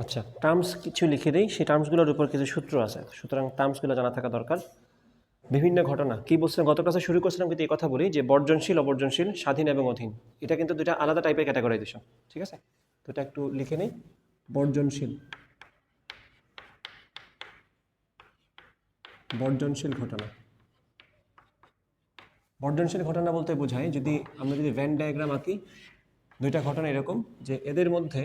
আচ্ছা, টার্মস কিছু লিখে দেই, সেই টার্মসগুলোর উপর কিছু সূত্র আছে, সুতরাং টার্মসগুলো জানা থাকা দরকার। বিভিন্ন ঘটনা কি বলছিলাম, গত ক্লাসে শুরু করছিলাম কিন্তু এই কথা বলি যে বর্জনশীল, অবর্জনশীল, স্বাধীন এবং অধীন, এটা কিন্তু দুটা আলাদা টাইপের ক্যাটাগরাইজেশন, ঠিক আছে? তো এটা একটু লিখে নেই। বর্জনশীল, বর্জনশীল ঘটনা। বর্জনশীল ঘটনা বলতে বোঝায়, আমরা যদি ভেন ডায়াগ্রাম আঁকি, দুইটা ঘটনা এরকম যে এদের মধ্যে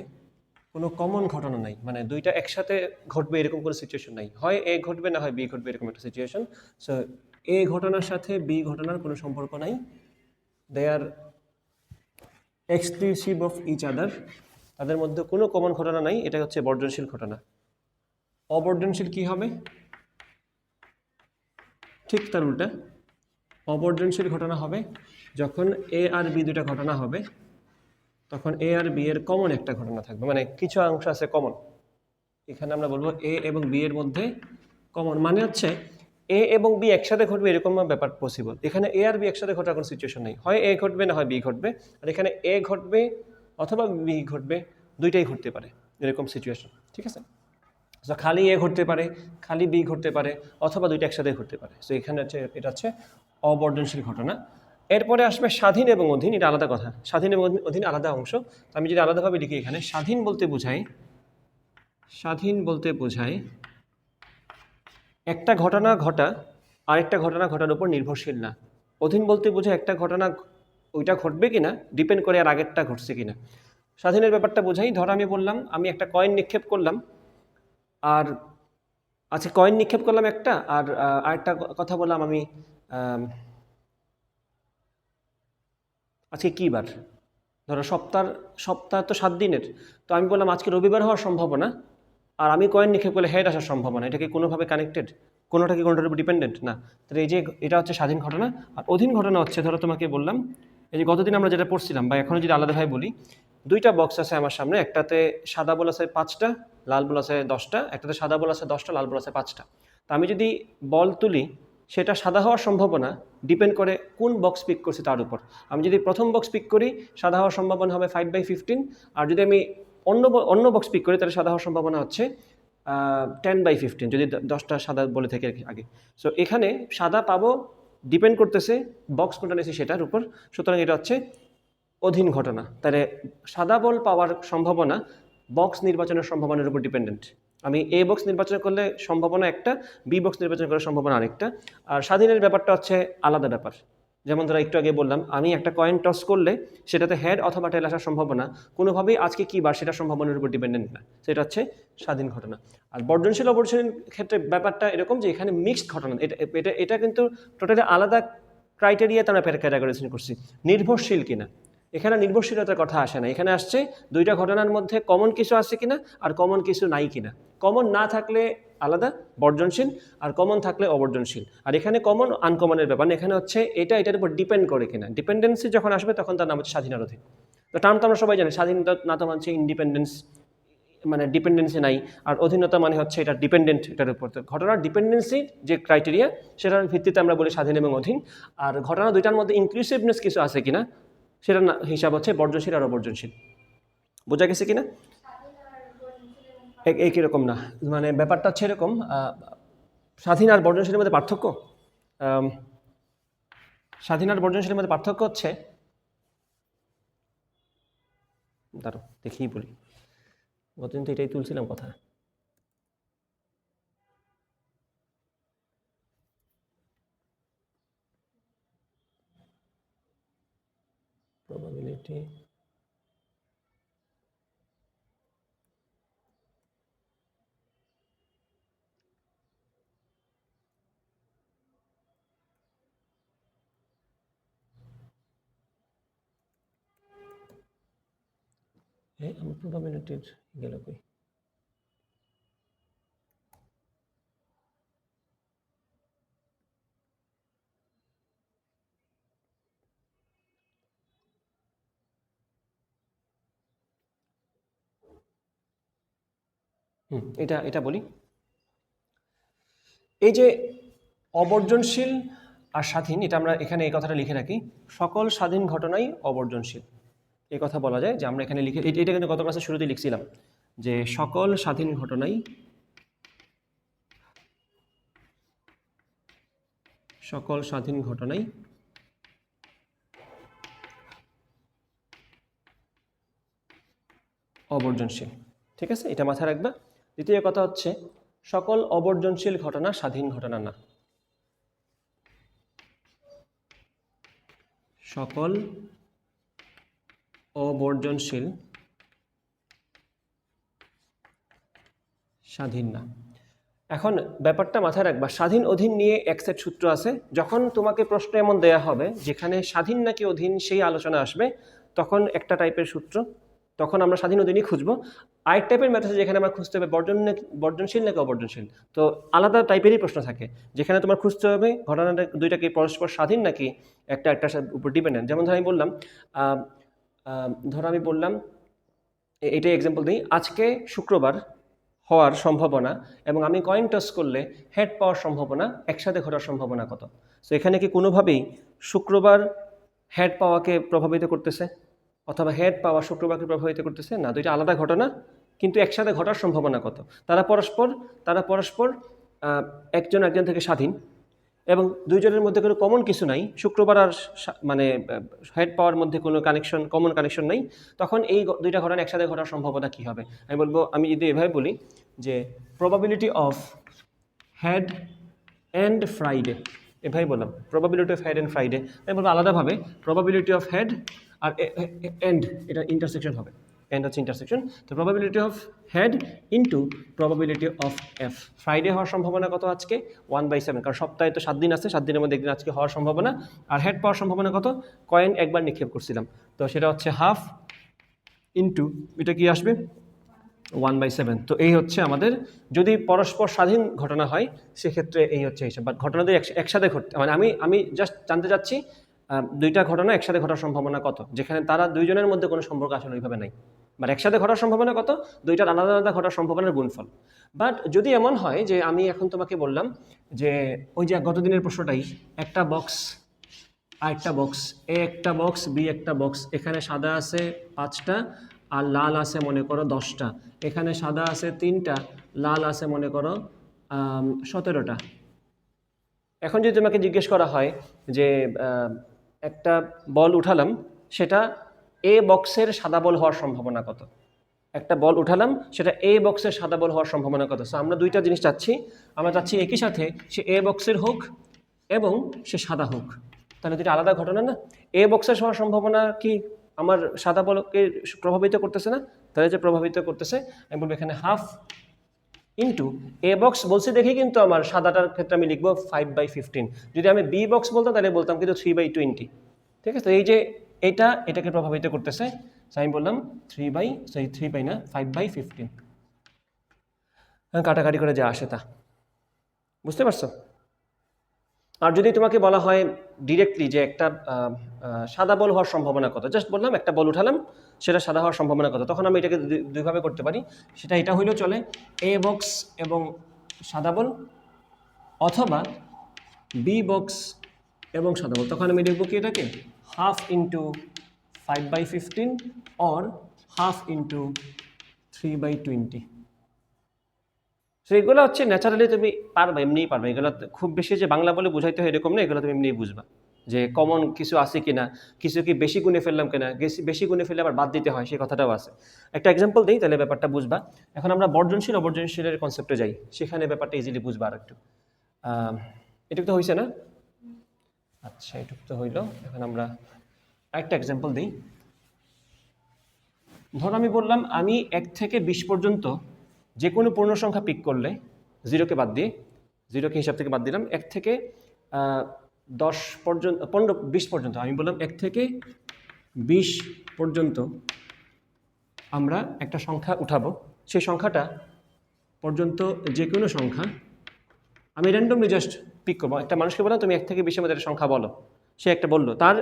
কোনো কমন ঘটনা নাই, মানে দুইটা একসাথে ঘটবে এরকম কোনো সিচুয়েশন নাই, হয় এ ঘটবে না হয় বি ঘটবে, এরকম একটা সিচুয়েশন। সো এ ঘটনার সাথে বি ঘটনার কোনো সম্পর্ক নাই, দে আর এক্সক্লুসিভ অফ ইচ আদার, তাদের মধ্যে কোনো কমন ঘটনা নাই, এটা হচ্ছে বর্জনশীল ঘটনা। অবর্জনশীল কি হবে? ঠিক তার উল্টা। অবর্জনশীল ঘটনা হবে যখন এ আর বি দুটা ঘটনা হবে, তখন এ আর বি এর কমন একটা ঘটনা থাকবে, মানে কিছু অংশ আছে কমন। এখানে আমরা বলবো এ এবং বি এর মধ্যে কমন, মানে হচ্ছে এ এবং বি একসাথে ঘটবে এরকম ব্যাপার পসিবল। এখানে এ আর বি একসাথে ঘটার কোনো সিচুয়েশন নেই, হয় এ ঘটবে না হয় বি ঘটবে, আর এখানে এ ঘটবে অথবা বি ঘটবে, দুইটাই ঘটতে পারে এরকম সিচুয়েশন, ঠিক আছে? সো খালি এ ঘটতে পারে, খালি বি ঘটতে পারে, অথবা দুইটা একসাথে ঘটতে পারে। সো এখানে হচ্ছে এটা হচ্ছে অবর্জনশীল ঘটনা। এরপরে আসবে স্বাধীন এবং অধীন, এটা আলাদা কথা। স্বাধীন এবং অধীন আলাদা অংশ। তো আমি যদি আলাদাভাবে লিখি এখানে, স্বাধীন বলতে বোঝায় একটা ঘটনা ঘটা আরেকটা ঘটনা ঘটার উপর নির্ভরশীল না। অধীন বলতে বোঝায় একটা ঘটনা ওইটা ঘটবে কিনা ডিপেন্ড করে আর আগেরটা ঘটছে কিনা। স্বাধীনের ব্যাপারটা বোঝাই, ধর আমি বললাম আমি একটা কয়েন নিক্ষেপ করলাম, আর আচ্ছা কয়েন নিক্ষেপ করলাম একটা, আর আরেকটা কথা বললাম আমি, আজকে কী বার, ধরো সপ্তাহ তো 7 দিনের, তো আমি বললাম আজকে রবিবার হওয়ার সম্ভাবনা, আর আমি কয়েন নিক্ষেপ করলে হেড আসার সম্ভাবনা, এটা কি কোনোভাবে কানেক্টেড? কোনোটা কি কোনোটার উপর ডিপেন্ডেন্ট না। তাহলে এই যে এটা হচ্ছে স্বাধীন ঘটনা। আর অধীন ঘটনা হচ্ছে, ধরো তোমাকে বললাম এই যে গতদিন আমরা যেটা পড়ছিলাম, বা এখনও যদি আলাদাভাবে বলি, দুইটা বক্স আছে আমার সামনে, একটাতে সাদা বল আছে 5টা, লাল বল আছে 10টা, একটাতে সাদা বল আছে 10টা, লাল বল আছে 5টা। তো আমি যদি বল তুলি, সেটা সাদা হওয়ার সম্ভাবনা ডিপেন্ড করে কোন বক্স পিক করছি তার উপর। আমি যদি প্রথম বক্স পিক করি, সাদা হওয়ার সম্ভাবনা হবে 5/15, আর যদি আমি অন্য বক্স পিক করি, তাহলে সাদা হওয়ার সম্ভাবনা হচ্ছে 10/15, যদি 10টা সাদা বলে থেকে আগে। সো এখানে সাদা পাবো ডিপেন্ড করতেছে বক্স কোনটা নিয়েছি সেটার উপর। সুতরাং এটা হচ্ছে অধীন ঘটনা। তাহলে সাদা বল পাওয়ার সম্ভাবনা বক্স নির্বাচনের সম্ভাবনার উপর ডিপেন্ডেন্ট। আমি এ বক্স নির্বাচন করলে সম্ভাবনা একটা, বি বক্স নির্বাচন করার সম্ভাবনা আরেকটা। আর স্বাধীনের ব্যাপারটা হচ্ছে আলাদা ব্যাপার। যেমন ধরো একটু আগে বললাম, আমি একটা কয়েন টস করলে সেটাতে হেড অথবা টেল আসার সম্ভাবনা কোনোভাবেই আজকে কী বার সেটা সম্ভাবনার উপর ডিপেন্ডেন্ট না, সেটা হচ্ছে স্বাধীন ঘটনা। আর বর্জনশীল অবর্জনশীল ক্ষেত্রে ব্যাপারটা এরকম যে এখানে মিক্সড ঘটনা, এটা কিন্তু টোটালি আলাদা ক্রাইটেরিয়াতে আমরা ক্যাটাগরাইজেশন করছি, নির্ভরশীল কিনা। এখানে নির্ভরশীলতার কথা আসে না, এখানে আসছে দুইটা ঘটনার মধ্যে কমন কিছু আছে কিনা আর কমন কিছু নাই কিনা। কমন না থাকলে আলাদা বর্জনশীল, আর কমন থাকলে অবর্জনশীল। আর এখানে কমন আনকমনের ব্যাপার না, এখানে হচ্ছে এটা এটার উপর ডিপেন্ড করে কিনা। ডিপেন্ডেন্সি যখন আসবে তখন তার নাম হচ্ছে স্বাধীন আর অধীন। তো টার্ম তো আমরা সবাই জানি, স্বাধীনতা না তো মানছে ইন্ডিপেন্ডেন্স, মানে ডিপেন্ডেন্সি নাই, আর অধীনতা মানে হচ্ছে এটা ডিপেন্ডেন্ট এটার উপর। তো ঘটনার ডিপেন্ডেন্সি যে ক্রাইটেরিয়া, সেটার ভিত্তিতে আমরা বলি স্বাধীন এবং অধীন। আর ঘটনা দুইটার মধ্যে ইনক্লুসিভনেস কিছু আছে কিনা সেটার হিসাব হচ্ছে বর্জনশীল আর অবর্জনশীল। বোঝা গেছে কিনা? এই কীরকম না, মানে ব্যাপারটা হচ্ছে এরকম, স্বাধীন আর বর্জনশীলের মধ্যে পার্থক্য, স্বাধীন আর বর্জনশীলের মধ্যে পার্থক্য হচ্ছে, দাঁড়ো দেখেই বলি, গতদিন তো এটাই তুলছিলাম কথা। প্রবাবিলিটি, আমার প্রবাবিলিটির গেল কই? এটা বলি, এই যে অবর্জনশীল আর স্বাধীন, এটা আমরা এখানে এই কথাটা লিখে রাখি, সকল স্বাধীন ঘটনাই অবর্জনশীল। এই কথা বলা যায় যে আমরা এখানে লিখে, এটা কিন্তু গত ক্লাসের শুরুতেই লিখছিলাম যে সকল স্বাধীন ঘটনাই অবর্জনশীল। ঠিক আছে, এটা মাথায় রাখবা। দ্বিতীয় কথা হচ্ছে সকল অবর্জনশীল ঘটনা স্বাধীন ঘটনা না। সকল অবর্জনশীল স্বাধীন না। এখন ব্যাপারটা মাথায় রাখবা, স্বাধীন অধীন নিয়ে এক সেট সূত্র আছে। যখন তোমাকে প্রশ্ন এমন দেয়া হবে যেখানে স্বাধীন নাকি অধীন সেই আলোচনা আসবে, তখন একটা টাইপের সূত্র, তখন আমরা স্বাধীন অধীনই খুঁজবো। আরেক টাইপের ম্যাথড যেখানে আমরা খুঁজতে হবে বর্জনশীল নাকি অবর্জনশীল। তো আলাদা টাইপেরই প্রশ্ন থাকে যেখানে তোমার খুঁজতে হবে ঘটনাটা দুইটাকে পরস্পর স্বাধীন নাকি একটার উপর ডিপেন্ডেন্ট। যেমন ধর আমি বললাম এটাই এক্সাম্পল দিই, আজকে শুক্রবার হওয়ার সম্ভাবনা এবং আমি কয়েন টস করলে হেড পাওয়ার সম্ভাবনা একসাথে ঘটার সম্ভাবনা কত। সো এখানে কি কোনোভাবেই শুক্রবার হেড পাওয়াকে প্রভাবিত করতেছে অথবা হেড পাওয়া শুক্রবারকে প্রভাবিত করতেছে না? দুইটা আলাদা ঘটনা, কিন্তু একসাথে ঘটার সম্ভাবনা কত। তারা পরস্পর একজন থেকে স্বাধীন এবং দুইজনের মধ্যে কোনো কমন কিছু নাই। শুক্রবার আর মানে হেড পাওয়ার মধ্যে কোনো কমন কানেকশন নাই। তখন এই দুইটা ঘটনা একসাথে ঘটার সম্ভাবনা কী হবে? আমি যদি এভাবে বলি যে probability of head and Friday, এভাবে বললাম probability of head and Friday. আমি বলবো আলাদাভাবে প্রবাবিলিটি অফ হেড আর এন্ড, এটা ইন্টারসেকশন হবে, এন্ড হচ্ছে ইন্টারসেকশন। তো probability of head into probability of F. Friday হওয়ার সম্ভাবনা কত আজকে? 1/7, কারণ সপ্তাহে তো 7 দিন আছে, 7 দিনের মধ্যে একদিন আজকে হওয়ার সম্ভাবনা। আর হেড পাওয়ার সম্ভাবনা কত? কয়েন একবার নিক্ষেপ করছিলাম, তো সেটা হচ্ছে হাফ ইন্টু এটা কি আসবে 1/7। তো এই হচ্ছে আমাদের, যদি পরস্পর স্বাধীন ঘটনা হয় সেক্ষেত্রে এই হচ্ছে হিসাব। বাট ঘটনা যদি একসাথে ঘটতে, মানে আমি জাস্ট জানতে চাচ্ছি দুইটা ঘটনা একসাথে ঘটার সম্ভাবনা কত, যেখানে তারা দুইজনের মধ্যে কোনো সম্পর্ক আসলে ওইভাবে নাই। বাট একসাথে ঘটার সম্ভাবনা কত? দুইটার আলাদা আলাদা ঘটার সম্ভাবনার গুণফল। বাট যদি এমন হয় যে আমি এখন তোমাকে বললাম যে ওই যে গতদিনের প্রশ্নটাই, একটা বক্স আর একটা বক্স, এ একটা বক্স, বি একটা বক্স, এখানে সাদা আছে 5টা আর লাল আছে মনে করো 10টা, এখানে সাদা আছে 3টা, লাল আছে মনে করো 17টা। এখন যদি তোমাকে জিজ্ঞেস করা হয় যে একটা বল উঠালাম, সেটা এ বক্সের সাদা বল হওয়ার সম্ভাবনা কত? একটা বল উঠালাম, সেটা এ বক্সের সাদা বল হওয়ার সম্ভাবনা কত? সো আমরা দুইটা জিনিস চাচ্ছি, আমরা চাচ্ছি একই সাথে সে এ বক্সের হোক এবং সে সাদা হোক। তাহলে দুইটা আলাদা ঘটনা না? এ বক্সের হওয়ার সম্ভাবনা কি আমার সাদা বলকে প্রভাবিত করতেছে না? তাহলে যে প্রভাবিত করতেছে, আমি বলবো এখানে হাফ ইন্টু এ বক্স বলছি দেখি, কিন্তু আমার সাদাটার ক্ষেত্রে আমি লিখবো 5/15। যদি আমি বি বক্স বলতাম তাহলে বলতাম কিন্তু 3/20। ঠিক আছে, তো এই যে এটাকে প্রভাবিত করতেছে, আমি বললাম 5/15, কাটাকাটি করে যা আসে তা। বুঝতে পারছো? আর যদি তোমাকে বলা হয় ডিরেক্টলি যে একটা সাদা বল হওয়ার সম্ভাবনা কত, জাস্ট বললাম একটা বল উঠালাম, সেটা সাদা হওয়ার সম্ভাবনা কত, তখন আমি এটাকে দুইভাবে করতে পারি। এটা হইলেও চলে, এ বক্স এবং সাদা বল, অথবা বি বক্স এবং সাদা বল। তখন আমি লিখবো কি এটাকে half into 5/15 or half into 3/20। So এগুলো হচ্ছে ন্যাচারালি তুমি পারবে, এমনিই পারবে। এগুলো খুব বেশি যে বাংলা বলে বুঝাইতে হয় এরকম না, এগুলো তুমি এমনিই বুঝবা যে কমন কিছু আছে কিনা, কিছু কি বেশি গুণে ফেললাম কিনা, বেশি গুণে ফেলে আবার বাদ দিতে হয় সেই কথাটাও আছে। একটা এক্সাম্পল দিই, তাহলে ব্যাপারটা বুঝবা। এখন আমরা বর্জনশীল অবর্জনশীলের কনসেপ্টে যাই, সেখানে ব্যাপারটা ইজিলি বুঝবা। আর একটু এটুকু তো হয়েছে না? আচ্ছা, এটুকু তো হইল। এখন আমরা একটা এক্সাম্পল দিই। ধর আমি বললাম আমি 1 থেকে 20 পর্যন্ত যে কোনো পূর্ণ সংখ্যা পিক করলে, জিরোকে হিসাব থেকে বাদ দিলাম, 1 থেকে 10 পর্যন্ত, 15-20 পর্যন্ত, আমি বললাম 1 থেকে 20 পর্যন্ত আমরা একটা সংখ্যা উঠাবো। সেই সংখ্যাটা পর্যন্ত যে কোনো সংখ্যা আমি র্যান্ডমলি জাস্ট পিক করবো। একটা মানুষকে বললাম তুমি 1 থেকে 20-এর মধ্যে একটা সংখ্যা বলো, সে একটা বললো, তার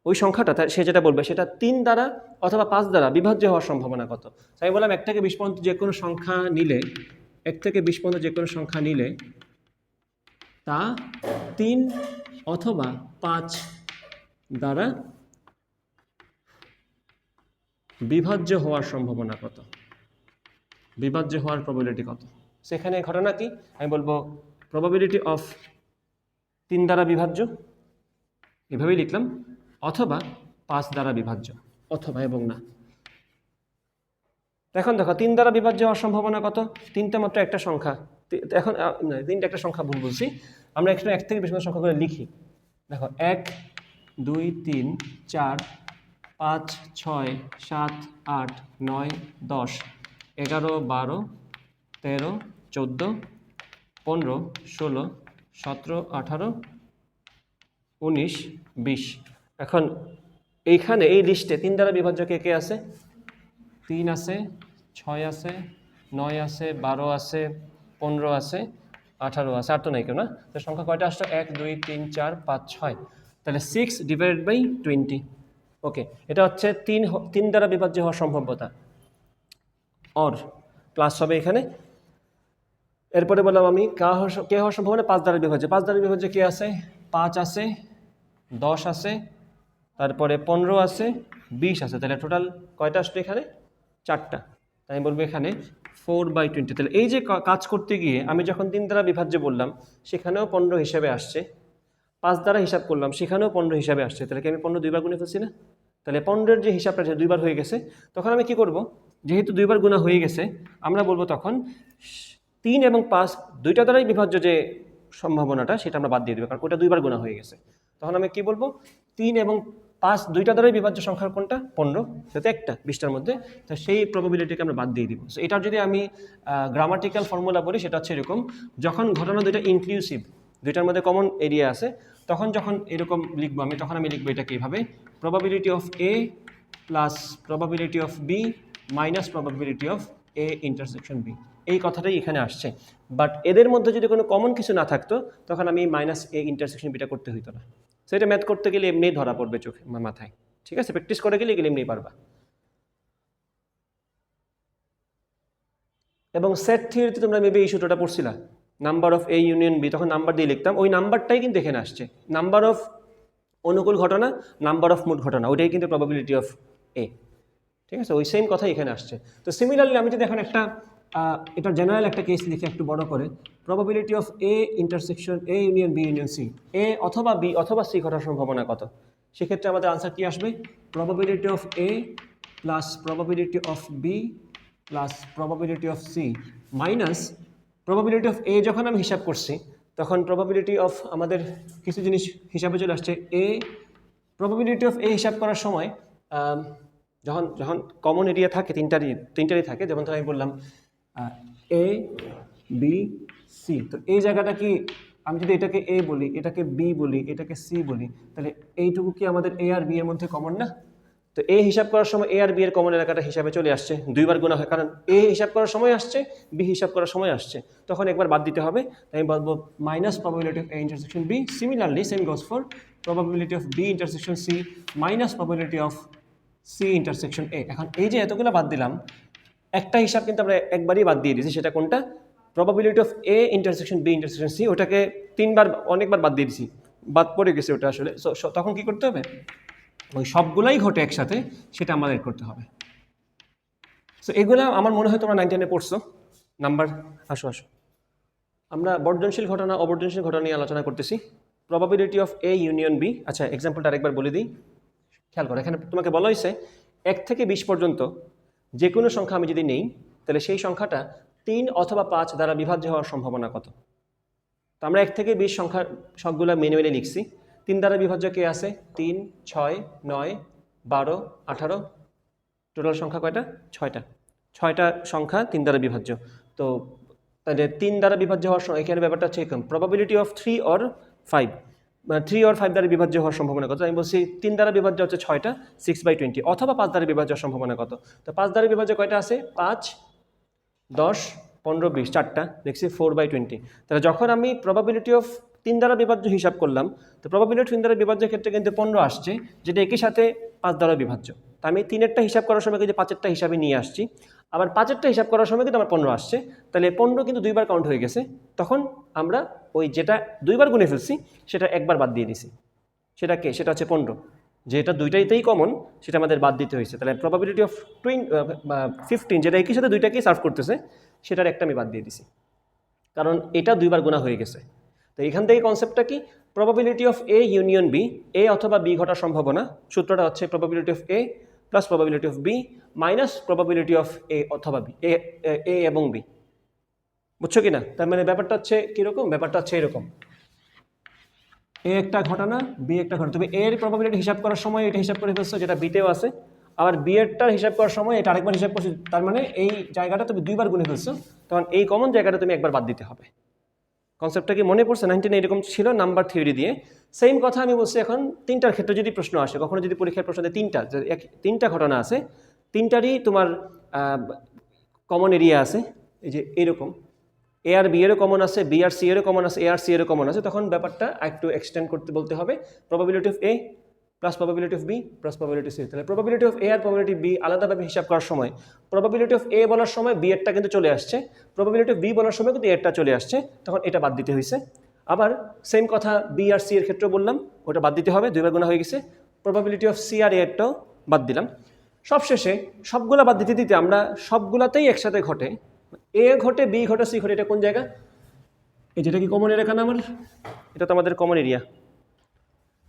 ওই সংখ্যাটা সে যেটা বলবে সেটা 3 দ্বারা অথবা 5 দ্বারা বিভাজ্য হওয়ার সম্ভাবনা কত। তাই আমি বললাম 1 থেকে 20 পর্যন্ত যে কোনো সংখ্যা নিলে, 1 থেকে 20 পর্যন্ত যে কোনো সংখ্যা নিলে তা 3 অথবা 5 দ্বারা বিভাজ্য হওয়ার সম্ভাবনা কত। বিভাজ্য হওয়ার প্রবাবিলিটি কত। সেখানে ঘটনা কি, আমি বলবো প্রবাবিলিটি অফ 3 দ্বারা বিভাজ্য, এভাবেই লিখলাম, অথবা 5 দ্বারা বিভাজ্য, অথবা এবং না। এখন দেখো 3 দ্বারা বিভাজ্য হওয়ার সম্ভাবনা কত, 3টা মাত্র একটা সংখ্যা, এখন না 3টা একটা সংখ্যা ভুল বলছি, আমরা এখানে 1 থেকে বেশি সংখ্যা করে লিখি। দেখো 1 2 3 4 5 6 7 8 9 10 11 12 13 14 15 16 17 18 19 20। এখন এইখানে এই লিস্টে 3 দ্বারা বিভাজ্য কে কে আছে, 3 আছে, 6 আছে, 9 আছে, 12 আছে, 15 আছে, 18 আছে, আর তো নাই কেউ না। তো সংখ্যা কয়টা আসলো, 1 2 3 4 5 6, তাহলে 6/20। ওকে, এটা হচ্ছে 3 দ্বারা বিভাজ্য হওয়ার সম্ভাব্যতা, অর প্লাস হবে এখানে। এরপরে বললাম আমি কে হওয়ার সম্ভাবনা 5 দ্বারা বিভাজ্য। 5 দ্বারা বিভাজ্য কে আছে, 5 আছে, 10 আছে, তারপরে 15 আছে, 20 আছে, তাহলে টোটাল কয়টা আসলো এখানে, 4টা। তাই আমি বলবো এখানে 4/20। তাহলে এই যে কাজ করতে গিয়ে আমি যখন 3 দ্বারা বিভাজ্য বললাম সেখানেও 15 হিসাবে আসছে, 5 দ্বারা হিসাব করলাম সেখানেও 15 হিসাবে আসছে, তাহলে কি আমি 15 দুইবার গুণে ফেলছি না। তাহলে 15-এর যে হিসাবটা আছে 2বার হয়ে গেছে। তখন আমি কি করব, যেহেতু 2বার গুণা হয়ে গেছে, আমরা বলবো তখন 3 এবং 5 দুইটা দ্বারাই বিভাজ্য যে সম্ভাবনাটা সেটা আমরা বাদ দিয়ে দেবো, কারণ ওটা 2বার গুণা হয়ে গেছে। তখন আমি কি বলবো, 3 এবং 5 দুইটা দ্বারাই বিভাজ্য সংখ্যার কোনটা, 15, সেটা একটা 20টার মধ্যে, তো সেই প্রবাবিলিটিকে আমরা বাদ দিয়ে দিব। সো এটার যদি আমি গ্রামাটিক্যাল ফর্মুলা বলি সেটা হচ্ছে এরকম, যখন ঘটনা দুইটা ইনক্লুসিভ, দুইটার মধ্যে কমন এরিয়া আছে, তখন যখন এরকম লিখবো আমি, তখন আমি লিখবো এটাকে এইভাবে, probability of A plus probability of B minus probability of A intersection B. এই কথাটাই এখানে আসছে। বাট এদের মধ্যে যদি কোনো কমন কিছু না থাকতো তখন আমি মাইনাস এ ইন্টারসেকশন বিটা করতে হইতো না। সেটা ম্যাথ করতে গেলে এমনিই ধরা পড়বে চোখে মাথায়, ঠিক আছে, প্র্যাকটিস করে গেলে এমনিই পারবা। এবং সেট থিওরিতে তোমরা মেবি এই সূত্রটা পড়ছিলা, number of A union B, তখন নাম্বার দিয়ে লিখতাম, ওই নাম্বারটাই কিন্তু এখানে আসছে, নাম্বার অফ অনুকূল ঘটনা, নাম্বার অফ মোট ঘটনা, ওইটাই কিন্তু প্রবাবিলিটি অফ এ, ঠিক আছে, ওই সেম কথাই এখানে আসছে। তো সিমিলারলি আমি যদি এখন একটা এটা জেনারেল একটা কেস লিখে একটু বড় করে, probability of A intersection A union B union C, A অথবা বি অথবা সি ঘটার সম্ভাবনা কত, সেক্ষেত্রে আমাদের আনসার কি আসবে, probability of A plus probability of B plus probability of C minus probability of A. যখন আমি হিসাব করছি তখন প্রবাবিলিটি অফ আমাদের কিছু জিনিস হিসাবে চলে আসছে, এ প্রবাবিলিটি অফ এ হিসাব করার সময় যখন যখন কমন এরিয়া থাকে তিনটারই থাকে, যেমন আমি বললাম এ বি সি, তো এই জায়গাটা কি, আমি যদি এটাকে এ বলি, এটাকে বি বলি, এটাকে সি বলি, তাহলে এইটুকু কি আমাদের এ আর বি এর মধ্যে কমন না। তো এ হিসাব করার সময় এ আর বি এর কমন এলাকাটা হিসাবে চলে আসছে, 2বার গুণা হয়, কারণ এ হিসাব করার সময় আসছে, বি হিসাব করার সময় আসছে, তখন একবার বাদ দিতে হবে। তাই আমি বলবো minus probability of A intersection B, similarly same goes for probability of B intersection C minus probability of C intersection A. এখন এই যে এতগুলো বাদ দিলাম, একটা হিসাব কিন্তু আমরা একবারই বাদ দিয়ে দিয়েছি, সেটা কোনটা, probability of A intersection B intersection C, ওটাকে অনেকবার বাদ দিয়ে দিয়েছি, বাদ পড়ে গেছে ওটা আসলে। তখন কি করতে হবে, ওই সবগুলাই ঘটে একসাথে, সেটা আমাদের করতে হবে। সো এগুলো আমার মনে হয় তোমরা 9 10-এ পড়ছো নাম্বার। আসো আমরা বর্জনশীল ঘটনা অবর্জনশীল ঘটনা নিয়ে আলোচনা করতেছি, probability of A union B. আচ্ছা, এক্সাম্পলটা আরেকবার বলে দিই, খেয়াল করো, এখানে তোমাকে বলা হয়েছে 1 থেকে 20 পর্যন্ত যে কোনো সংখ্যা আমি যদি নেই, তাহলে সেই সংখ্যাটা 3 অথবা 5 দ্বারা বিভাজ্য হওয়ার সম্ভাবনা কত। তো আমরা 1 থেকে 20 সংখ্যা সবগুলো মেনে লিখছি। 3 দ্বারা বিভাজ্য কে আছে, 3 6 9 12 18, টোটাল সংখ্যা কয়টা, 6টা সংখ্যা 3 দ্বারা বিভাজ্য। তো তাহলে 3 দ্বারা বিভাজ্য হওয়ার সময় এখানে ব্যাপারটা হচ্ছে এরকম, প্রবাবিলিটি অফ 3 or 5, 3 or 5 দ্বারা বিভাজ্য হওয়ার সম্ভাবনা কত। আমি বলছি 3 দ্বারা বিভাজ্য হচ্ছে 6টা, 6/20, অথবা 5 দ্বারা বিভাজ্য হওয়ার সম্ভাবনা কত। তো 5 দ্বারা বিভাজ্য কয়টা আছে, 5 10 15 20, 4টা, দেখছি 4/20। তাহলে যখন আমি প্রবাবিলিটি অফ 3 দ্বারা বিভাজ্য হিসাব করলাম, তো প্রবাবিলিটি 3 দ্বারা বিভাজ্যের ক্ষেত্রে কিন্তু 15 আসছে, যেটা একই সাথে 5 দ্বারা বিভাজ্য। তা আমি 3-এরটা হিসাব করার সময় কিন্তু 5-এরটা হিসাবে নিয়ে আসছি, আবার 5-এরটা হিসাব করার সময় কিন্তু আমার 15 আসছে, তাহলে 15 কিন্তু 2বার কাউন্ট হয়ে গেছে। তখন আমরা ওই যেটা 2বার গুণে ফেলছি সেটা একবার বাদ দিয়ে দিছি, সেটা হচ্ছে 15। যে এটা দুইটাইতেই কমন সেটা আমাদের বাদ দিতে হয়েছে। তাহলে প্রবাবিলিটি অফ 15 যেটা একই সাথে দুইটাকেই সার্ভ করতেছে সেটার একটা আমি বাদ দিয়ে দিছি, কারণ এটা দুইবার গুণা হয়ে গেছে। তো এখান থেকে কনসেপ্টটা কি, probability of A union B, A অথবা বি ঘটার সম্ভাবনা, সূত্রটা হচ্ছে probability of A plus probability of B minus probability of A অথবা বি, এ এবং বি। বুঝছো কি না? তার মানে ব্যাপারটা হচ্ছে কীরকম, ব্যাপারটা হচ্ছে এরকম, এ একটা ঘটনা বি একটা ঘটনা, তুমি এর প্রবাবিলিটি হিসাব করার সময় এটা হিসাব করে ফেলছো যেটা বিতেও আছে, আবার বি এরটার হিসাব করার সময় এটা আরেকবার হিসাব করছো, তার মানে এই জায়গাটা তুমি দুইবার গুণে ফেলছো, তখন এই কমন জায়গাটা তুমি একবার বাদ দিতে হবে। কনসেপ্টটা কি মনে পড়ছে? 19 এরকম ছিল নাম্বার থিওরি দিয়ে। সেম কথা আমি বলছি এখন তিনটার ক্ষেত্রে যদি প্রশ্ন আসে, কখনো যদি পরীক্ষার প্রশ্ন দেয় তিনটা ঘটনা আছে, তিনটারই তোমার কমন এরিয়া আছে, এই যে এরকম এ আর বি এরও কমন আছে, বি আর সি এরও কমন আছে, এ আর সি এরও কমন আছে, তখন ব্যাপারটা একটু এক্সটেন্ড করতে বলতে হবে probability of A plus probability of B plus probability C. তাহলে প্রবাবিলিটি অফ এ আর প্রবাবিলিটি বি আলাদাভাবে হিসাব করার সময় প্রবাবিলিটি অফ এ বলার সময় বি এরটা কিন্তু চলে আসছে, প্রবাবিলিটি অফ বি বলার সময় কিন্তু এরটা চলে আসছে, তখন এটা বাদ দিতে হয়েছে। আবার সেম কথা বি আর সি এর ক্ষেত্রেও বললাম, ওটা বাদ দিতে হবে, দুইবার গুণা হয়ে গেছে, প্রবাবিলিটি অফ সি আর এরটাও বাদ দিলাম। সবশেষে সবগুলা বাদ দিতে দিতে আমরা সবগুলাতেই একসাথে ঘটে, এ ঘটে বি ঘটে সি ঘটে, এটা কোন জায়গা, এই যেটা কি কমন এরিয়া না আমার, এটা তো আমাদের কমন এরিয়া,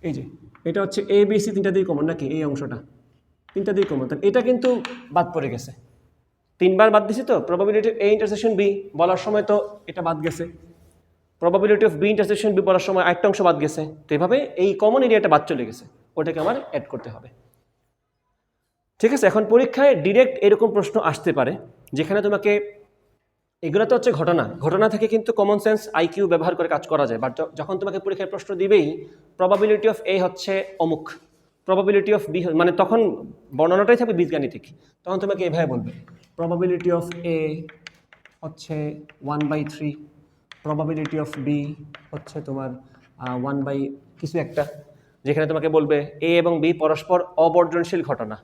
এই যে এটা হচ্ছে এ বি সি তিনটা দিয়ে কমন নাকি, এই অংশটা তিনটা দিয়ে কমন, তাহলে এটা কিন্তু বাদ পড়ে গেছে, তিনবার বাদ দিছি। তো probability of A intersection B বলার সময় তো এটা বাদ গেছে, probability of B intersection B বলার সময় একটা অংশ বাদ গেছে, তো এভাবে এই কমন এরিয়াটা বাদ চলে গেছে, ওটাকে আমার অ্যাড করতে হবে। ঠিক আছে, এখন পরীক্ষায় ডিরেক্ট এরকম প্রশ্ন আসতে পারে যেখানে তোমাকে, এগুলো তো হচ্ছে ঘটনা, ঘটনা থেকে কিন্তু কমন সেন্স আইকিউ ব্যবহার করে কাজ করা যায়, বাট যখন তোমাকে পরীক্ষায় প্রশ্ন দিবেই প্রবাবিলিটি অফ এ হচ্ছে অমুক, প্রবাবিলিটি অফ বি মানে তখন বর্ণনাটাই থাকবে বীজগাণিতিক, তখন তোমাকে এভাবে বলবে প্রবাবিলিটি অফ এ হচ্ছে 1/3, প্রবাবিলিটি অফ বি হচ্ছে তোমার 1 কিছু একটা, যেখানে তোমাকে বলবে এ এবং বি পরস্পর অবর্জনশীল ঘটনা।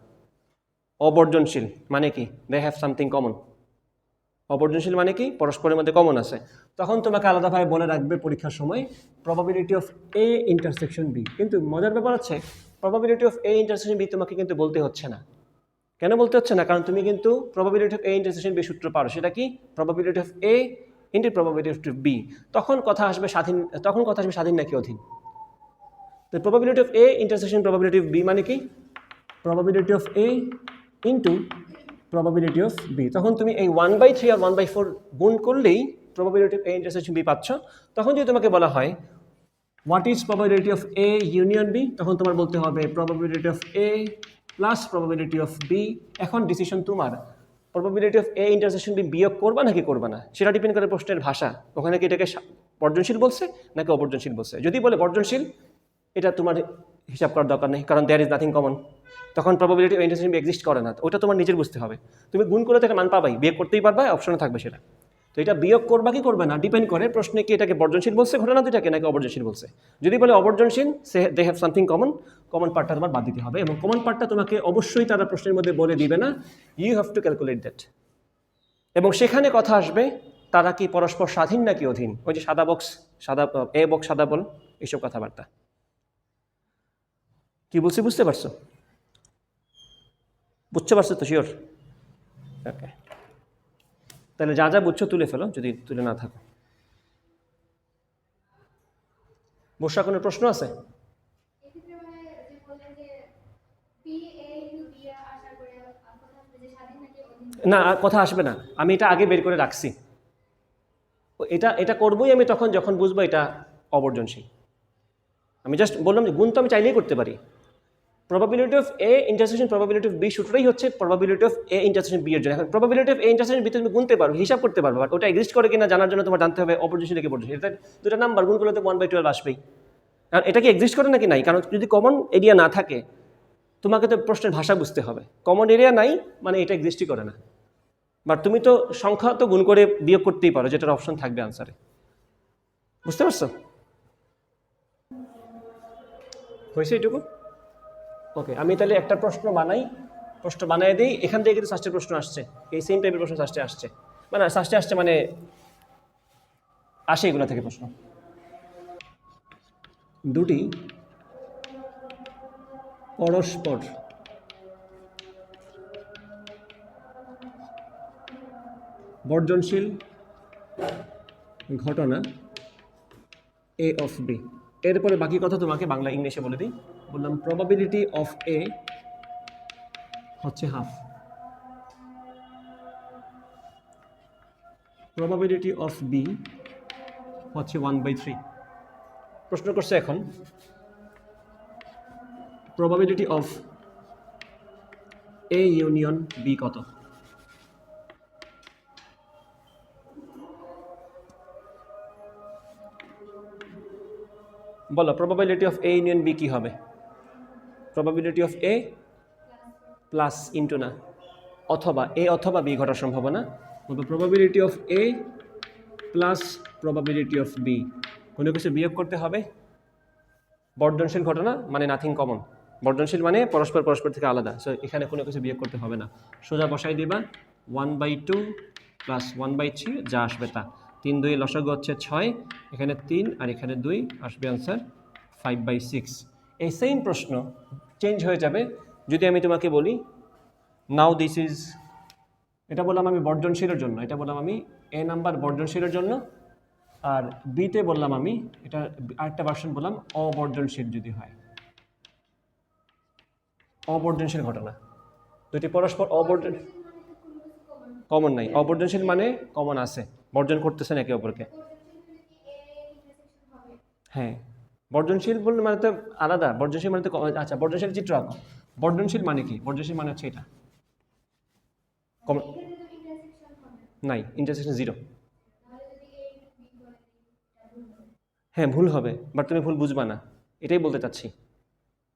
অবর্জনশীল মানে কি, দে হ্যাভ সামথিং কমন। অবর্জনশীল মানে কি, পরস্পরের মধ্যে কমন আছে। তখন তোমাকে আলাদাভাবে বলে রাখবে পরীক্ষার সময় probability of A intersection B. কিন্তু মজার ব্যাপার হচ্ছে probability of A intersection B তোমাকে কিন্তু বলতে হচ্ছে না। কেন বলতে হচ্ছে না? কারণ তুমি কিন্তু probability of A intersection B সূত্র পারো, সেটা কি, probability of A into probability of B. তখন কথা আসবে স্বাধীন নাকি অধীন। তো probability of A intersection probability of B মানে কি, probability of A into probability of B. তখন তুমি এই 1/3 আর 1/4 গুণ করলেই probability of A intersection B পাচ্ছ। তখন যদি তোমাকে বলা হয় what is probability of A union B, তখন তোমার বলতে হবে probability of A plus probability of B. এখন ডিসিশন তোমার, probability of A intersection B বিয়োগ করবা নাকি করবা না, সেটা ডিপেন্ড করে প্রশ্নের ভাষা, ওখানে কি এটাকে বর্জনশীল বলছে নাকি অবর্জনশীল বলছে। যদি বলে বর্জনশীল, এটা তোমার হিসাব করার দরকার নেই, কারণ দেয়ার ইজ নাথিং কমন, তখন probability of intersection B exist করে না, ওটা তোমার নিজের বুঝতে হবে। তুমি গুণ করে তো একটা মান পাবাই, বিয়োগ করতেই পারবা, অপশনে থাকবে সেটা। তো এটা বিয়োগ করবা কি করবে না ডিপেন্ড করে প্রশ্নে কি এটাকে বর্জনশীল বলছে ঘটনা দুটাকে নাকি অবর্জনশীল বলছে। যদি বলে অবর্জনশীল, say they have something common, common পার্টটা তোমার বাদ দিতে হবে, এবং কমন পার্টটা তোমাকে অবশ্যই তারা প্রশ্নের মধ্যে বলে দিবে না, you have to calculate that. এবং সেখানে কথা আসবে তারা কি পরস্পর স্বাধীন নাকি অধীন, ওই যে সাদা বক্স সাদা এ বক্স সাদা বল, এইসব কথাবার্তা। কি বলছি বুঝতে পারছো? বুঝতে পারছো তো শিওর? ওকে, তাহলে যা যা বুঝছো তুলে ফেলো যদি তুলে না থাকো। বর্ষা কোনো প্রশ্ন আছে? না, কথা আসবে না, আমি এটা আগে বের করে রাখছি, এটা করবোই আমি তখন যখন বুঝবো এটা অবর্জনশীল। আমি জাস্ট বললাম যে গুণ তো আমি চাইলেই করতে পারি। Probability of A intersection probability of B সূত্রটাই হচ্ছে probability of A intersection B এর জন্য। এখন probability of A intersection B তুমি গুনতে পারো, হিসাব করতে পারবো, বাট ওটা এক্সিস্ট করে কিনা জানার জন্য তোমার জানতে হবে অপরজনশীল নাকি বর্জনশীল। এটা দুটো নাম্বার গুণ করলে তো 1/12 আসবেই। কারণ এটা কি এক্সিস্ট করে নাকি নাই, কারণ যদি কমন এরিয়া না থাকে তোমাকে তো প্রশ্নের ভাষা বুঝতে হবে। কমন এরিয়া নাই মানে এটা এক্সিস্টই করে না, বাট তুমি তো সংখ্যা তো গুণ করে বিয়োগ করতেই পারো, যেটার অপশন থাকবে আনসারে। বুঝতে পারছো? হয়েছে এটুকু? ওকে, আমি তাহলে একটা প্রশ্ন বানাই দিই। এখান থেকে কিন্তু সাস্টের প্রশ্ন আসছে, এই সেম টাইপের প্রশ্ন সাস্টে আসছে, মানে আসে এগুলো থেকে প্রশ্ন। দুটি পরস্পর বর্জনশীল ঘটনা এ অফ বি। এরপরে বাকি কথা তোমাকে বাংলা ইংলিশে বলে দিই। বললাম প্রবাবিলিটি অফ এ হচ্ছে হাফ, প্রবাবিলিটি অফ বি হচ্ছে 1/3। প্রশ্ন করছে এখন probability of A union B কত? বলো probability of A union B কি হবে? Probability of A plus into না অথবা এ অথবা বি ঘটার সম্ভাবনা, বলবো probability of A plus probability of B. কোনো কিছু বিয়োগ করতে হবে। বর্ধনশীল ঘটনা মানে নাথিং কমন, বর্ধনশীল মানে পরস্পর পরস্পর থেকে আলাদা, সো এখানে কোনো কিছু বিয়োগ করতে হবে না। সোজা বসাই দিবা 1/2 প্লাস 1/3 যা আসবে তা। 3 2 লসাগু হচ্ছে 6, এখানে 3 আর এখানে 2, আসবে আনসার 5/6। এই সেম প্রশ্ন চেঞ্জ হয়ে যাবে যদি আমি তোমাকে বলি নাও দিস ইজ, এটা বললাম আমি বর্ধনশীলের জন্য, এটা বললাম আমি এ নাম্বার বর্ধনশীলের জন্য, আর বিতে বললাম আমি এটা আরেকটা ভার্সন বললাম অবর্ধনশীল যদি হয়, অবর্ধনশীল ঘটনা দুটি পরস্পর কমন নাই। অবর্ধনশীল মানে কমন আছে, বর্জন করতেছেন একে অপরকে। হ্যাঁ বর্জনশীল বললে মানে তো আলাদা, বর্জনশীল মানে তো আচ্ছা বর্জনশীল চিত্র আঁকো। বর্জনশীল মানে কি? বর্জনশীল মানে হচ্ছে এটা নাই, ইন্টারসেকশন 0। হ্যাঁ ভুল হবে, বাট তুমি ভুল বুঝবা না, এটাই বলতে চাচ্ছি।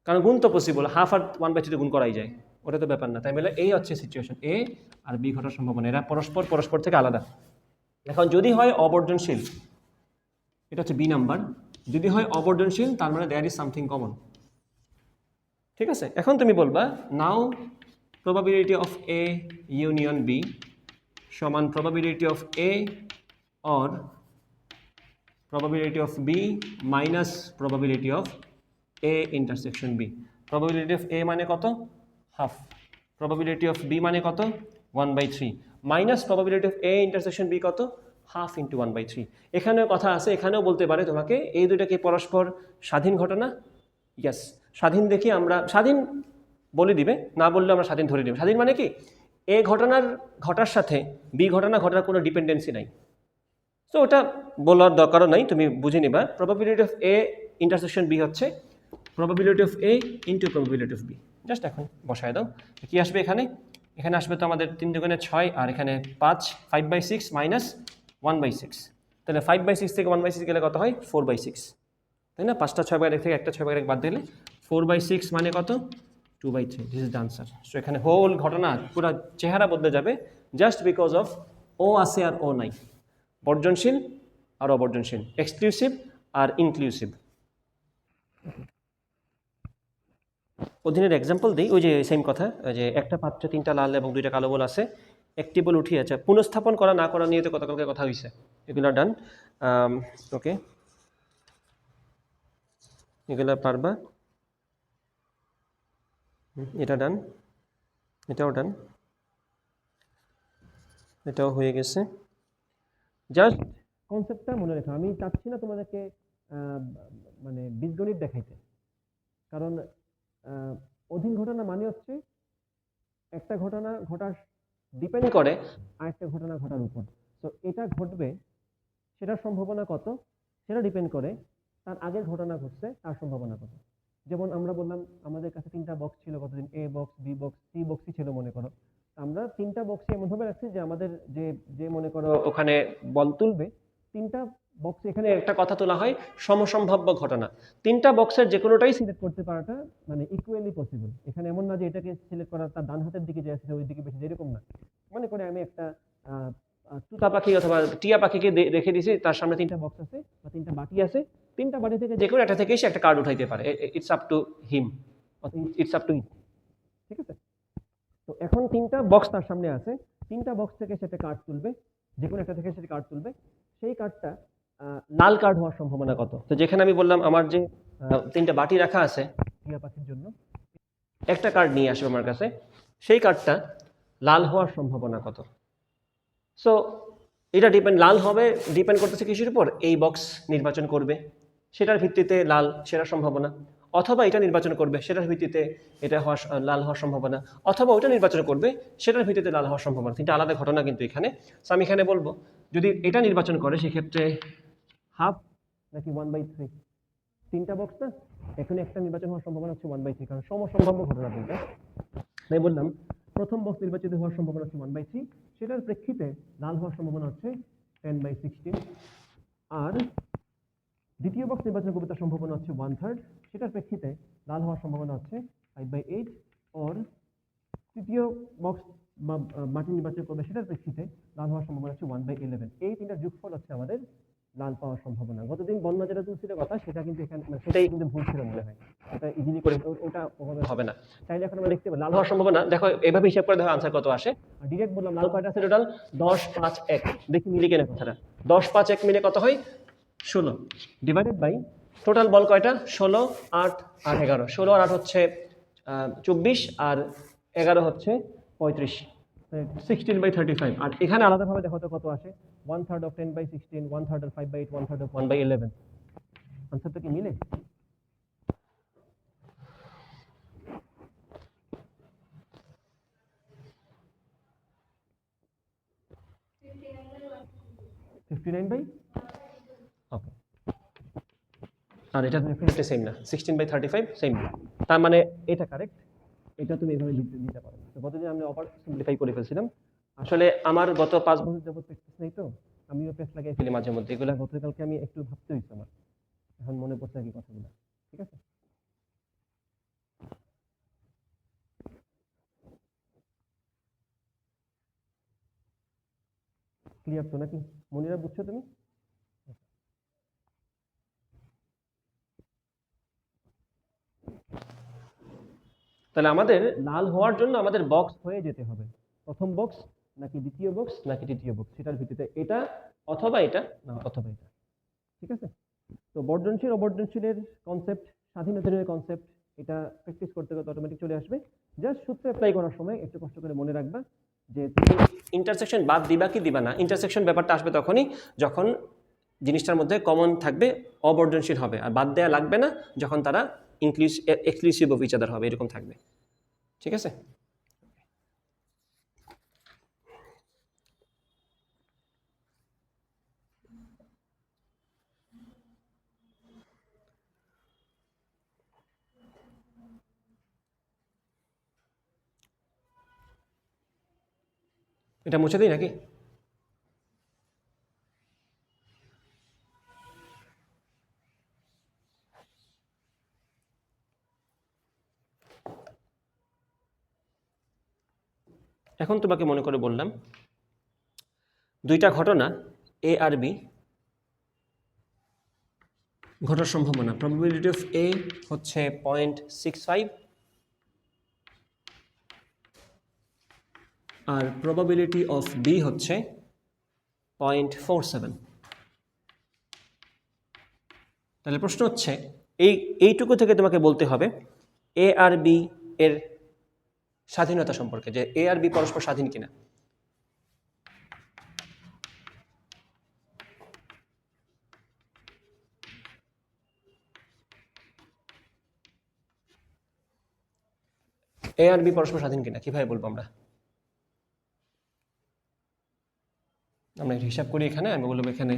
কারণ গুণ তো পসিবল, হাফ আর 1/3 গুণ করাই যায়, ওটা তো ব্যাপার না। তাই বলে এই হচ্ছে সিচুয়েশন, এ আর বি ঘটার সম্ভাবনা, এরা পরস্পর পরস্পর থেকে আলাদা। এখন যদি হয় অবর্জনশীল, এটা হচ্ছে বি নাম্বার, যদি হয় অবর্জনশীল তার মানে দেয়ার ইজ সামথিং কমন। ঠিক আছে, এখন তুমি বলবা now probability of A union B সমান probability of A or probability of B minus probability of A intersection B. Probability of A মানে কত? হাফ। Probability of B মানে কত? 1/3 minus probability of A intersection B কত? Half into 1/3। এখানেও কথা আছে, এখানেও বলতে পারে তোমাকে এই দুটাকে পরস্পর স্বাধীন ঘটনা। ইয়াস, স্বাধীন দেখি আমরা, স্বাধীন বলে দিবে, না বললে আমরা স্বাধীন ধরে নেব। স্বাধীন মানে কি? এ ঘটনার ঘটার সাথে বি ঘটনা ঘটার কোনো ডিপেন্ডেন্সি নাই। তো ওটা বলার দরকারও নাই, তুমি বুঝে নিবা। Probability of A intersection B হচ্ছে probability of A into probability of B. Just এখন বসায় দাও, কি আসবে এখানে? এখানে আসবে তো আমাদের 3 দুগুণে 6 আর এখানে 5, 5/6 মাইনাস 1/6। তাহলে 5/6 থেকে 1/6 গেলে কত হয়? 4/6, তাই না? 5টা 6/1 থেকে একটা 6/1 বাদ দিলে 4/6 মানে কত? 2/3। This is the answer. So এখানে হোল ঘটনা পুরো চেহারা বদলে যাবে জাস্ট বিকজ অফ ও আছে আর ও নাই, বর্জনশীল আর অবর্জনশীল, এক্সক্লুসিভ আর ইনক্লুসিভ। অধীনের এক্সাম্পল দিই, ওই যে সেম কথা, যে একটা পাত্রে 3টা লাল এবং 2টা কালো বল আছে, একটি বল উঠিয়েছে, পুনঃস্থাপন করা না করা নিয়ে তো গতকালকে কথা হয়েছে, এগুলো ডান। ওকে, এগুলো পারবা, এটা ডান, এটাও ডান, এটাও হয়ে গেছে। জাস্ট কনসেপ্টটা মনে রেখো, আমি চাচ্ছি না তোমাদেরকে মানে বীজগণিত দেখাইতে, কারণ অধীন ঘটনা মানে হচ্ছে একটা ঘটনা ঘটার ডিপেন্ড করে আরেকটা ঘটনা ঘটার উপর। তো এটা ঘটবে, সেটার সম্ভাবনা কত সেটা ডিপেন্ড করে তার আগের ঘটনা ঘটছে তার সম্ভাবনা কত। যেমন আমরা বললাম আমাদের কাছে 3টা বক্স ছিল, কতদিন এ বক্স, বি বক্স, সি বক্সই ছিল মনে করো। আমরা 3টা বক্সে এমনভাবে রাখছি যে আমাদের যে মনে করো ওখানে বল তুলবে, 3টা বক্সে এখানে একটা কথা তোলা হয় সমসম্ভাব্য ঘটনা। 3টা বক্সের যে কোনোটাই সিলেক্ট করতে পারাটা মানে ইকুয়ালি পসিবল। এখানে এমন না যে এটাকে সিলেক্ট করা তার ডান হাতের দিকে যে আছে ওই দিকে বেশি, এরকম না। মনে করে আমি একটা তুতা পাখি অথবা টিয়া পাখিকে রেখে দিয়েছি, তার সামনে 3টা বক্স আছে বা 3টা বাটি আছে, 3টা বাটি থেকে যে কোনো একটা থেকে সে একটা কার্ড উঠাইতে পারে। It's up to him, it's up to it. ঠিক আছে, তো এখন 3টা বক্স তার সামনে আছে, 3টা বক্স থেকে সে একটা কার্ড তুলবে, যে কোনো একটা থেকে সে কার্ড তুলবে, সেই কার্ডটা লাল কার্ড হওয়ার সম্ভাবনা কত? তো যেখানে আমি বললাম আমার যে 3টা বাটি রাখা আছে টিয়া পাখির জন্য, একটা কার্ড নিয়ে আসবে আমার কাছে, সেই কার্ডটা লাল হওয়ার সম্ভাবনা কত। সো এটা লাল হবে ডিপেন্ড করতেছে কিসের উপর, এই বক্স নির্বাচন করবে সেটার ভিত্তিতে লাল সেটার সম্ভাবনা, অথবা এটা নির্বাচন করবে সেটার ভিত্তিতে এটা লাল হওয়ার সম্ভাবনা, অথবা ওইটা নির্বাচন করবে সেটার ভিত্তিতে লাল হওয়ার সম্ভাবনা। তিনটা আলাদা ঘটনা কিন্তু এখানে। সো আমি এখানে বলবো যদি এটা নির্বাচন করে সেক্ষেত্রে হাফ নাকি 1/3, তিনটা বক্স না, এখানে একটা নির্বাচন হওয়ার সম্ভাবনা হচ্ছে 1/3, কারণ সমসম্ভাব্য ঘটনা তিনটা। তাই বললাম প্রথম বক্স নির্বাচিত হওয়ার সম্ভাবনা হচ্ছে 1/3, সেটার প্রেক্ষিতে লাল হওয়ার সম্ভাবনা হচ্ছে 10/16, আর দ্বিতীয় বক্স নির্বাচন করবে তার সম্ভাবনা হচ্ছে 1/3, সেটার প্রেক্ষিতে লাল হওয়ার সম্ভাবনা হচ্ছে 5/8, আর তৃতীয় বক্স মাটি নির্বাচন করবে সেটার প্রেক্ষিতে লাল হওয়ার সম্ভাবনা হচ্ছে 1/11। এই তিনটা যোগফল হচ্ছে আমাদের লাল পাওয়ার সম্ভাবনা। গতদিন বন্যা যেটা তুলছিল কথা সেটা কিন্তু এখানে সেটাই কিন্তু ভুল ছিল মনে হয়, এটা ইজিলি করে ওটা ওভাবে হবে না। চাইলে এখন আমরা দেখতে পাই লাল হওয়ার সম্ভাবনা, দেখো এভাবে হিসাব করে দেখো আনসার কত আসে। আর ডিরেক্ট বললাম লাল কয়টা আছে টোটাল, 10 5 1, দেখি মিলে কিনা কথাটা। 10 5 1 মিলে কত হয় 16, ডিভাইডেড বাই টোটাল বল কয়টা 16 8 আর 11, 16 আর 8 হচ্ছে 24, আর 11 হচ্ছে 35, 16/35। আর এখানে আলাদাভাবে দেখো তো কত আসে, 1/3 of 10/16, 1/3 of 5/8, 1/3 of 1/11। আনসারটা কি মিলে? ওকে, আর এটা ডেফিনেটলি সেম না, 16/35 সেম না, তার মানে এটা কারেক্ট, এটা তুমি এভাবে দিতে পারো। তো গতদিন আমি ওভার সিম্পলিফাই করে ফেলছিলাম, আসলে আমার গত 5 বছর যাবত প্র্যাকটিস নেই, তো আমিও পেস্ট লাগাই ফেলি মাঝে মধ্যে, এগুলো গতকালকে আমি একটু ভাবতে হয়েছে আমার, এখন মনে পড়ছে আর কি কথাগুলো। ঠিক আছে, ক্লিয়ার তো নাকি মনিরা, বুঝছো তুমি? তাহলে আমাদের লাল হওয়ার জন্য আমাদের বক্স হয়ে যেতে হবে, প্রথম বক্স নাকি দ্বিতীয় বক্স নাকি তৃতীয় বক্স, সেটার ভিত্তিতে এটা অথবা এটা না অথবা এটা। ঠিক আছে, তো বর্জনশীল অবর্জনশীলের কনসেপ্ট, স্বাধীনতার কনসেপ্ট, এটা প্র্যাকটিস করতে করতে অটোমেটিক চলে আসবে। জাস্ট সূত্র অ্যাপ্লাই করার সময় একটু কষ্ট করে মনে রাখবা যে তুমি ইন্টারসেকশন বাদ দিবা কি দিবা না। ইন্টারসেকশন ব্যাপারটা আসবে তখনই যখন জিনিসটার মধ্যে কমন থাকবে, অবর্জনশীল হবে, আর বাদ দেওয়া লাগবে না যখন তারা এক্সক্লুসিভ অফ ইচ আদার হবে, এরকম থাকবে। ঠিক আছে, এটা মুছে দিই নাকি? এখন তোমাকে মনে করে বললাম দুইটা ঘটনা এ আর বি ঘটার সম্ভাবনা, প্রবাবিলিটি অফ এ হচ্ছে 0.65 আর প্রবাবিলিটি অফ বি হচ্ছে 0.47। তাহলে প্রশ্ন হচ্ছে এইটুকু থেকে তোমাকে বলতে হবে এ আর বি এর স্বাধীনতা সম্পর্কে, যে এ আর বি পরস্পর স্বাধীন কিনা। এ আর বি পরস্পর স্বাধীন কিনা কিভাবে বলবো আমরা? আমরা হিসাব করি এখানে, আমি বলবো এখানে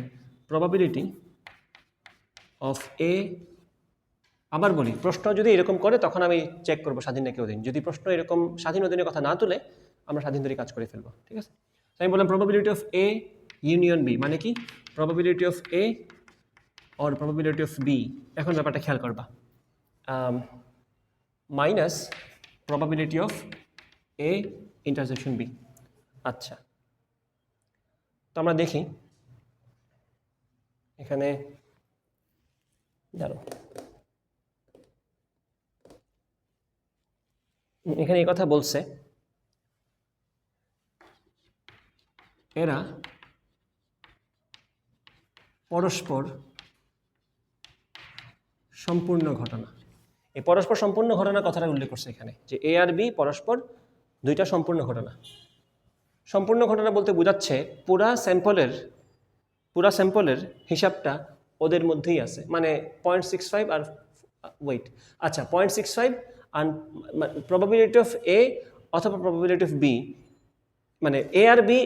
প্রবাবিলিটি অফ এ, আবার বলি প্রশ্ন যদি এরকম করে তখন আমি চেক করবো স্বাধীন নাকি অধীন। যদি প্রশ্ন এরকম স্বাধীন অধীনের কথা না তুলে আমরা স্বাধীন ধরে কাজ করে ফেলবো। ঠিক আছে, আমি বললাম probability of A union B, মানে কি probability of A or probability of B. এখন ব্যাপারটা খেয়াল করবা, minus probability of A intersection B. আচ্ছা, তো আমরা দেখি এখানে, দাঁড়ো, এখানে এই কথা বলছে এরা পরস্পর সম্পূর্ণ ঘটনা। এই পরস্পর সম্পূর্ণ ঘটনার কথাটা উল্লেখ করছে এখানে, যে এ আর বি পরস্পর দুইটা সম্পূর্ণ ঘটনা। সম্পূর্ণ ঘটনা বলতে বোঝাচ্ছে পুরা স্যাম্পলের হিসাবটা ওদের মধ্যেই আছে, মানে 0.65 আর ওয়েট, আচ্ছা 0.65 আর প্রবাবিলিটি অফ এ অথবা প্রবাবিলিটি অফ বি, মানে এ আর বি,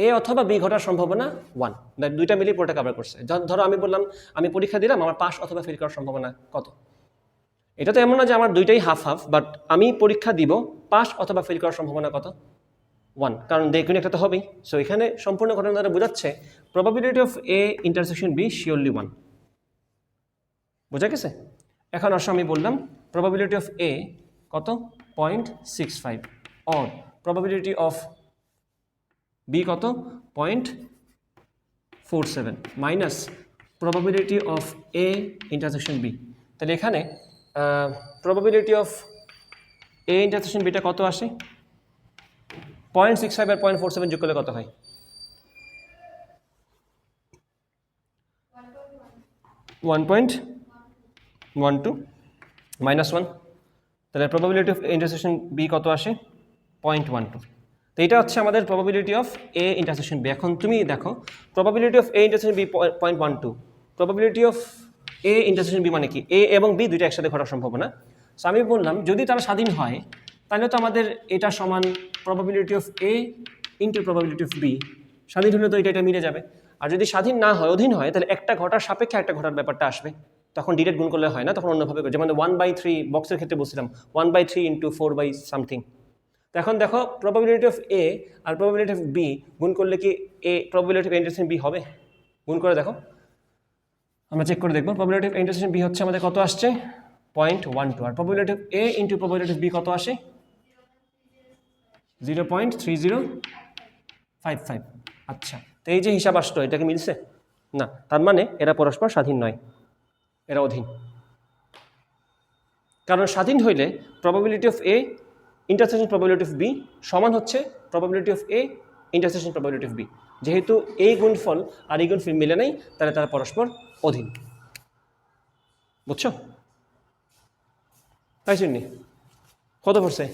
এ অথবা বি ঘটার সম্ভাবনা 1, দুইটা মিলিয়ে পুরোটা কভার করছে। ধরো আমি বললাম আমি পরীক্ষা দিলাম, আমার পাস অথবা ফেল করার সম্ভাবনা কত? এটা তো এমন না যে আমার দুইটাই হাফ হাফ, বাট আমি পরীক্ষা দিব, পাস অথবা ফেল করার সম্ভাবনা কত? 1, কারণ দেখুন একটা তো হবেই। সো এখানে সম্পূর্ণ ঘটনা দ্বারা বোঝাচ্ছে probability of A intersection B surely 1। বোঝা গেছে? এখন আসলে আমি বললাম প্রবাবিলিটি অফ এ কত? 0.65, অর প্রবাবিলিটি অফ বি কত? 0.47 minus probability of A intersection B. তাহলে এখানে প্রবাবিলিটি অফ এ ইন্টারসেকশন বিটা কত আসে? 0.65 আর 0.47 যোগ করলে কত হয়? 1.12 মাইনাস 1। তাহলে প্রবাবিলিটি অফ ইন্টারসেকশন বি কত আসে? 0.12। তো এটা হচ্ছে আমাদের probability of A intersection B. এখন তুমি দেখো probability of A intersection B 0.12, probability of A intersection B মানে কি? এ এবং বি দুইটা একসাথে ঘটার সম্ভাবনা। সো আমি বললাম যদি তারা স্বাধীন হয় তাহলে তো আমাদের এটা সমান probability of A into probability of B. স্বাধীন হলে তো এটা মিলে যাবে। আর যদি স্বাধীন না হয়, অধীন হয়, তাহলে একটা ঘটার সাপেক্ষে একটা ঘটার ব্যাপারটা আসবে। তখন ডিরেক্ট গুণ করলে হয় না, তখন অন্যভাবে করে, যেমন 1/3 বক্সের ক্ষেত্রে বলছিলাম 1/3 ইন্টু 4 সামথিং। তো এখন দেখো প্রবাবিলিটি অফ এ আর প্রবাবিলিটি অফ বি গুণ করলে কি A probability of intersection B হবে? গুণ করে দেখো, আমরা চেক করে দেখবো। প্রবাবিলিটি অফ ইন্টারসেকশন বি হচ্ছে আমাদের কত আসছে? 0.12, আর probability of A into probability of B কত আসে? 0.3055। আচ্ছা, তো এই যে হিসাব আসলো, এটা কি মিলছে? না, তার মানে এরা পরস্পর স্বাধীন নয়, এরা অধীন। কারণ স্বাধীন হইলে probability of A intersection probability of B সমান হচ্ছে probability of A intersection probability of B. যেহেতু এই গুণফল আর এই গুণফল মিলে নেই, তাহলে তারা পরস্পর অধীন। বুঝছো? তাই শুনি কত পড়ছে?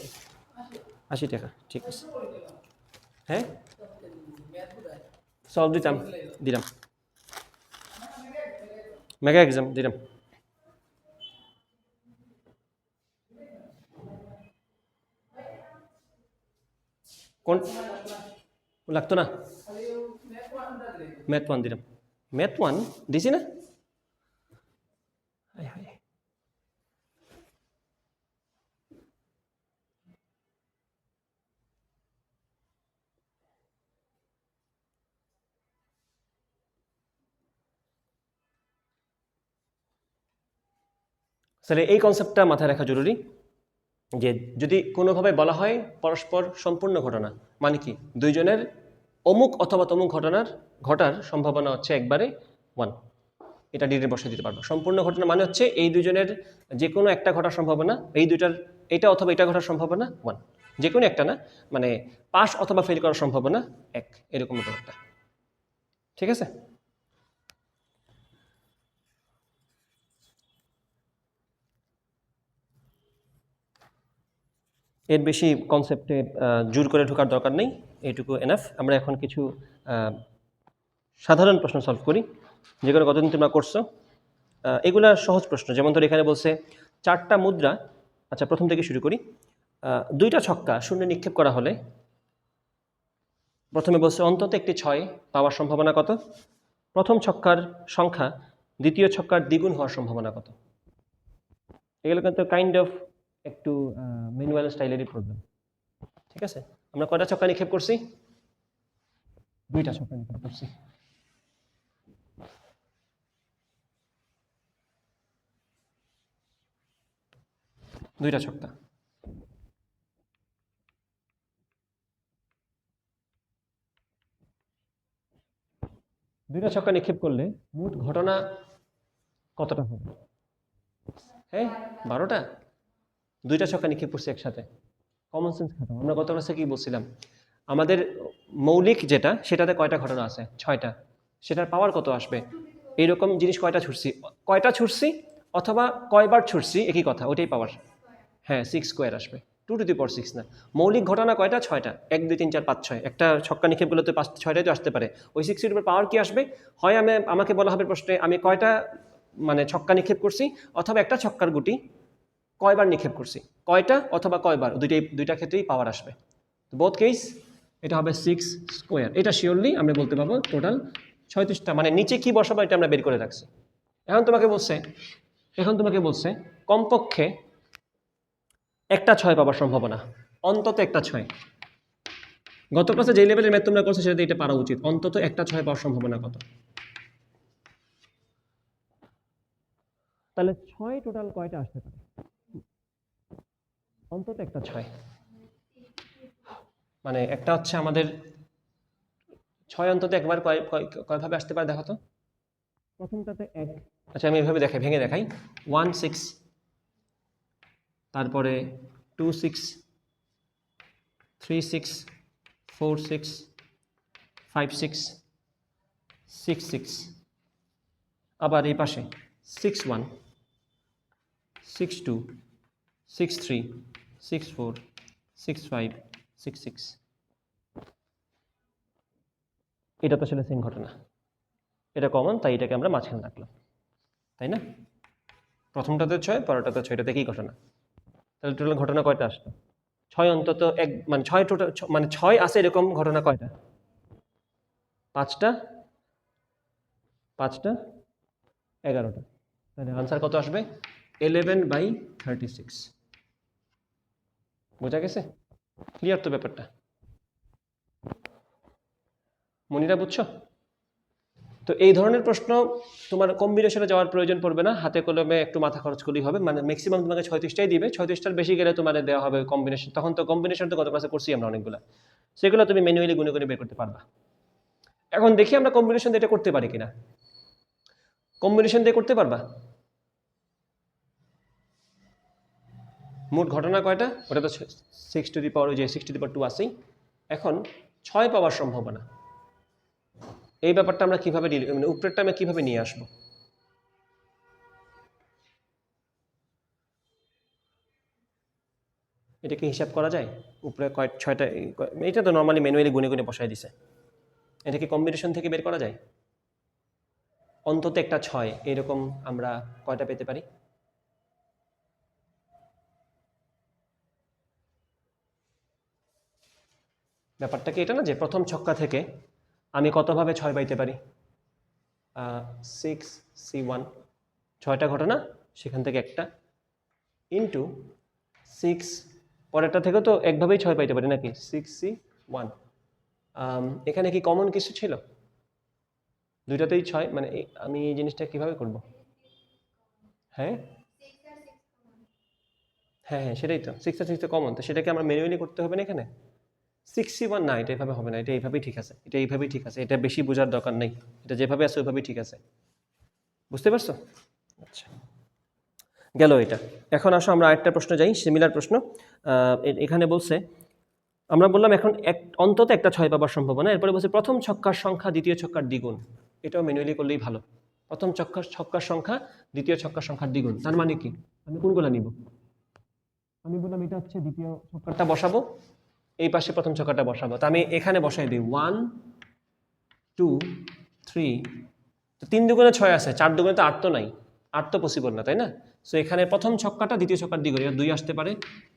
80 টাকা, ঠিক আছে। হ্যাঁ, সলভ দিলাম মেগা এক্সাম দিলাম। কোন লাগতো না? ম্যাথ 1 দিলাম। ম্যাথ 1 দিছি না? তাহলে এই কনসেপ্টটা মাথায় রাখা জরুরি যে যদি কোনোভাবে বলা হয় পরস্পর সম্পূর্ণ ঘটনা, মানে কি দুইজনের অমুক অথবা তমুক ঘটার সম্ভাবনা হচ্ছে একবারে 1, এটা ডিরেক্ট বসে দিতে পারবো। সম্পূর্ণ ঘটনা মানে হচ্ছে এই দুজনের যে কোনো একটা ঘটার সম্ভাবনা, এই দুইটার এটা অথবা এটা ঘটার সম্ভাবনা 1, যে কোনো একটা না, মানে পাস অথবা ফেল করার সম্ভাবনা 1, এরকম ব্যাপারটা। ঠিক আছে? এর বেশি কনসেপ্টে জোর করে ঢোকার দরকার নেই, এইটুকু এনাফ। আমরা এখন কিছু সাধারণ প্রশ্ন সলভ করি, যেগুলো কতদিন তোমরা করছো। এগুলা সহজ প্রশ্ন। যেমন ধর এখানে বলছে 4টা মুদ্রা, আচ্ছা প্রথম থেকে শুরু করি। 2টা ছক্কা শূন্যে নিক্ষেপ করা হলে প্রথমে বলছে অন্তত একটি 6 পাওয়ার সম্ভাবনা কত? প্রথম ছক্কার সংখ্যা দ্বিতীয় ছক্কার দ্বিগুণ হওয়ার সম্ভাবনা কত? এগুলো কিন্তু কাইন্ড অফ একটু ম্যানুয়াল স্টাইলেরই প্রবলেম। ঠিক আছে, আমরা কয়টা ছক্কা নিক্ষেপ করছি? 2টা ছক্কা নিক্ষেপ করছি। দুইটা ছক্কা। দুইটা ছক্কা নিক্ষেপ করলে মোট ঘটনা কতটা হবে? হ্যাঁ, 12টা। 2টা ছক্কা নিক্ষেপ করছি একসাথে। কমন সেন্স খাটাও। আমরা গত ক্লাসে কি বলছিলাম? আমাদের মৌলিক যেটা, সেটাতে কয়টা ঘটনা আছে? 6টা। সেটার পাওয়ার কত আসবে? এইরকম জিনিস কয়টা ছুটছি? অথবা কয়বার ছুটছি একই কথা, ওইটাই পাওয়ার। হ্যাঁ 6 স্কোয়ার আসবে, 2^6 না। মৌলিক ঘটনা কয়টা? 6টা। 1 2 3 4 5 6, একটা ছক্কা নিক্ষেপ করলে তো 6টাই তো আসতে পারে। ওই 6 এর উপর পাওয়ার কি আসবে? হয় আমাকে বলা হবে প্রশ্নে আমি কয়টা মানে ছক্কা নিক্ষেপ করছি, অথবা একটা ছক্কার গুটি কয়বার নিক্ষেপ করছি, কয়টা অথবা কয়বার, দুইটা ক্ষেত্রেই পাওয়ার আসবে। বোথ কেস এটা হবে 6 স্কোয়ার। এটা শিওরলি আমরা বলতে পারবো টোটাল 36টা, মানে নিচে কি বসাবো এটা আমরা বের করে রাখছি। এখন তোমাকে বলছে কমপক্ষে একটা 6 পাওয়ার সম্ভাবনা, অন্তত একটা 6। গত ক্লাসে যে লেভেলের ম্যাথ তোমরা করছো সেটাতে এটা পারা উচিত। অন্তত একটা 6 পাওয়ার সম্ভাবনা কত? তাহলে 6 টোটাল কয়টা আসতে পারে? অন্তত একটা 6, মানে একটা হচ্ছে আমাদের 6 অন্তত একবার কয়ভাবে আসতে পারে দেখো তো। প্রথমটাতে 1, আচ্ছা আমি এভাবে ভেঙে দেখাই। 1 6, তারপরে 2 6, 3 6, 4 6, 5 6, 6 6, আবার এই পাশে 6 1, 6 2, 6 3, 6 4, 6 5, 6 6। এটা তো আসলে সেম ঘটনা, এটা কমন, তাই এটাকে আমরা মাঝখানে রাখলাম, তাই না? প্রথমটাতে 6, পরেরটাতে 6, এটা একই ঘটনা। তাহলে টোটাল ঘটনা কয়টা আসলো? 6 অন্তত এক, মানে 6 টোটাল, মানে 6 আছে এরকম ঘটনা কয়টা? 5টা, 5টা, 11টা। তাহলে আনসার কত আসবে? 11/36। বোঝা গেছে? ক্লিয়ার তো ব্যাপারটা? মনিরা বুঝছো? তো এই ধরনের প্রশ্ন তোমার কম্বিনেশনে যাওয়ার প্রয়োজন পড়বে না, হাতে কলমে একটু মাথা খরচ করলেই হবে। মানে ম্যাক্সিমাম তোমাকে 36টাই দিবে, 36টার বেশি গেলে তোমার দেওয়া হবে কম্বিনেশন। তখন তো কম্বিনেশন তো গত ক্লাসে করছি আমরা অনেকগুলো, সেগুলো তুমি ম্যানুয়ালি গুনে গুনে বের করতে পারবা। এখন দেখি আমরা কম্বিনেশন দিয়ে এটা করতে পারি কিনা। কম্বিনেশন দিয়ে করতে পারবা? মোট ঘটনা কয়টা? ওটা তো 6^2 আছেই। এখন 6 পাওয়ার সম্ভাবনা, এই ব্যাপারটা আমরা কিভাবে মানে উপরেরটা আমরা কিভাবে নিয়ে আসবো? এটা কি হিসাব করা যায়? উপরে 6টা, এটা তো নর্মালি ম্যানুয়ালি গুনে গুনে বসায় দিছে। এটা কি কম্বিনেশন থেকে বের করা যায়? অন্তত একটা 6 এরকম আমরা কয়টা পেতে পারি? ব্যাপারটা কি এটা না যে প্রথম ছক্কা থেকে আমি কতভাবে 6 পাইতে পারি? 6C1, 6টা ঘটনা, সেখান থেকে একটা, ইন্টু 6, পরেরটা থেকেও তো একভাবেই 6 পাইতে পারি নাকি? 6C1। এখানে কি কমন কিছু ছিল? দুইটাতেই 6, মানে আমি এই জিনিসটা কিভাবে করব? হ্যাঁ হ্যাঁ হ্যাঁ, সেটাই তো 6 আর 6 তো কমন, তো সেটাকে আমরা ম্যানুয়ালি করতে হবে না এখানে? 6C1 না, এটা এভাবে হবে না, এটা এইভাবেই ঠিক আছে, এটা এইভাবেই ঠিক আছে, এটা বেশি বোঝার দরকার নেই, এটা যেভাবে আছে ওইভাবেই ঠিক আছে। বুঝতে পারছো? আচ্ছা, গেল এটা। এখন আসো আমরা আরেকটা প্রশ্ন যাই, সিমিলার প্রশ্ন। এখানে বলছে, আমরা বললাম এখন অন্তত একটা 6 পাবার সম্ভাবনা। এরপরে বলছে প্রথম ছক্কার সংখ্যা দ্বিতীয় ছক্কার দ্বিগুণ। এটাও ম্যানুয়ালি করলেই ভালো। প্রথম ছক্কার সংখ্যা দ্বিতীয় ছক্কার সংখ্যার দ্বিগুণ, তার মানে কি? আমি কোনগুলো নিব? আমি বললাম এটা হচ্ছে দ্বিতীয় ছক্কাটা বসাবো, এই পাশে প্রথম ছক্কাটা বসাবো। তা আমি এখানে বসাই দিই 1 2 3, তো 3 দুগুণে 6 আছে, 4 দুগুণে তো 8 তো নাই, 8 তো পসিবল না, তাই না? সো এখানে প্রথম ছক্কাটা দ্বিতীয় ছক্কার দ্বিগুণ, 2 আসতে পারে,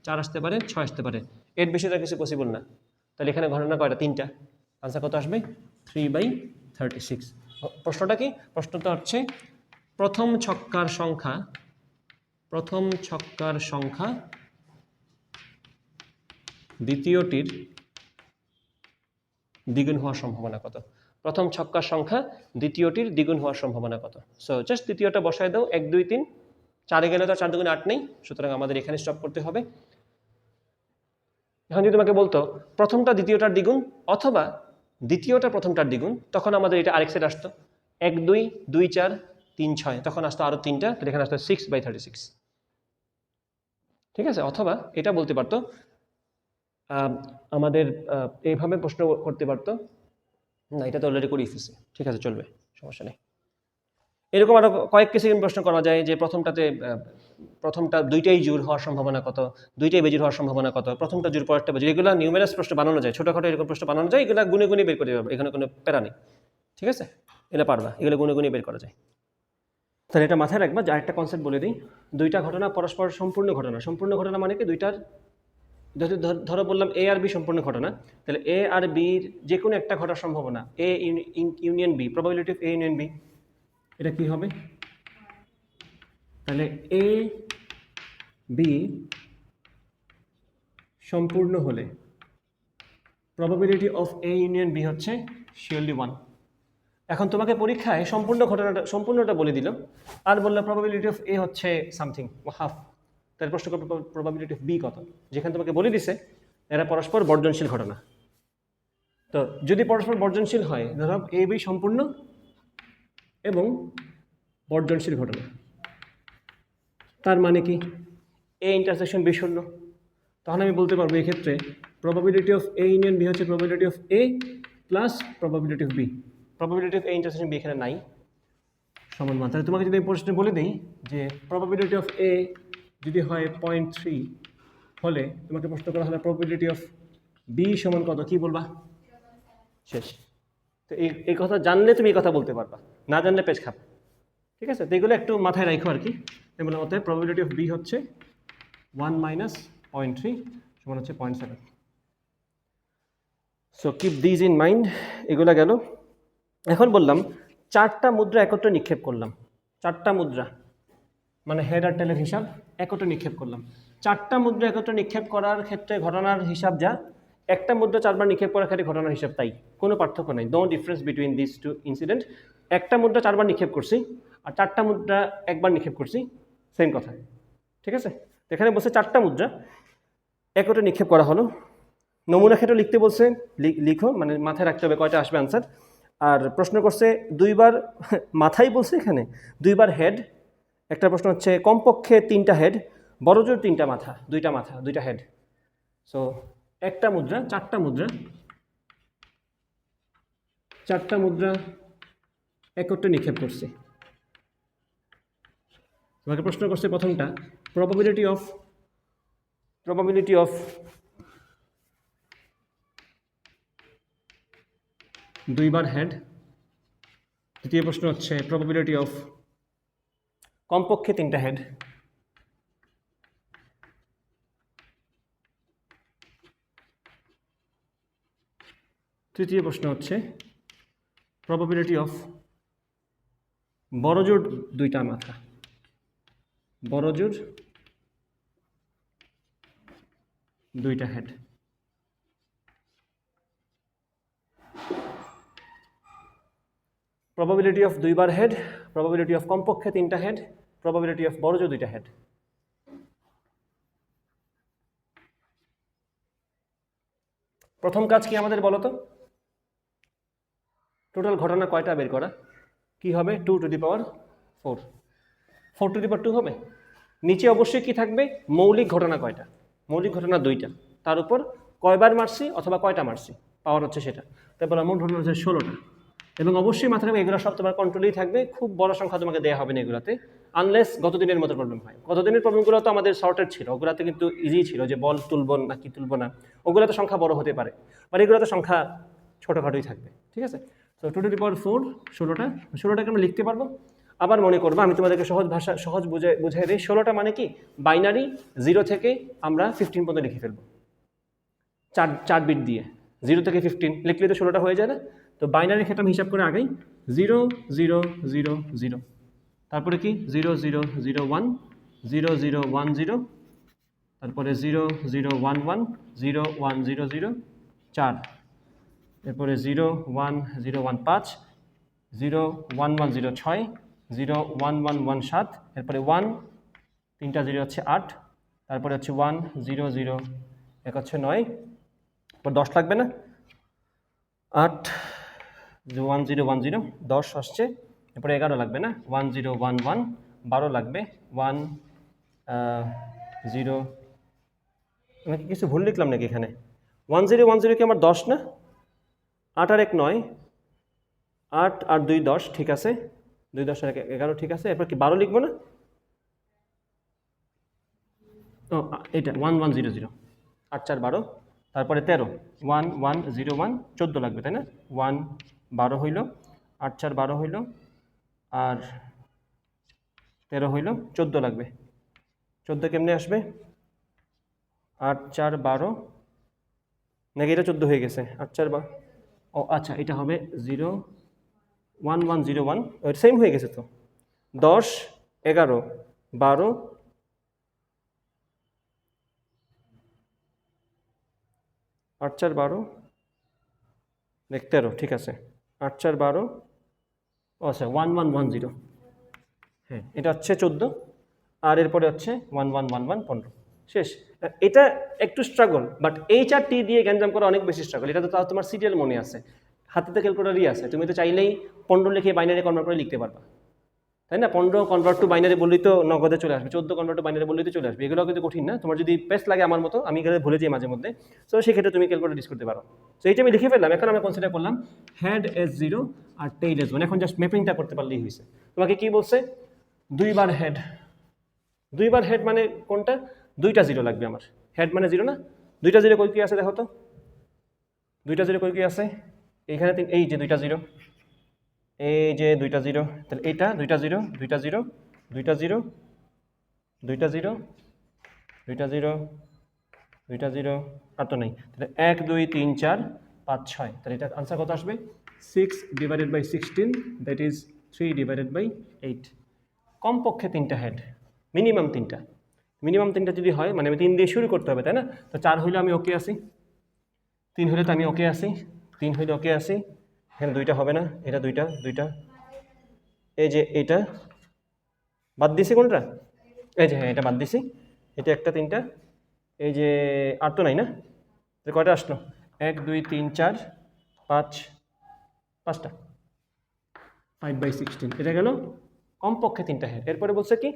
4 আসতে পারে, 6 আসতে পারে, এর বেশি তো কিছু পসিবল না। তাহলে এখানে ঘটনা কয়টা? 3টা। আনসার কত আসবে? 3/36। প্রশ্নটা কি? প্রশ্নটা হচ্ছে প্রথম ছক্কার সংখ্যা দ্বিতীয়টির দ্বিগুণ হওয়ার সম্ভাবনা কত? প্রথম ছক্কার সংখ্যা দ্বিতীয়টির দ্বিগুণ হওয়ার সম্ভাবনা কত? সো জাস্ট দ্বিতীয়টা বসায় দাও, 1 2 3, 4 গেলে তো 4 দুগুণে 8 নেই, সুতরাং আমাদের এখানে স্টপ করতে হবে। এখন যদি তোমাকে বলতো প্রথমটা দ্বিতীয়টার দ্বিগুণ অথবা দ্বিতীয়টা প্রথমটার দ্বিগুণ, তখন আমাদের এটা আরেক সেট আসতো, 1 2 2 4 3 6, তখন আসতো আরো 3টা, তাহলে এখানে আসতো 6/36। ঠিক আছে? অথবা এটা বলতে পারতো, আমাদের এইভাবে প্রশ্ন করতে পারতো, না এটা তো অলরেডি করে ফেলছে, ঠিক আছে চলবে, সমস্যা নেই। এরকম আরও কয়েক কিছু প্রশ্ন করা যায় যে প্রথমটা দুইটাই জোড় হওয়ার সম্ভাবনা কত, দুইটাই বেজোড় হওয়ার সম্ভাবনা কত, প্রথমটা জোড় পরেরটা বেজোড়, এগুলো নিউমেরাস প্রশ্ন বানানো যায়, ছোটোখাটো এরকম প্রশ্ন বানানো যায়, এগুলো গুনে গুনে বের করে দেবে, এখানে কোনো প্যারা নেই, ঠিক আছে, এগুলো পারবা, এগুলো গুনে গুনে বের করা যায়। তাহলে এটা মাথায় রাখবা। যে আরেকটা কনসেপ্ট বলে দিই, দুইটা ঘটনা পরস্পর সম্পূর্ণ ঘটনা। সম্পূর্ণ ঘটনা মানে কি, দুইটার ধরো বললাম এ আর বি সম্পূর্ণ ঘটনা, তাহলে এ আর বির যে কোনো একটা ঘটার সম্ভাবনা, A union B, probability of A union B, এটা কি হবে? তাহলে এ বি সম্পূর্ণ হলে probability of A union B হচ্ছে শিওরলি 1। এখন তোমাকে পরীক্ষায় সম্পূর্ণটা বলে দিল, আর বললো প্রবাবিলিটি অফ এ হচ্ছে সামথিং হাফ, তার প্রশ্ন করবে প্রবাবিলিটি অফ বি কত, যেখানে তোমাকে বলে দিছে এরা পরস্পর বর্জনশীল ঘটনা। তো যদি পরস্পর বর্জনশীল হয়, ধরো এ বি সম্পূর্ণ এবং বর্জনশীল ঘটনা, তার মানে কি এ ইন্টারসেকশন বি শূন্য, তাহলে আমি বলতে পারবো এক্ষেত্রে probability of A union B হচ্ছে probability of A plus probability of B. Probability of A intersection B এখানে নাই, সমান মান। তাহলে তোমাকে যদি এই প্রশ্নে বলে দিই যে প্রবাবিলিটি অফ এ যদি হয় 0.3 হলে তোমাকে প্রশ্ন করা হলে প্রবাবিলিটি অফ বি সমান কত, কি বলবা? শেষ। তো এই কথা জানলে তুমি এই কথা বলতে পারবা, না জানলে পেজ খাবে, ঠিক আছে। তো এগুলো একটু মাথায় রাখো আর কি। এগুলো মতে প্রবাবিলিটি অফ বি হচ্ছে 1 মাইনাস 0.3 সমান হচ্ছে 0.7। So keep these in mind. এগুলো গেল। এখন বললাম 4টা মুদ্রা একত্রে নিক্ষেপ করলাম, 4টা মুদ্রা মানে হেড আর টেলের হিসাব একত্রে নিক্ষেপ করলাম। 4টা মুদ্রা একত্রে নিক্ষেপ করার ক্ষেত্রে ঘটনার হিসাব যা, একটা মুদ্রা 4বার নিক্ষেপ করার ক্ষেত্রে ঘটনার হিসাব তাই, কোনো পার্থক্য নাই, no difference between this two incident. একটা মুদ্রা 4বার নিক্ষেপ করছি আর 4টা মুদ্রা একবার নিক্ষেপ করছি, সেম কথা, ঠিক আছে। এখানে বলছে 4টা মুদ্রা একত্রে নিক্ষেপ করা হলো। নমুনা ক্ষেত্রে লিখতে বলছে, লিখো, মানে মাথায় রাখতে হবে কয়টা আসবে আনসার। আর প্রশ্ন করছে দুইবার, মাথায় বলছে এখানে দুইবার হেড। একটা প্রশ্ন হচ্ছে কমপক্ষে 3টা হেড, বড়জোর 3টা মাথা, 2টা মাথা 2টা হেড। সো একটা মুদ্রা 4টা মুদ্রা, 4টা মুদ্রা একত্রে নিক্ষেপ করছে। তোমাকে প্রশ্ন করছে প্রথমটা প্রবাবিলিটি অফ দুইবার হেড। দ্বিতীয় প্রশ্ন হচ্ছে প্রবাবিলিটি অফ কমপক্ষে 3টা হেড। তৃতীয় প্রশ্ন হচ্ছে প্রবাবিলিটি অফ বড়জোর 2টা মাথা, বড়জোর 2টা হেড। প্রবাবিলিটি অফ দুইবার হেড, প্রবাবিলিটি অফ কমপক্ষে 3টা হেড, প্রবাবিলিটি অফ বড়জোর 2টা হেড। প্রথম কাজ কি আমাদের বলো তো? টোটাল ঘটনা কয়টা বের করা। কি হবে? 2 to the power 4, 4 to the পাওয়ার 2 হবে। নিচে অবশ্যই কি থাকবে? মৌলিক ঘটনা কয়টা? মৌলিক ঘটনা 2টা, তার উপর কয়বার মারছি অথবা কয়টা মারছি, পাওয়ার হচ্ছে সেটা। তারপর মোট ঘটনা হচ্ছে 16টা। এবং অবশ্যই মাথায় রাখবে এগুলো সব তোমার কন্ট্রোলেই থাকবে, খুব বড় সংখ্যা তোমাকে দেওয়া হবে না এগুলোতে, আনলেস গতদিনের মতো প্রবলেম হয়। গতদিনের প্রবলেমগুলো তো আমাদের শর্টেড ছিল, ওগুলোতে কিন্তু ইজি ছিল, যে বল তুলব না কি তুলব না, ওগুলোতে সংখ্যা বড় হতে পারে, আর এগুলোতে সংখ্যা ছোটোখাটোই থাকবে, ঠিক আছে। তো 2 টু দি পাওয়ার 4 16টাকে আমরা লিখতে পারবো। আবার মনে করবো, আমি তোমাদেরকে সহজ বুঝাই দিই। 16টা মানে কি? বাইনারি 0 থেকে আমরা 15 পর্যন্ত লিখে ফেলবো, 4 বিট দিয়ে 0 থেকে 15 লিখলে তো 16টা হয়ে যায় না। তো বাইনারি ক্ষেত্রে আমি হিসাব করে আগেই 0 0 0 0, তারপরে কি 0 0 0 1 0 0 1 0, তারপরে 0 0 1 1 0 1 0 0 4, এরপরে 0 1 0 1 5, 0 1 1 0 6, 0 1 1 1 7, এরপরে 1 3টা 0 হচ্ছে 8, তারপরে হচ্ছে 1 0 0 1 হচ্ছে 9, এরপর 10 লাগবে না, 8 1 0 1 0 10 আসছে, এরপরে 11 লাগবে না, 1 0 1 1 12 লাগবে, 1 0, আমি কি কিছু ভুল লিখলাম নাকি এখানে? 1 0 1 0 কি আমার 10 না? 8 আর 1 9, 8 আর 2 10, ঠিক আছে, 2 10 11 ঠিক আছে, এরপর কি 12 লিখবো না? ও এটা 1100, 8 4 12, তারপরে 13 1101 14 লাগবে তাই না? 1 12 হইল, 8 4 12 হইল, আর 13 হইল, 14 লাগবে। 14 কেমনে আসবে? 8 4 12 নাকি এটা 14 হয়ে গেছে? 8 4 12, ও আচ্ছা এটা হবে 0 1101, সেম হয়ে গেছে তো। 10 11 12 8 4 12 13, ঠিক আছে। 8 4 12, ও আচ্ছা 1110, হ্যাঁ এটা হচ্ছে 14, আর এরপরে হচ্ছে 1111 15, শেষ। এটা একটু স্ট্রাগল, বাট এইচ আর টি দিয়ে গ্যাঞ্জাম করা অনেক বেশি স্ট্রাগল। এটা তো তাও তোমার সিরিয়াল মনে আছে, হাতে ক্যালকুলেটারই আছে, তুমি তো চাইলেই 15 লিখে বাইনারি কনভার্ট করে লিখতে পারবা, তাই না? 15 কনভার্ট টু বাইনারি বললেই তো নগদে চলে আসবে, 14 কনভার্ট টু বাইনারি বললেই তো চলে আসবে। এগুলো কিন্তু কঠিন না, তোমার যদি পেস্ট লাগে আমার মতো, আমি এগুলো ভুলে যাই মাঝে মধ্যে, তো সেক্ষেত্রে তুমি ক্যালকুলেটার ইউজ করতে পারো। তো এইটা আমি লিখে ফেললাম, এখন আমরা কনসিডার করলাম হেড S0 আর টেইল S1, এখন জাস্ট ম্যাপিংটা করতে পারলেই হয়েছে। তোমাকে কি বলছে? 2 বার হেড, 2 বার হেড মানে কোনটা? 2টা 0 লাগবে আমার, হেড মানে 0 না? 2টা 0 কই কি আছে দেখো তো, 2টা 0 কই কি আছে? এইখানে এই যে 2টা 0, এই যে 2টা 0, তাহলে এটা 2টা 0 2টা 0 2টা 0 2টা 0 2টা 0 2টা 0, আর তো নেই, তাহলে 1 2 3 4 5 6, তাহলে এটা আনসার কত আসবে? 6/16, দ্যাট ইজ 3/8। কমপক্ষে 3টা হেড, মিনিমাম 3টা, মিনিমাম 3টা যদি হয় মানে আমি 3 দিয়ে শুরু করতে হবে তাই না? তো 4 হইলে আমি ওকে আসি, 3 হইলে তো আমি ওকে আসি, 3 হইলে ওকে আসি, এখানে 2টা হবে না, এটা 2টা 2টা, এই যে এটা বাদ দিছি কোনটা? এই যে হ্যাঁ এটা বাদ দিছি, এটা একটা 3টা, এই যে আর তো নাই না, তাহলে কয়টা আসলো? 1 2 3 4 5, 5টা, 5/16, এটা গেল কমপক্ষে 3টা হেড। এরপরে বলছে কি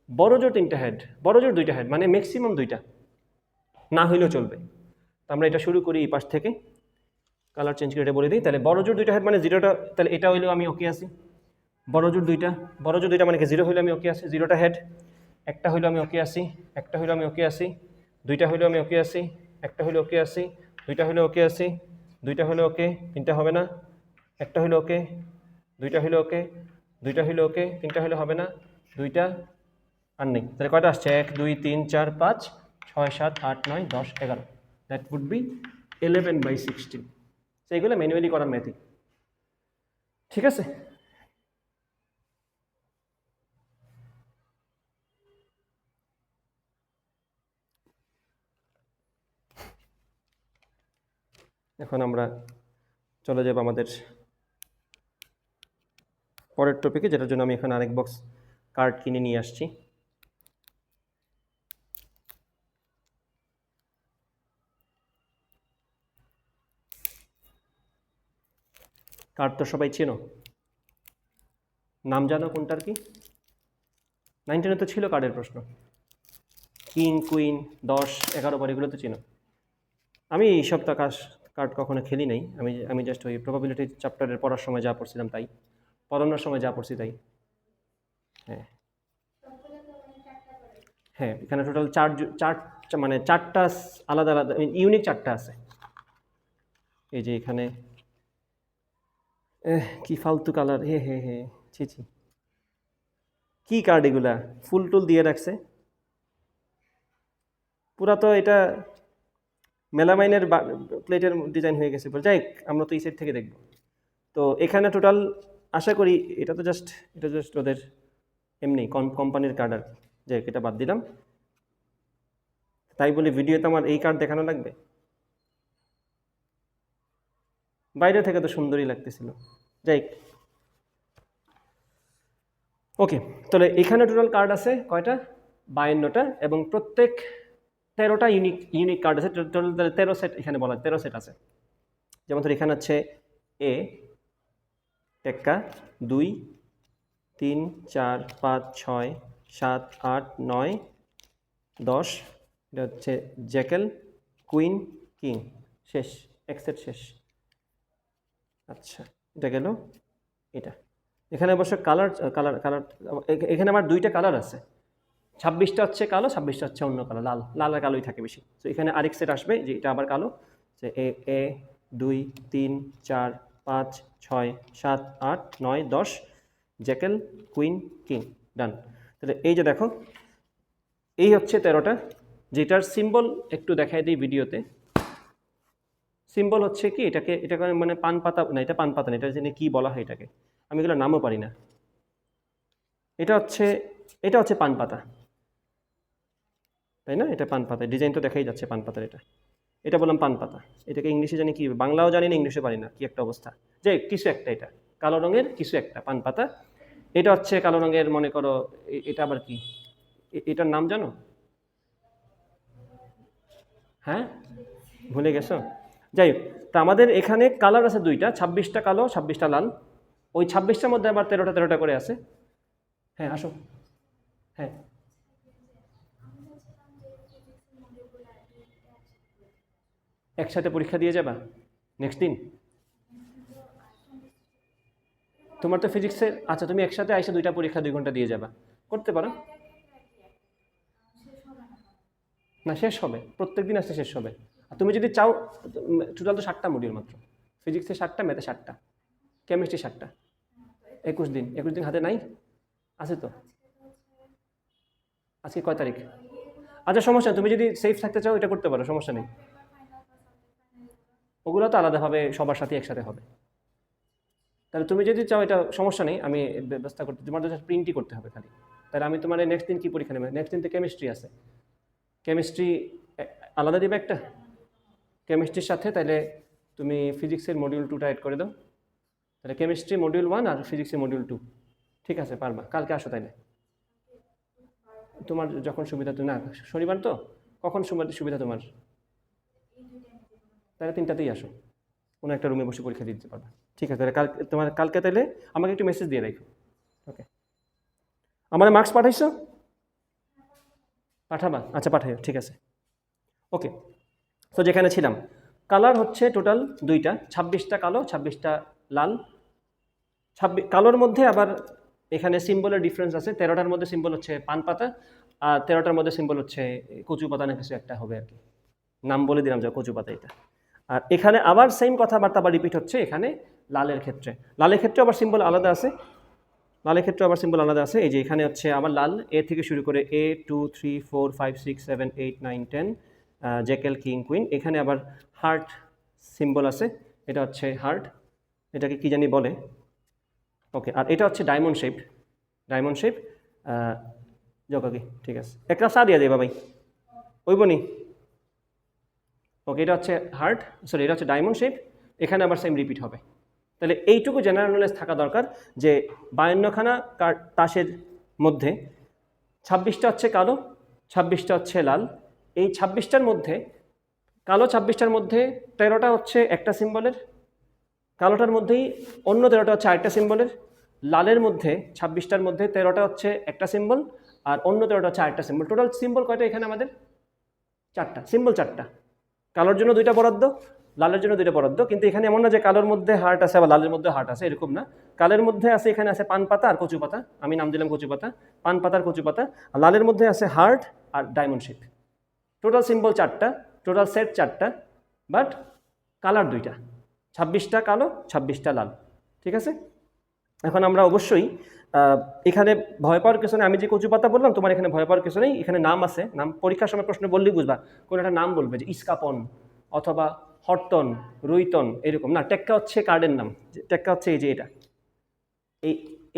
বড় জোর 3টা হেড, বড় জোর 2টা হেড, মানে ম্যাক্সিমাম 2টা, না হইলেও চলবে। তো আমরা এটা শুরু করি এই পাশ থেকে, কালার চেঞ্জ করে এটা বলে দিই। তাহলে বড় জোর 2টা হেড মানে 0টা, তাহলে এটা হইলেও আমি ওকে আসি। বড় জোর 2টা, বড় জোর 2টা মানে কি 0 হইলে আমি ওকে আসি, 0টা হেড, একটা হইলে আমি ওকে আসি, একটা হইলে আমি ওকে আসি, 2টা হইলে আমি ওকে আসি, একটা হইলে ওকে আসি, 2টা হইলে ওকে আসি, 2টা হইলে ওকে, 3টা হবে না, একটা হইলে ওকে, 2টা হইলে ওকে, 2টা হইলে ওকে, 3টা হইলে হবে না, 2টা আর নেই, তাহলে কয়টা আসছে? 1 2 3 4 5 6 7 8 9 10 11, দ্যাট উড বি 11/16। তো এইগুলো ম্যানুয়ালি করার ম্যাথই, ঠিক আছে? এখন আমরা চলে যাব আমাদের পরের টপিকে, যেটার জন্য আমি এখানে আরেক বক্স কার্ড কিনে নিয়ে আসছি। কার্ড তো সবাই চেনো, নাম জানো কোনটার কি? 9 10 তো ছিল কার্ডের প্রশ্ন, কিং কুইন 10 11 বার, এগুলো তো চেনো। আমি এইসব কার্ড কখনো খেলি নাই, আমি জাস্ট ওই প্রবাবিলিটি চ্যাপ্টারের পড়ার সময় যা পড়ছিলাম তাই, পড়ানোর সময় যা পড়ছি তাই। হ্যাঁ হ্যাঁ, এখানে টোটাল মানে 4টা আলাদা আলাদা ইউনিক 4টা আছে। এই যে এখানে কি ফালতু কালার, হে হে হে, ছি ছি, কি কার্ড এগুলা, ফুল টুল দিয়ে রাখছে পুরা, তো এটা মেলামাইনের প্লেটের ডিজাইন হয়ে গেছে। যাই আমরা তো এই সাইড থেকে দেখব। তো এখানে টোটাল আশা করি এটা জাস্ট ওদের এমনি কোম্পানির কার্ড আর কি, যাই এটা বাদ দিলাম। তাই বলে ভিডিওতে আমার এই কার্ড দেখানো লাগবে? বাইরে থেকে তো সুন্দরই লাগতেছিল। যাই ওকে, তাহলে এখানে টোটাল কার্ড আছে কয়টা? 52টা, এবং প্রত্যেক 13টা ইউনিক কার্ড আছে। টোটাল 13 সেট এখানে বলা, 13 সেট আছে। যেমন ধর এখানে আছে এ টেক্কা 2 3 4 5 6 7 8 9 10, এটা হচ্ছে জ্যাকেল কুইন কিং, শেষ, এক সেট শেষ। আচ্ছা এটা গেল এটা। এখানে অবশ্য কালার কালার কালার এখানে আমার দুইটা কালার আছে, 26টা হচ্ছে কালো, 26টা হচ্ছে অন্য কালো, লাল, লাল আর কালোই থাকে বেশি। তো এখানে আরেক সেট আসবে যে এটা আবার কালো, যে এ এ 2 3 4 5 6 7 8 9 10 জ্যাকেল কুইন কিং, ডান। তাহলে এই যে দেখো, এই হচ্ছে 13টা, যেটার সিম্বল একটু দেখাই দিই ভিডিওতে। সিম্বল হচ্ছে কি, এটাকে মানে পান পাতা না, এটা পান পাতা না, এটা জেনে কী বলা হয় এটাকে, আমি এগুলো নামও পারি না। এটা হচ্ছে পান পাতা, তাই না? এটা পান পাতা, ডিজাইন তো দেখাই যাচ্ছে পান পাতার। এটা বললাম পান পাতা, এটাকে ইংলিশে জানি কি, বাংলাও জানি না, ইংলিশে পারি না, কি একটা অবস্থা, যে কিছু একটা, এটা কালো রঙের কিছু একটা পান পাতা। এটা হচ্ছে কালো রঙের, মনে করো এটা আবার কি, এটার নাম জানো? হ্যাঁ, ভুলে গেছো? যাই হোক, তা আমাদের এখানে কালার আছে দুইটা, 26টা কালো 26টা লাল। ওই 26টার মধ্যে আবার 13টা করে আছে। হ্যাঁ আসো। হ্যাঁ, একসাথে পরীক্ষা দিয়ে যাবা নেক্সট দিন? তোমার তো ফিজিক্সের, আচ্ছা তুমি একসাথে আইসা দুইটা পরীক্ষা 2 ঘন্টা দিয়ে যাবা, করতে পারো। না, শেষ হবে, প্রত্যেক দিন আসতে শেষ হবে। আর তুমি যদি চাও, টোটাল তো 7টা মডিউল মাত্র, ফিজিক্সে 7টা, ম্যাথে 7টা, কেমিস্ট্রি 7টা, 21 দিন, 21 দিন হাতে নাই? আছে তো। আজকে কয় তারিখ? আচ্ছা সমস্যা নেই, তুমি যদি সেফ থাকতে চাও এটা করতে পারো, সমস্যা নেই। ওগুলো তো আলাদাভাবে সবার সাথে একসাথে হবে। তাহলে তুমি যদি চাও এটা সমস্যা নেই, আমি ব্যবস্থা করতে, তোমার তো প্রিন্টই করতে হবে খালি। তাহলে আমি তোমার নেক্সট দিন কি পরীক্ষা নেবে? নেক্সট দিন তো কেমিস্ট্রি আছে, কেমিস্ট্রি আলাদা দিবে একটা কেমিস্ট্রির সাথে, তাহলে তুমি ফিজিক্সের মডিউল 2টা অ্যাড করে দাও। তাহলে কেমিস্ট্রি মডিউল 1 আর ফিজিক্সের মডিউল 2, ঠিক আছে? পারবা, কালকে আসো তাইলে, তোমার যখন সুবিধা। তো না, শনিবার তো, কখন সুবিধা তোমার? তাহলে 3টাতেই আসো, কোনো একটা রুমে বসে পরীক্ষা দিতে পারবা। ঠিক আছে, তাহলে কালকে তাহলে আমাকে একটু মেসেজ দিয়ে রাখো। ওকে, আমার মার্কস পাঠাইছো? পাঠাবা, আচ্ছা পাঠাইও, ঠিক আছে। ওকে, তো যেখানে ছিলাম, কালার হচ্ছে টোটাল দুইটা, 26টা কালো 26টা লাল। কালোর মধ্যে আবার এখানে সিম্বলের ডিফারেন্স আছে, 13টার মধ্যে সিম্বল হচ্ছে পান পাতা, আর 13টার মধ্যে সিম্বল হচ্ছে কচু পাতা না কিছু একটা হবে আর কি, নাম বলে দিলাম যে কচু পাতা এটা। আর এখানে আবার সেম কথাবার্তা আবার রিপিট হচ্ছে এখানে লালের ক্ষেত্রে। লালের ক্ষেত্রে আবার সিম্বল আলাদা আছে, লালের ক্ষেত্রে আবার সিম্বল আলাদা আছে। এই যে এখানে হচ্ছে আবার লাল, এ থেকে শুরু করে A 2 3 4 5 6 7 8 9 10, জ্যাকেল কিং কুইন। এখানে আবার হার্ট সিম্বল আছে, এটা হচ্ছে হার্ট, এটাকে কি জানি বলে। ওকে, আর এটা হচ্ছে ডায়মন্ড শেপ, ডায়মন্ড শেপ কি, ঠিক আছে, একটা চা দিয়ে দেবা ভাই, ওই বনি। ওকে, এটা হচ্ছে হার্ট, সরি এটা হচ্ছে ডায়মন্ড শেপ, এখানে আবার সেম রিপিট হবে। তাহলে এইটুকু জেনারেল নলেজ থাকা দরকার যে 52খানা তাসের মধ্যে 26টা হচ্ছে কালো, 26টা হচ্ছে লাল। এই 26টার মধ্যে, কালো 26টার মধ্যে 13টা হচ্ছে একটা সিম্বলের, কালোটার মধ্যেই অন্য 13টা হচ্ছে আরেকটা সিম্বলের, লালের মধ্যে 26টার মধ্যে 13টা হচ্ছে একটা সিম্বল, আর অন্য 13টা হচ্ছে আরেকটা সিম্বল। টোটাল সিম্বল কয়টা এখানে আমাদের? 4টা সিম্বল, 4টা। কালোর জন্য 2টা বরাদ্দ, লালের জন্য 2টা বরাদ্দ, কিন্তু এখানে এমন না যে কালোর মধ্যে হার্ট আছে আবার লালের মধ্যে হার্ট আছে, এরকম না। কালের মধ্যে আছে, এখানে আছে পান পাতা আর কচু পাতা, আমি নাম দিলাম কচু পাতা, পান পাতার কচু পাতা। আর লালের মধ্যে আছে হার্ট আর ডায়মন্ড শেপ। টোটাল সিম্বল 4টা, টোটাল সেট 4টা, বাট কালার 2টা, 26টা কালো 26টা লাল, ঠিক আছে? এখন আমরা অবশ্যই এখানে ভয় পাওয়ার কিছু নেই, আমি যে কচু পাতা বললাম তোমার এখানে ভয় পাওয়ার কিছু নেই, এখানে নাম আছে, নাম পরীক্ষার সময় প্রশ্ন বললেই বুঝবা, কোনো একটা নাম বলবে যে ইস্কাপন অথবা হরতন, রুইতন, এরকম না। টেক্কা হচ্ছে কার্ডের নাম, টেক্কা হচ্ছে এই যে এটা, এই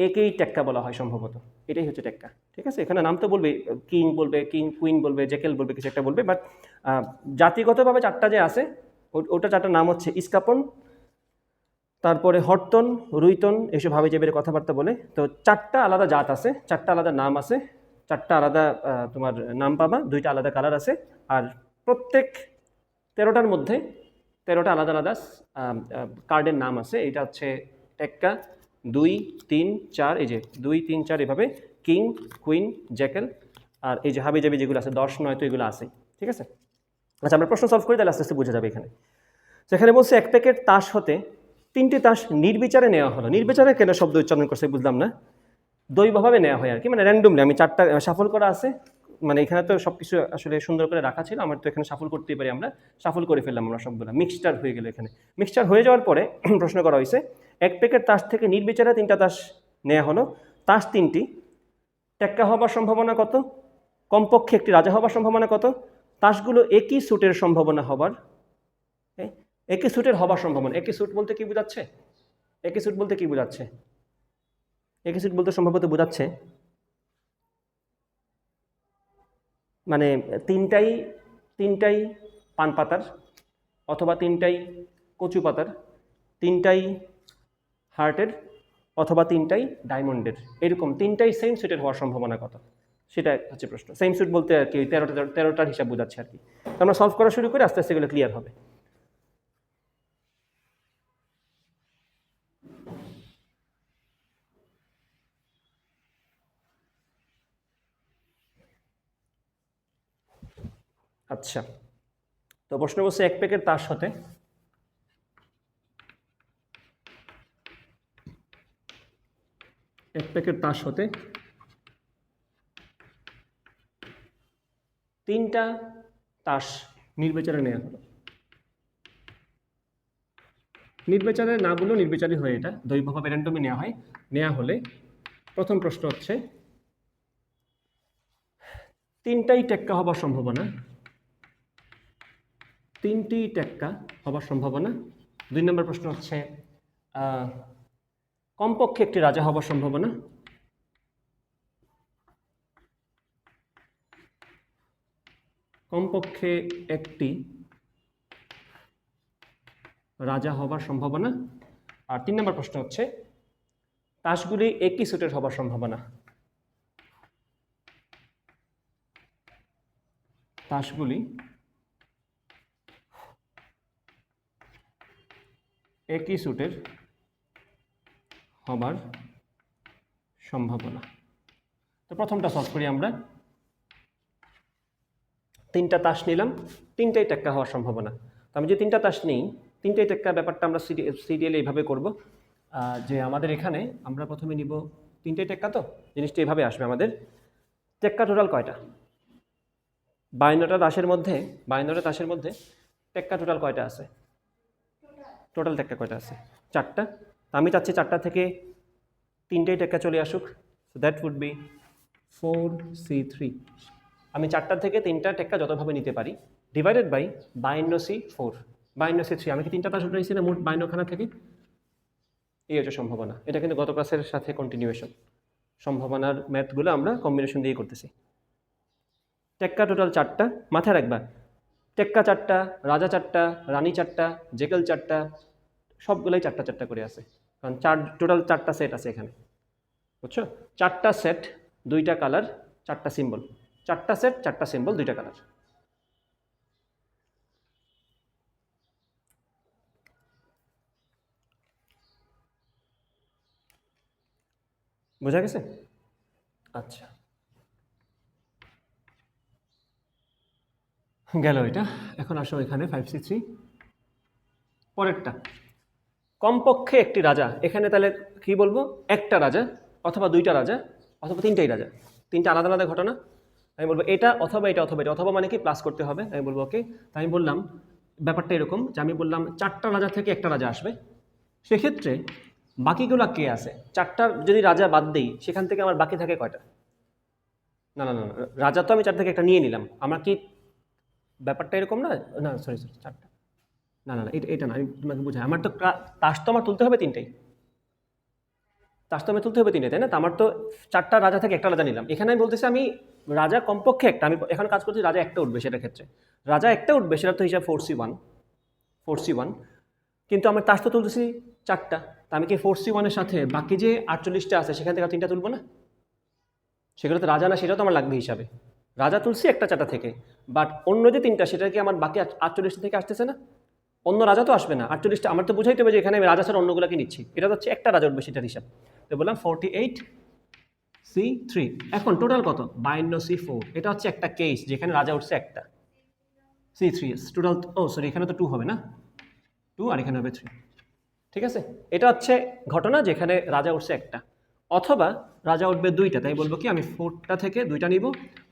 একেই টেক্কা বলা হয় সম্ভবত, এটাই হচ্ছে টেক্কা, ঠিক আছে? এখানে নাম তো বলবে, কিং বলবে, কিং কুইন বলবে, জেকেল বলবে, কিছু একটা বলবে, বাট জাতিগতভাবে 4টা যে আছে ওটা 4টার নাম হচ্ছে ইস্কাপন, তারপরে হরতন, রুইতন, এইসব ভাবে যে বের কথাবার্তা বলে। তো 4টা আলাদা জাত আছে, 4টা আলাদা নাম আছে, 4টা আলাদা তোমার নাম পাবা, 2টা আলাদা কালার আছে। আর প্রত্যেক 13টার মধ্যে 13টা আলাদা আলাদা কার্ডের নাম আছে। এটা হচ্ছে টেক্কা 2 3 4, এই যে 2 3 4 এভাবে, কিং কুইন জ্যাকেল, আর এই যে হাবি জাবি যেগুলো আছে 10 9 তো এগুলো আছে, ঠিক আছে? আচ্ছা আমরা প্রশ্ন সলভ করি, তাহলে আস্তে আস্তে বোঝা যাবে। এখানে সেখানে বলছে 1 প্যাকেট তাস হতে তিনটি তাস নির্বিচারে নেওয়া হলো। নির্বিচারে কেন শব্দ উচ্চারণ করছে বুঝলাম না, দৈবভাবে নেওয়া হয় আর কি, মানে র্যান্ডমলি। আমি চারটা শাফল করা আছে, মানে এখানে তো সব কিছু আসলে সুন্দর করে রাখা ছিল, আমার তো এখানে শাফল করতেই পারি, আমরা শাফল করে ফেললাম আমরা সবগুলো, মিক্সচার হয়ে গেল এখানে। মিক্সচার হয়ে যাওয়ার পরে প্রশ্ন করা হয়েছে, এক প্যাকেট তাস থেকে নির্বিচারে তিনটা তাস নেওয়া হলো, তাস তিনটি টেক্কা হবার সম্ভাবনা কত, কমপক্ষে একটি রাজা হবার সম্ভাবনা কত, তাসগুলো একই স্যুটের সম্ভাবনা হবার, একই স্যুটের হবার সম্ভাবনা। একই স্যুট বলতে কি বোঝাচ্ছে? একই স্যুট বলতে কি বোঝাচ্ছে? একই স্যুট বলতে সম্ভবত বোঝাচ্ছে মানে তিনটাই পান পাতার, অথবা তিনটাই কচু পাতার, তিনটাই হার্টের, অথবা তিনটাই ডায়মন্ডের, এরকম তিনটাই সেম স্যুটের হওয়ার সম্ভাবনা কত, সেটা হচ্ছে প্রশ্ন। সেম স্যুট বলতে আর কি 13টার হিসাব বোঝাচ্ছে আর কি। তো আমরা সলভ করা শুরু করে আস্তে আস্তে এগুলো ক্লিয়ার হবে। আচ্ছা, তো প্রশ্ন বলছে এক প্যাকেট তাস হতে তিনটা তাস নির্বিচারে নেওয়া হলো। নির্বিচারে না বললেও নির্বিচারই হয়, এটা দৈবভাবে র্যান্ডমই নেওয়া হয়। নেওয়া হলে প্রথম প্রশ্ন হচ্ছে তিনটাই টেক্কা হবার সম্ভাবনা, তিনটি টেক্কা হবার সম্ভাবনা। 2 নম্বর প্রশ্ন হচ্ছে কমপক্ষে একটি রাজা হবার সম্ভাবনা, কমপক্ষে একটি রাজা হবার সম্ভাবনা। আর 3 নম্বর প্রশ্ন হচ্ছে তাসগুলি একই স্যুটের হবার সম্ভাবনা, তাসগুলি একই স্যুটের হবার সম্ভাবনা। তো প্রথমটা সলভ করি আমরা। তিনটা তাস নিলাম, তিনটাই টেক্কা হওয়ার সম্ভাবনা। তো আমি যে তিনটা তাস নিই, তিনটাই টেক্কা, ব্যাপারটা আমরা সিরিয়ালি এইভাবে করব যে আমাদের এখানে আমরা প্রথমে নিব তিনটাই টেক্কা, তো জিনিসটা এইভাবে আসবে। আমাদের টেক্কা টোটাল কয়টা? 52টা তাসের মধ্যে টেক্কা টোটাল কয়টা আছে? টোটাল টেক্কা কয়টা আছে? 4টা। তো আমি চাচ্ছি 4টা থেকে তিনটাই টেক্কা চলে আসুক, so that would be 4c3। আমি 4টা থেকে 3টা টেক্কা যতভাবে নিতে পারি ডিভাইডেড বাই 52c4, 52c3। আমি কি 3টা তাস উঠাইছি না মোট 52খানা থেকে? এই হচ্ছে সম্ভাবনা। এটা কিন্তু গত ক্লাসের সাথে কন্টিনিউয়েশন, সম্ভাবনার ম্যাথগুলো আমরা কম্বিনেশন দিয়ে করতেছি। টেক্কা টোটাল 4টা, মাথায় রাখবা টেক্কা 4টা, রাজা 4টা, রানী 4টা, জেকেল 4টা, সবগুলোই 4টা 4টা করে আছে, কারণ টোটাল 4টা সেট আছে এখানে, বুঝছো? 4টা সেট, 2টা কালার, 4টা সিম্বল। 4টা সেট, 4টা সিম্বল, 2টা কালার। বোঝা গেছে? আচ্ছা, গেল এটা। এখন আসো এখানে 5c3 পরেরটা, কমপক্ষে একটি রাজা। এখানে তাহলে কি বলবো? একটা রাজা, অথবা 2টা রাজা, অথবা 3টাই রাজা। 3টা আলাদা আলাদা ঘটনা। আমি বলবো এটা অথবা এটা অথবা এটা, অথবা মানে কি প্লাস করতে হবে। আমি বলবো ওকে। তাই আমি বললাম ব্যাপারটা এরকম যে আমি বললাম 4টা রাজা থেকে একটা রাজা আসবে, সেক্ষেত্রে বাকিগুলো কে আছে? 4টার যদি রাজা বাদ দিই, সেখান থেকে আমার বাকি থাকে কয়টা? না না না, রাজা তো আমি 4 থেকে একটা নিয়ে নিলাম, আমার কি ব্যাপারটা এরকম না? না সরি 4টা, না না এটা না, আমি তোমাকে বুঝাই। আমার তো তাস তো আমার তুলতে হবে 3টাই, তাস তো আমি তুলতে হবে 3টাই, তাই না? তো আমার তো 4টা রাজা থেকে একটা রাজা নিলাম। এখানে আমি বলতেছি আমি রাজা কমপক্ষে একটা, আমি এখন কাজ করছি রাজা একটা উঠবে, সেটার ক্ষেত্রে রাজা একটা উঠবে, সেটা তো হিসাব 4c1, কিন্তু আমার তাস তো তুলতেছি 4টা। তা আমি কি 4c1-এর সাথে বাকি যে 48টা আছে সেখান থেকে 3টা তুলবো না? সেগুলো তো রাজা না, সেটাও তো আমার লাগবে হিসাবে। রাজা তুলছি একটা 4টা থেকে, বাট অন্য যে 3টা সেটা কি আমার বাকি 48টা থেকে আসতেছে না? অন্য রাজা তো আসবে না 48টা, আমার তো বুঝাইতে হবে যে এখানে আমি রাজা ছাড়া অন্যগুলোকে নিচ্ছি। এটা হচ্ছে একটা রাজা উঠবে, সেটার হিসাব। তো বললাম 48c3। এখন টোটাল কত? 52c4। এটা হচ্ছে একটা কেস যেখানে রাজা উঠছে একটা, c3 টোটাল। ও সরি, এখানে তো 2 হবে না, 2, আর এখানে হবে 3, ঠিক আছে, এটা হচ্ছে ঘটনা যেখানে রাজা উঠছে একটা, অথবা রাজা উঠবে দুইটা, তাই বলবো কি আমি 4টা থেকে দুইটা নিব,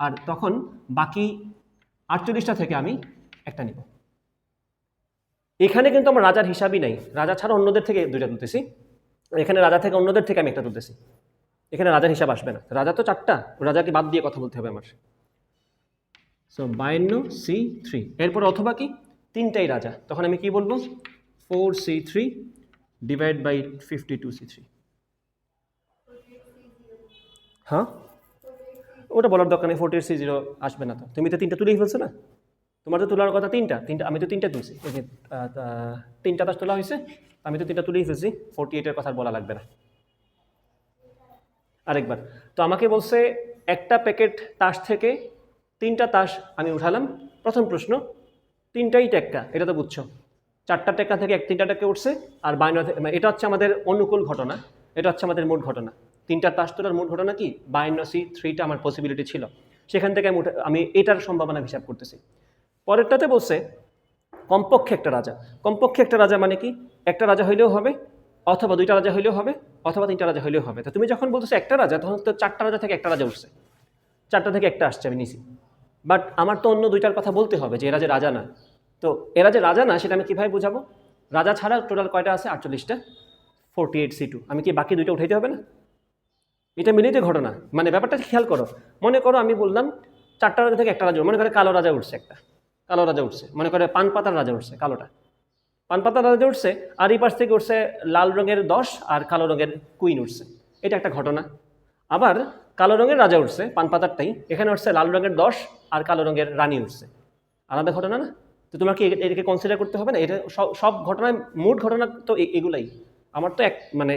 আর তখন বাকি 48টা থেকে আমি একটা নিব। এখানে কিন্তু আমার রাজার হিসাবই নাই, রাজা ছাড়া অন্যদের থেকে দুইটা তুলতেছি, এখানে রাজা থেকে অন্যদের থেকে আমি একটা তুলতেছি, এখানে রাজার হিসাব আসবে না, রাজা তো 4টা, রাজাকে বাদ দিয়ে কথা বলতে হবে আমার। সো 52C3, এরপর অথবা কি 3টাই রাজা, তখন আমি কি বলবো 4C3 ডিভাইড বাই 52C3। হ্যাঁ, ওটা বলার দরকার নেই, 48C0 আসবে না, তো তুমি তো 3টা তুলেই ফেলছো না, তোমার তো তোলার কথা 3টা, আমি তো 3টা তুলছি, এই যে 3টা তাস তোলা হয়েছে, আমি তো 3টা তুলেই ফেলছি, 48-এর কথা বলা লাগবে না। আরেকবার, তো আমাকে বলছে একটা প্যাকেট তাস থেকে 3টা তাস আমি উঠালাম, প্রথম প্রশ্ন 3টাই টেক্কা, এটা তো বুঝছো, 4টা টেক্কা থেকে 3টা টেক্কা উঠছে, আর 52, এটা হচ্ছে আমাদের অনুকূল ঘটনা, এটা হচ্ছে আমাদের মোট ঘটনা, 3টা তাস তোলার মোট ঘটনা কি 52C3টা আমার পসিবিলিটি ছিল, সেখান থেকে আমি এটার সম্ভাবনা হিসাব করতেছি। পরেরটাতে বলছে কমপক্ষে একটা রাজা, কমপক্ষে একটা রাজা মানে কি একটা রাজা হইলেও হবে, অথবা 2টা রাজা হইলেও হবে, অথবা 3টা রাজা হইলেও হবে। তো তুমি যখন বলতেছো একটা রাজা, তখন তো 4টা রাজা থেকে একটা রাজা উঠছে, 4টা থেকে একটা আসছে আমি নিছি, বাট আমার তো অন্য 2টার কথা বলতে হবে যে এরা যে রাজা না, তো এরা যে রাজা না সেটা আমি কীভাবে বোঝাবো, রাজা ছাড়া টোটাল কয়টা আছে 48টা, 48C2, আমি কি বাকি 2টা উঠাইতে হবে না, এটা মিলিত ঘটনা, মানে ব্যাপারটা খেয়াল করো, মনে করো আমি বললাম 4টা রাজা থেকে একটা রাজা, মনে করে কালো রাজা উঠছে, একটা কালো রাজা উঠছে, মনে করে পান পাতার রাজা উঠছে, কালোটা পান পাতার রাজা উঠছে, আর এই পাশ থেকে উঠছে লাল রঙের 10 আর কালো রঙের কুইন উঠছে, এটা একটা ঘটনা। আবার কালো রঙের রাজা উঠছে পান পাতারটাই, এখানে উঠছে লাল রঙের 10 আর কালো রঙের রানী উঠছে, আলাদা ঘটনা না, তো তোমাকে এটাকে কনসিডার করতে হবে না, এটা সব ঘটনায় মোট ঘটনা তো এগুলাই, আমার তো মানে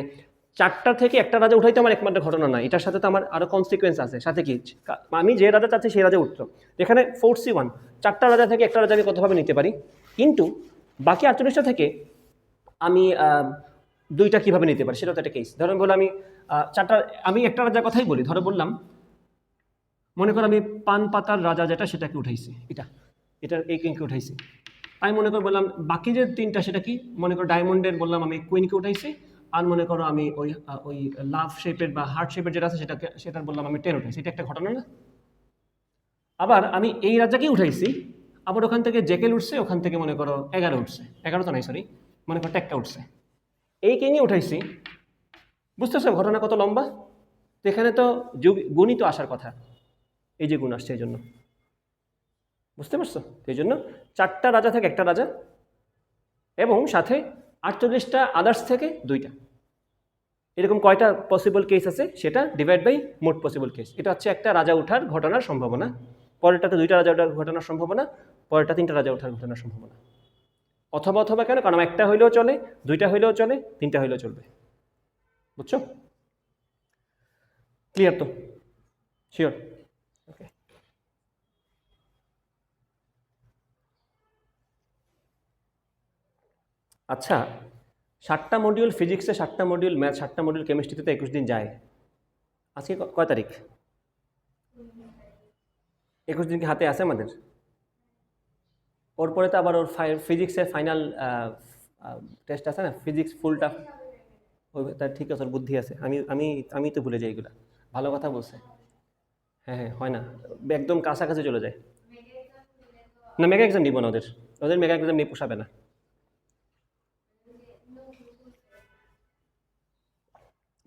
4টা থেকে একটা রাজা উঠাইতে আমার একমাত্র ঘটনা না, এটার সাথে তো আমার আরো কনসিকুয়েন্স আছে, সাথে কি আমি যে রাজা চাচ্ছি সেই রাজা উঠলো, এখানে 4C1, 4টা রাজা থেকে একটা রাজা আমি কতভাবে নিতে পারি, কিন্তু বাকি 48টা থেকে আমি 2টা কীভাবে নিতে পারি সেটা তো একটা কেস। ধরুন বলে আমি 4টা, আমি একটা রাজার কথাই বলি, ধরো বললাম মনে করো আমি পান পাতার রাজা যেটা সেটাকে উঠাইছি, এটার এই কিংকে উঠাইছি, আমি মনে করো বললাম বাকি যে 3টা সেটা কি, মনে করো ডায়মন্ডের বললাম আমি কুইনকে উঠাইছি, আর মনে করো আমি ওই লাভ শেপের বা হার্ট শেপের যেটা আছে সেটার বললাম আমি 10 উঠাইছি, এটা একটা ঘটনা না। আবার আমি এই রাজাকেই উঠাইছি, আবার ওখান থেকে জেকেল উঠছে, ওখান থেকে মনে করো 11 উঠছে, 11 তো নাই সরি, মনে করো টেক্কা উঠছে, এই কিংই উঠাইছি, বুঝতেছো ঘটনা কত লম্বা, তো এখানে তো গুণই তো আসার কথা, এই যে গুণ আসছে এই জন্য, বুঝতে পারছো, এই জন্য 4টা রাজা থেকে একটা রাজা, এবং সাথে 48টা আদার্স থেকে 2টা, এরকম কয়টা পসিবল কেস আছে সেটা ডিভাইড বাই মোট পসিবল কেস, এটা হচ্ছে একটা রাজা ওঠার ঘটনার সম্ভাবনা, পরেরটাতে 2টা রাজা ওঠার ঘটনার সম্ভাবনা, পরেরটা 3টা রাজা ওঠার ঘটনার সম্ভাবনা, অথবা অথবা কেন, কারণ একটা হইলেও চলে, 2টা হইলেও চলে, 3টা হইলেও চলবে, বুঝছো, ক্লিয়ার তো, শিওর, ওকে। আচ্ছা, 7টা মডিউল ফিজিক্সে, 7টা মডিউল ম্যাথ, 7টা মডিউল কেমিস্ট্রিতে তো 21 দিন যায়, আজকে কয় তারিখ, 21 দিন কি হাতে আছে আমাদের, ওর পরে তো আবার ওর ফিজিক্সের ফাইনাল টেস্ট আছে না, ফিজিক্স ফুলটা, তার ঠিক আছে, ওর বুদ্ধি আছে, আমি আমি আমি তো ভুলে যাই এগুলা, ভালো কথা বলছে, হ্যাঁ হ্যাঁ হয় না, একদম কাছাকাছি চলে যায়, না মেগা এক্সাম দিব না, ওদের মেগা এক্সাম নিয়ে পোষাবে না,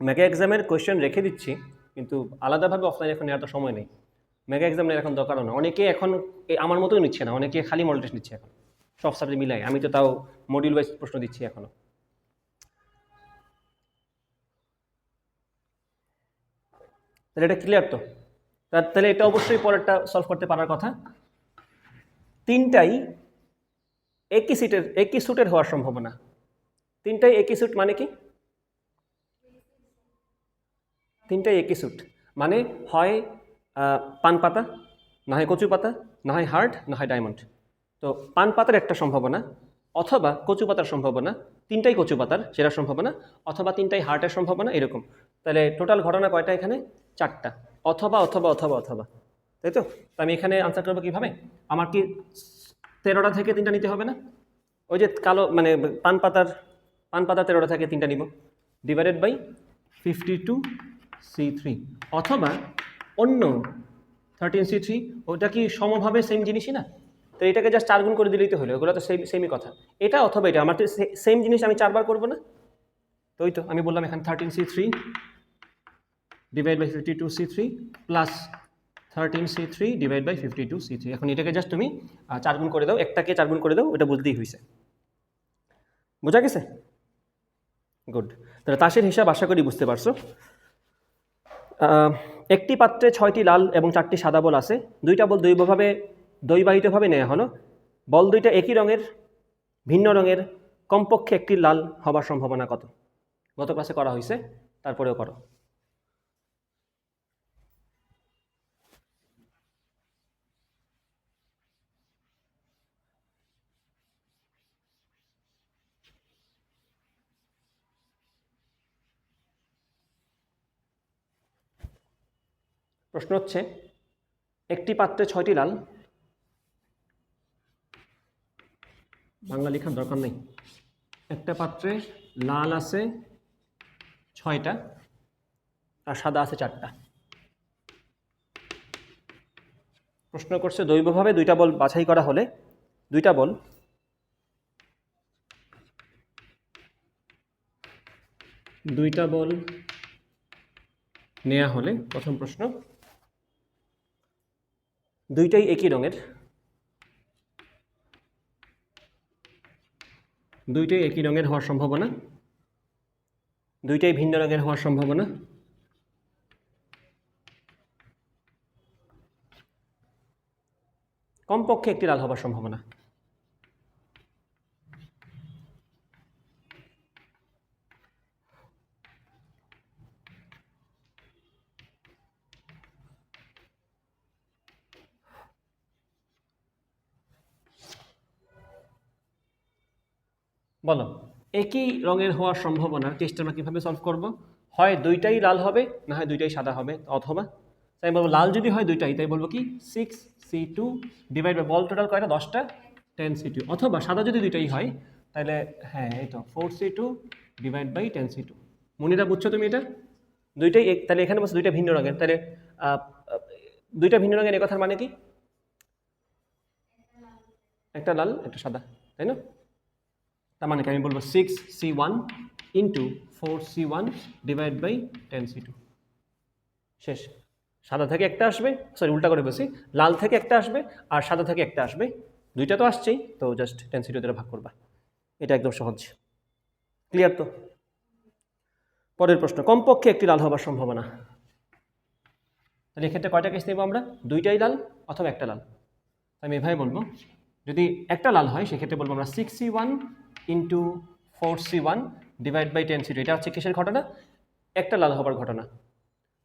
মেগা এক্সামের কোয়েশ্চেন রেখে দিচ্ছি, কিন্তু আলাদাভাবে অফলাইন এখন নেওয়ার তো সময় নেই, মেগা এক্সাম নেওয়ার এখন দরকারও না, অনেকে এখন আমার মতোই নিচ্ছে না, অনেকে খালি মডেল টেস্ট নিচ্ছে এখন, সব সাবজেক্ট মিলাই, আমি তো তাও মডিউল ওয়াইজ প্রশ্ন দিচ্ছি এখনো। তাহলে এটা ক্লিয়ার তো, তাহলে এটা অবশ্যই পরেরটা সলভ করতে পারার কথা, 3টাই একই সুটের হওয়ার সম্ভাবনা, 3টাই একই সুট মানে কি, 3টাই একই সুট মানে হয় পান পাতা, না হয় কচু পাতা, না হয় হার্ট, না হয় ডায়মন্ড, তো পান পাতার একটা সম্ভাবনা, অথবা কচু পাতার সম্ভাবনা, 3টাই কচু পাতার সেটা সম্ভাবনা, অথবা 3টাই হার্টের সম্ভাবনা, এরকম, তাহলে টোটাল ঘটনা কয়টা এখানে, 4টা, অথবা অথবা অথবা অথবা, তাই তো, আমি এখানে আনসার করবো কীভাবে, আমার কি 13টা থেকে 3টা নিতে হবে না, ওই যে কালো মানে পান পাতার পান পাতা 13টা থাকে 3টা নিব, ডিভাইডেড বাই 52C3, অথবা অন্য 13C3, ওটা কি সমভাবে সেম জিনিসই না? তো এটাকে জাস্ট 4 গুণ করে দিলেই তো হলো, ওগুলো তো সেমই কথা। এটা অথবা এটা, আমার তো সেম জিনিস আমি 4 বার করবো না? তো ওই তো আমি বললাম এখানে 13C3 divide by 52C3 plus 13C3 divide by 52C3। এখন এটাকে জাস্ট তুমি 4 গুণ করে দাও, একটাকে 4 গুণ করে দাও, এটা বুঝতেই হয়েছে। বোঝা গেছে? গুড। তাহলে তাসের হিসাব আশা করি বুঝতে পারছো। একটি পাত্রে 6টি লাল এবং 4টি সাদা বল আছে, দুইটা বল দ্বৈবাহিতভাবে নেওয়া হলো। বল দুইটা একই রঙের, ভিন্ন রঙের, কমপক্ষে একটি লাল হবার সম্ভাবনা কত? গত ক্লাসে করা হয়েছে, তারপরেও করো। প্রশ্ন হচ্ছে, একটি পাত্রে 6টি লাল, বাংলা লেখার দরকার নেই, একটা পাত্রে লাল আছে 6টা আর সাদা আছে 4টা। প্রশ্ন করছে দৈবভাবে দুইটা বল বাছাই করা হলে, দুইটা বল নেওয়া হলে, প্রথম প্রশ্ন, দুইটাই একই রঙের, হওয়ার সম্ভাবনা, দুইটাই ভিন্ন রঙের হওয়ার সম্ভাবনা, কমপক্ষে একটি লাল হবার সম্ভাবনা। বলো, একই রঙের হওয়ার সম্ভাবনার টেস্ট আমরা কীভাবে সলভ করব? হয় দুইটাই লাল হবে, না হয় দুইটাই সাদা হবে, অথবা তাই বলবো লাল যদি হয় দুইটাই, তাই বলবো কি 6C2 divide by ball total কয়টা 10টা 10C2, অথবা সাদা যদি দুইটাই হয় তাহলে হ্যাঁ এই তো 4C2 divide by 10C2। Monira বুঝছো তুমি এটা? দুইটাই তাহলে এখানে বলছে দুইটা ভিন্ন রঙের, তাহলে দুইটা ভিন্ন রঙের এ কথার মানে কি? একটা লাল একটা সাদা, তাই না? তার মানে কি আমি বলবো 6C1 into 4C1 divide by 10C2। শেষ। সাদা থেকে একটা আসবে, সরি উল্টা করে বলছি, লাল থেকে একটা আসবে আর সাদা থেকে একটা আসবে, দুইটা তো আসছেই, তো জাস্ট 10C2 দ্বারা ভাগ করবা। এটা একদম সহজ। ক্লিয়ার তো? পরের প্রশ্ন, কমপক্ষে একটি লাল হবার সম্ভাবনা। তাহলে এক্ষেত্রে কয়টা কেস নেব আমরা? দুইটাই লাল অথবা একটা লাল। আমি এভাবে বলবো, যদি একটা লাল হয় সেক্ষেত্রে বলবো আমরা 6C1 into 4C1 divide by 10C2। এটা হচ্ছে কিসের ঘটনা? একটা লাল হবার ঘটনা।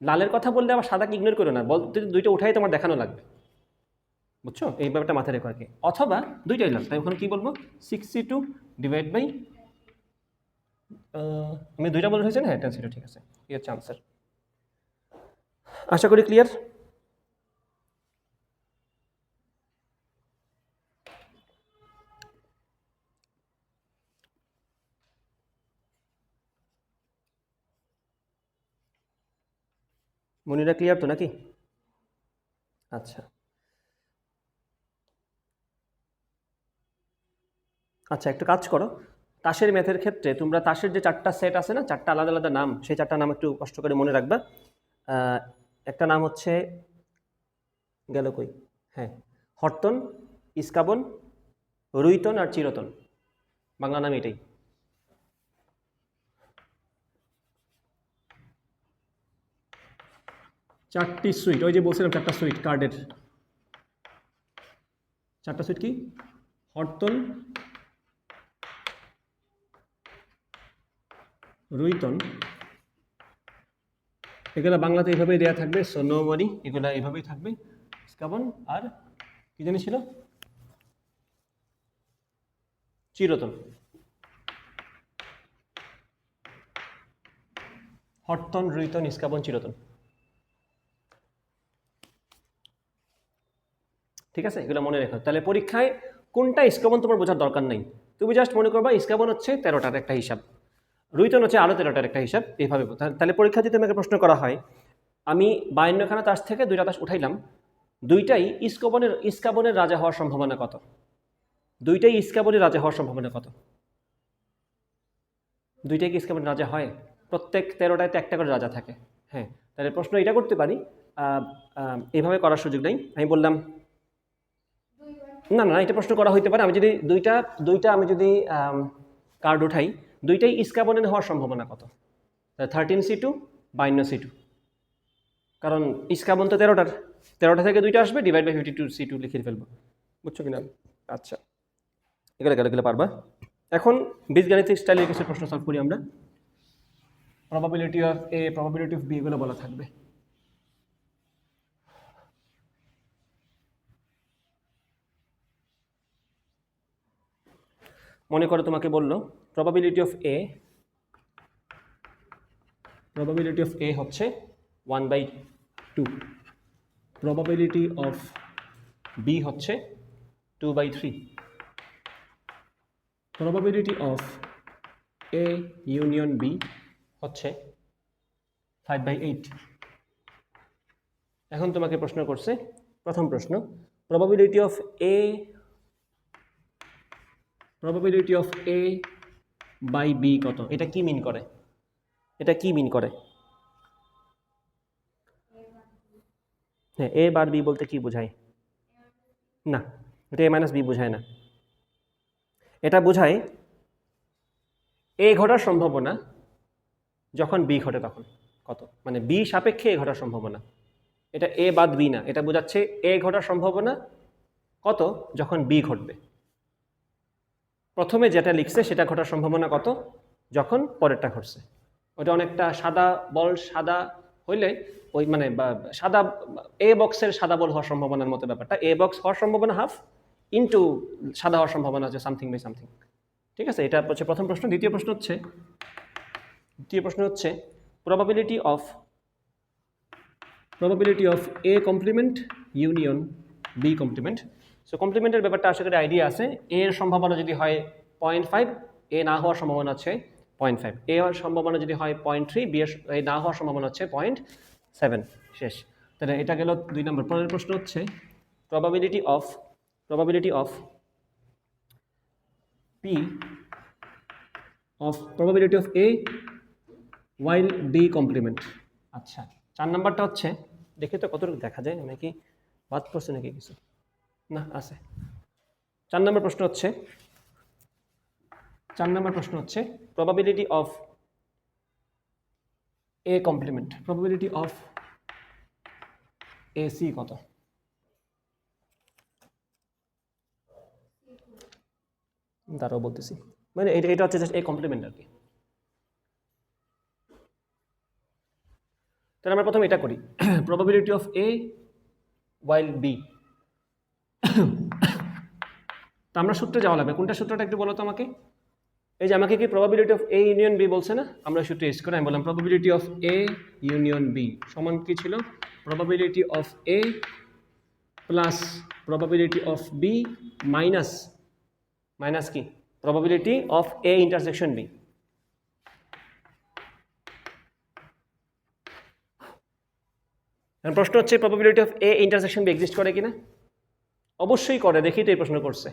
লালের কথা বললে আবার সাদাকে ইগনোর করো না, বলতে দুইটা উঠাই তোমার দেখানো লাগবে, বুঝছো? এই ব্যাপারটা মাথায় রেখো আর কি। অথবা দুইটাই লাল, তাই ওখানে কী বলবো 6C2 ডিভাইড বাই আমি দুইটা বলে হয়েছে না, হ্যাঁ 10C2, ঠিক আছে, এই হচ্ছে আনসার। আশা করি ক্লিয়ার। মনিরা ক্লিয়ার তো নাকি? আচ্ছা আচ্ছা, একটু কাজ করো, তাসের ম্যাথের ক্ষেত্রে তোমরা তাসের যে 4টা সেট আছে না, 4টা আলাদা আলাদা নাম, সেই 4টা নাম একটু কষ্ট করে মনে রাখবা। একটা নাম হচ্ছে গেল কই, হ্যাঁ, হরতন, ইস্কাবন, রুইতন আর চিরতন, বাংলা নাম এটাই। চারটি সুইট, ওই যে বলছিলাম 4টা সুইট কার্ডের, 4টা সুইট কি? হরতন, রুইতন, এগুলো বাংলাতে এইভাবেই দেওয়া থাকবে, সো নো ওয়ারি, এগুলো এইভাবেই থাকবে। ইস্কাবন আর কি জানি ছিল, চিরতন। হরতন, রুইতন, ইস্কাবন, চিরতন, ঠিক আছে? এগুলো মনে রেখো। তাহলে পরীক্ষায় কোনটা ইস্কাবন তোমার বোঝার দরকার নেই, তুমি জাস্ট মনে করবা ইস্কাবন হচ্ছে 13টার একটা হিসাব, রুইতন হচ্ছে আরও 13টার একটা হিসাব, এইভাবে। তাহলে পরীক্ষা যদি আমাকে প্রশ্ন করা হয়, আমি 52খানা তাস থেকে 2টা তাস উঠাইলাম, দুইটাই ইস্কাবনের রাজা হওয়ার সম্ভাবনা কত? দুইটাই ইস্কাবনের রাজা হওয়ার সম্ভাবনা কত? দুইটাই কি ইস্কাবনের রাজা হয়? প্রত্যেক 13টায় তো একটা করে রাজা থাকে। হ্যাঁ, তাহলে প্রশ্ন এটা করতে পারি, এইভাবে করার সুযোগ নেই। আমি বললাম না না, এটা প্রশ্ন করা হইতে পারে, আমি যদি দুইটা আমি যদি কার্ড উঠাই, দুইটাই ইস্কাবনের হওয়ার সম্ভাবনা কত? 13C2 52C2, কারণ ইস্কাবন তো 13টা থেকে 2টা আসবে, ডিভাইড বাই 52C2 লিখে ফেলবো। বুঝছো কিনা? আচ্ছা, এগুলো পারবা। এখন বীজগাণিতিক স্টাইলের কিছু প্রশ্ন সলভ করি আমরা। Probability of A, probability of B, এগুলো বলা থাকবে। মনে করো তোমাকে বললো প্রবাবিলিটি অফ এ হচ্ছে 1/2, প্রবাবিলিটি অফ বি হচ্ছে 2/3, probability of A union B হচ্ছে 5/8। এখন তোমাকে প্রশ্ন করছে, প্রথম প্রশ্ন, probability of A by B কত? এটা কি মিন করে? হ্যাঁ, এ বার বি বলতে কি বোঝায়? না, এটা এ মাইনাস বি বোঝায় না। এটা বোঝায় এ ঘটার সম্ভাবনা যখন বি ঘটে তখন কত, মানে বি সাপেক্ষে এ ঘটার সম্ভাবনা। এটা এ বাদ বি না, এটা বোঝাচ্ছে এ ঘটার সম্ভাবনা কত যখন বি ঘটবে। প্রথমে যেটা লিখছে সেটা ঘটার সম্ভাবনা কত যখন পরেরটা ঘটছে। ওটা অনেকটা সাদা হইলে ওই মানে সাদা এ বক্সের সাদা বল হওয়ার সম্ভাবনার মতো ব্যাপারটা। এ বক্স হওয়ার সম্ভাবনা হাফ, ইনটু সাদা হওয়ার সম্ভাবনা হচ্ছে সামথিং বাই সামথিং। ঠিক আছে, এটা হচ্ছে প্রথম প্রশ্ন। দ্বিতীয় প্রশ্ন হচ্ছে probability of A complement union B complement. So কমপ্লিমেন্টের ব্যাপারটা আশা করি আইডিয়া আছে। এ এর সম্ভাবনা যদি হয় 0.5, এ না হওয়ার সম্ভাবনা হচ্ছে 0.5, এ হওয়ার সম্ভাবনা যদি হয় 0.3, বি এর না হওয়ার সম্ভাবনা হচ্ছে 0.7। শেষ। তাহলে এটা গেল 2 নম্বর। পরের প্রশ্ন হচ্ছে probability of P probability of A while B complement. আচ্ছা, 4 নাম্বারটা হচ্ছে, দেখি তো কতটুকু দেখা যায়, নাকি বাদ পড়ছে নাকি কিছু, না আছে। 4 নম্বর প্রশ্ন হচ্ছে probability of A complement, probability of A C কত? দাঁড়াও বলতেছি, মানে এটা হচ্ছে জাস্ট এ কমপ্লিমেন্ট আর কি। তাহলে আমরা প্রথমে এটা করি, probability of A while B. তো আমরা সূত্রে যাওয়া লাগবে। কোনটা সূত্রটা একটু বলো তো আমাকে। এই যে আমাকে কি probability of A union B বলছে না, আমরা সূত্র ইউজ করে আমি বললাম probability of A union B সমান কি ছিল? Probability of A plus probability of B minus কি? Probability of A intersection B. প্রশ্ন হচ্ছে probability of A intersection B exist করে কিনা? অবশ্যই করে, দেখি তো এই প্রশ্ন করছে।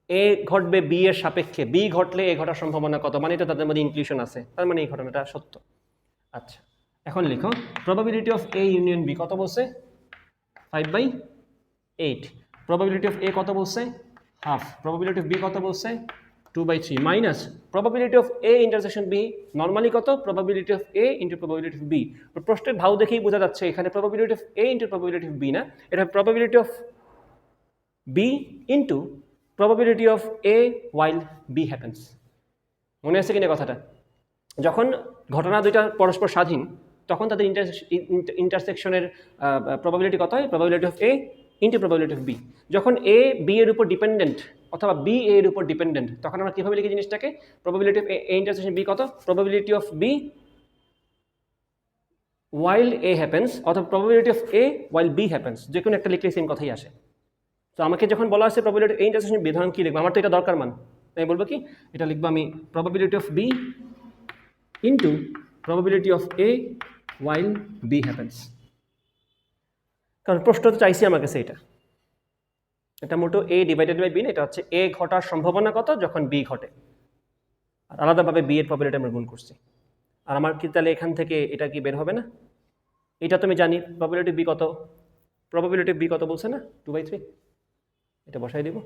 এ ঘটবে বি এর সাপেক্ষে, বি ঘটলে এ ঘটার সম্ভাবনা কত, মানে এটা তাদের মধ্যে ইনক্লুশন আছে, তার মানে এই ঘটনাটা সত্য। আচ্ছা, এখন লিখো probability of A union B কত বলছে? 5/8। প্রবাবিলিটি অফ এ কত বলছে? হাফ। প্রবাবিলিটি অফ বি কত বলছে? 2/3 minus probability of A intersection B normally কত? Probability of A into probability of B. প্রশ্নের ভাও দেখেই বোঝা যাচ্ছে এখানে probability of A into probability of B না, এটা probability of B into probability of A while B happens. মনে আছে কিনা কথাটা? যখন ঘটনা দুইটা পরস্পর স্বাধীন তখন তাদের ইন্টারসেকশনের প্রবাবিলিটি কত হয়? Probability of A into probability of B. যখন এ বি এর উপর ডিপেন্ডেন্ট অথবা বি এ এর উপর ডিপেন্ডেন্ট তখন আমরা কীভাবে লিখি জিনিসটাকে? Probability of A intersection B কত? Probability of B while A happens অথবা probability of A while B happens, যে কোনো একটা লিখলে সেম কথাই আসে। তো আমাকে যখন বলা হচ্ছে প্রবাবিলিটি এ ইন্টারসেকশন বি, ধরুন কী লিখবো? আমার তো এটা দরকার মান, তাই বলবো কি, এটা লিখবো আমি probability of B into probability of A while B happens. কারণ প্রশ্ন তো চাইছি আমার কাছে এটা মোটো এ ডিভাইডেড বাই বি না, এটা হচ্ছে এ ঘটার সম্ভাবনা কত যখন বি ঘটে, আর আলাদাভাবে বি এর প্রবাবিলিটি আমরা গুণ করছি। আর আমার কি তাহলে এখান থেকে এটা কি বের হবে না? এটা তো আমি জানি প্রবাবিলিটি বি কত, প্রবাবিলিটি বি কত বলছে না 2/3, এটা বসাই দিব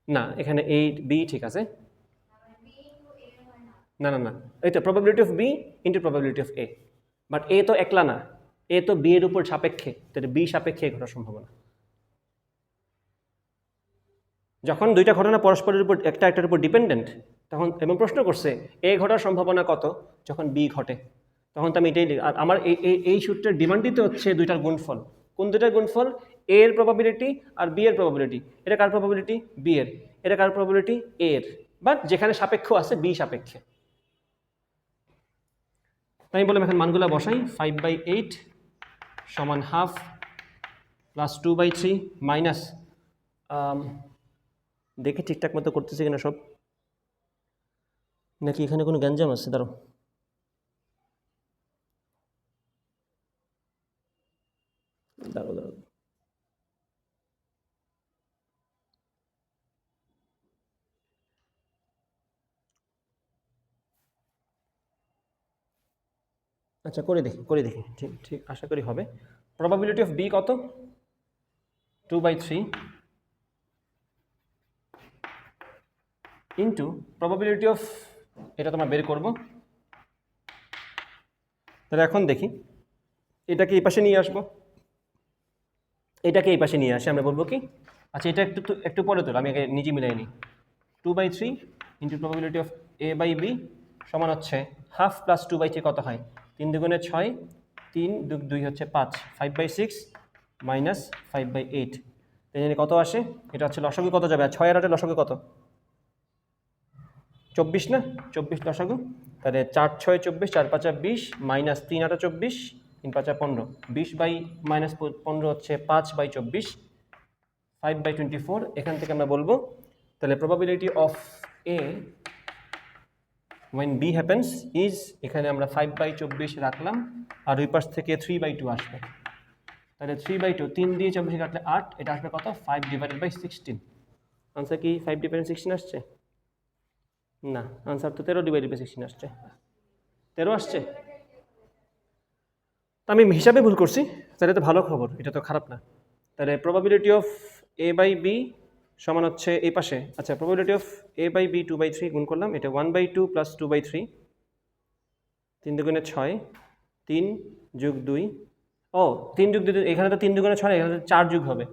না, এখানে এ বি ঠিক আছে, না না না, এই তো probability of B into probability of A, but A তো একলা না, এ তো বি এর উপর সাপেক্ষে, তাহলে বি সাপেক্ষে ঘটার সম্ভাবনা। যখন দুইটা ঘটনা পরস্পরের উপর একটা একটার উপর ডিপেন্ডেন্ট তখন, এবং প্রশ্ন করছে এ ঘটার সম্ভাবনা কত যখন বি ঘটে, তখন তো আমি এটাই আর আমার এই সূত্রের ডিমান্ডই তো হচ্ছে দুইটার গুণফল। কোন দুইটার গুণফল? এ এর প্রবাবিলিটি আর বি এর প্রবাবিলিটি। এটা কার প্রবাবিলিটি? বি এর। এটা কার প্রবাবিলিটি? এ এর, বাট যেখানে সাপেক্ষ আছে বি সাপেক্ষে। আমি বললাম এখন মানগুলো বসাই, 5/8 সমান হাফ প্লাস 2/3 মাইনাস, দেখে ঠিকঠাক মতো করতেছে কিনা সব, নাকি এখানে কোনো গ্যাঞ্জাম আছে? দাঁড়ো, দাঁড়ো দাঁড়ো, আচ্ছা করে দেখি ঠিক ঠিক আশা করি হবে। প্রবাবিলিটি অফ বি কত? 2/3 ইন্টু প্রবাবিলিটি অফ, এটা তোমার বের করব। তাহলে এখন দেখি এটাকে এই পাশে নিয়ে আসবো, এটাকে এই পাশে নিয়ে আসি, আমরা বলবো কি, আচ্ছা এটা একটু পরে তোল, আমি আগে নিজে মিলাই নিই। 2/3 into probability of A by B সমান হচ্ছে হাফ প্লাস 2/3 কত হয়? 3 দুগুণে 6, 3 2 হচ্ছে 5, 5/6 মাইনাস 5/8, তাই জানি কত আসে? এটা হচ্ছে লসাগু কত যাবে? 6 আর 8 লসাগু কত? 24 না? 24 লসাগু, তাহলে 4 6 24, 4 5 20 মাইনাস 3 8 24, 3 5 15, 20 বাই মাইনাস 15 হচ্ছে 5/24, 5/24। এখান থেকে আমরা বলবো তাহলে probability of A when b happens is, এখানে আমরা 5/24 রাখলাম, আর ওই পাশ থেকে 3/2 আসবে, তাহলে 3/2, 3 দিয়ে 24 কাটলে 8, এটা আসবে কত? 5/16। আনসার কি 5/16 আসছে? না, আনসার তো 13/16 আসছে। 13 আসছে, তা আমি হিসাবে ভুল করছি, তাহলে তো ভালো খবর, এটা তো খারাপ না। তাহলে probability of A by B সমান হচ্ছে এই পাশে, আচ্ছা probability of A by B 2/3 গুণ করলাম, এটা 1/2 প্লাস 2/3, 3 দুগুণে 6, 3 যোগ 2, ও 3 যোগ 2, এখানে তো 3 দুগুণে 6, এখানে তো 4 যোগ হবে,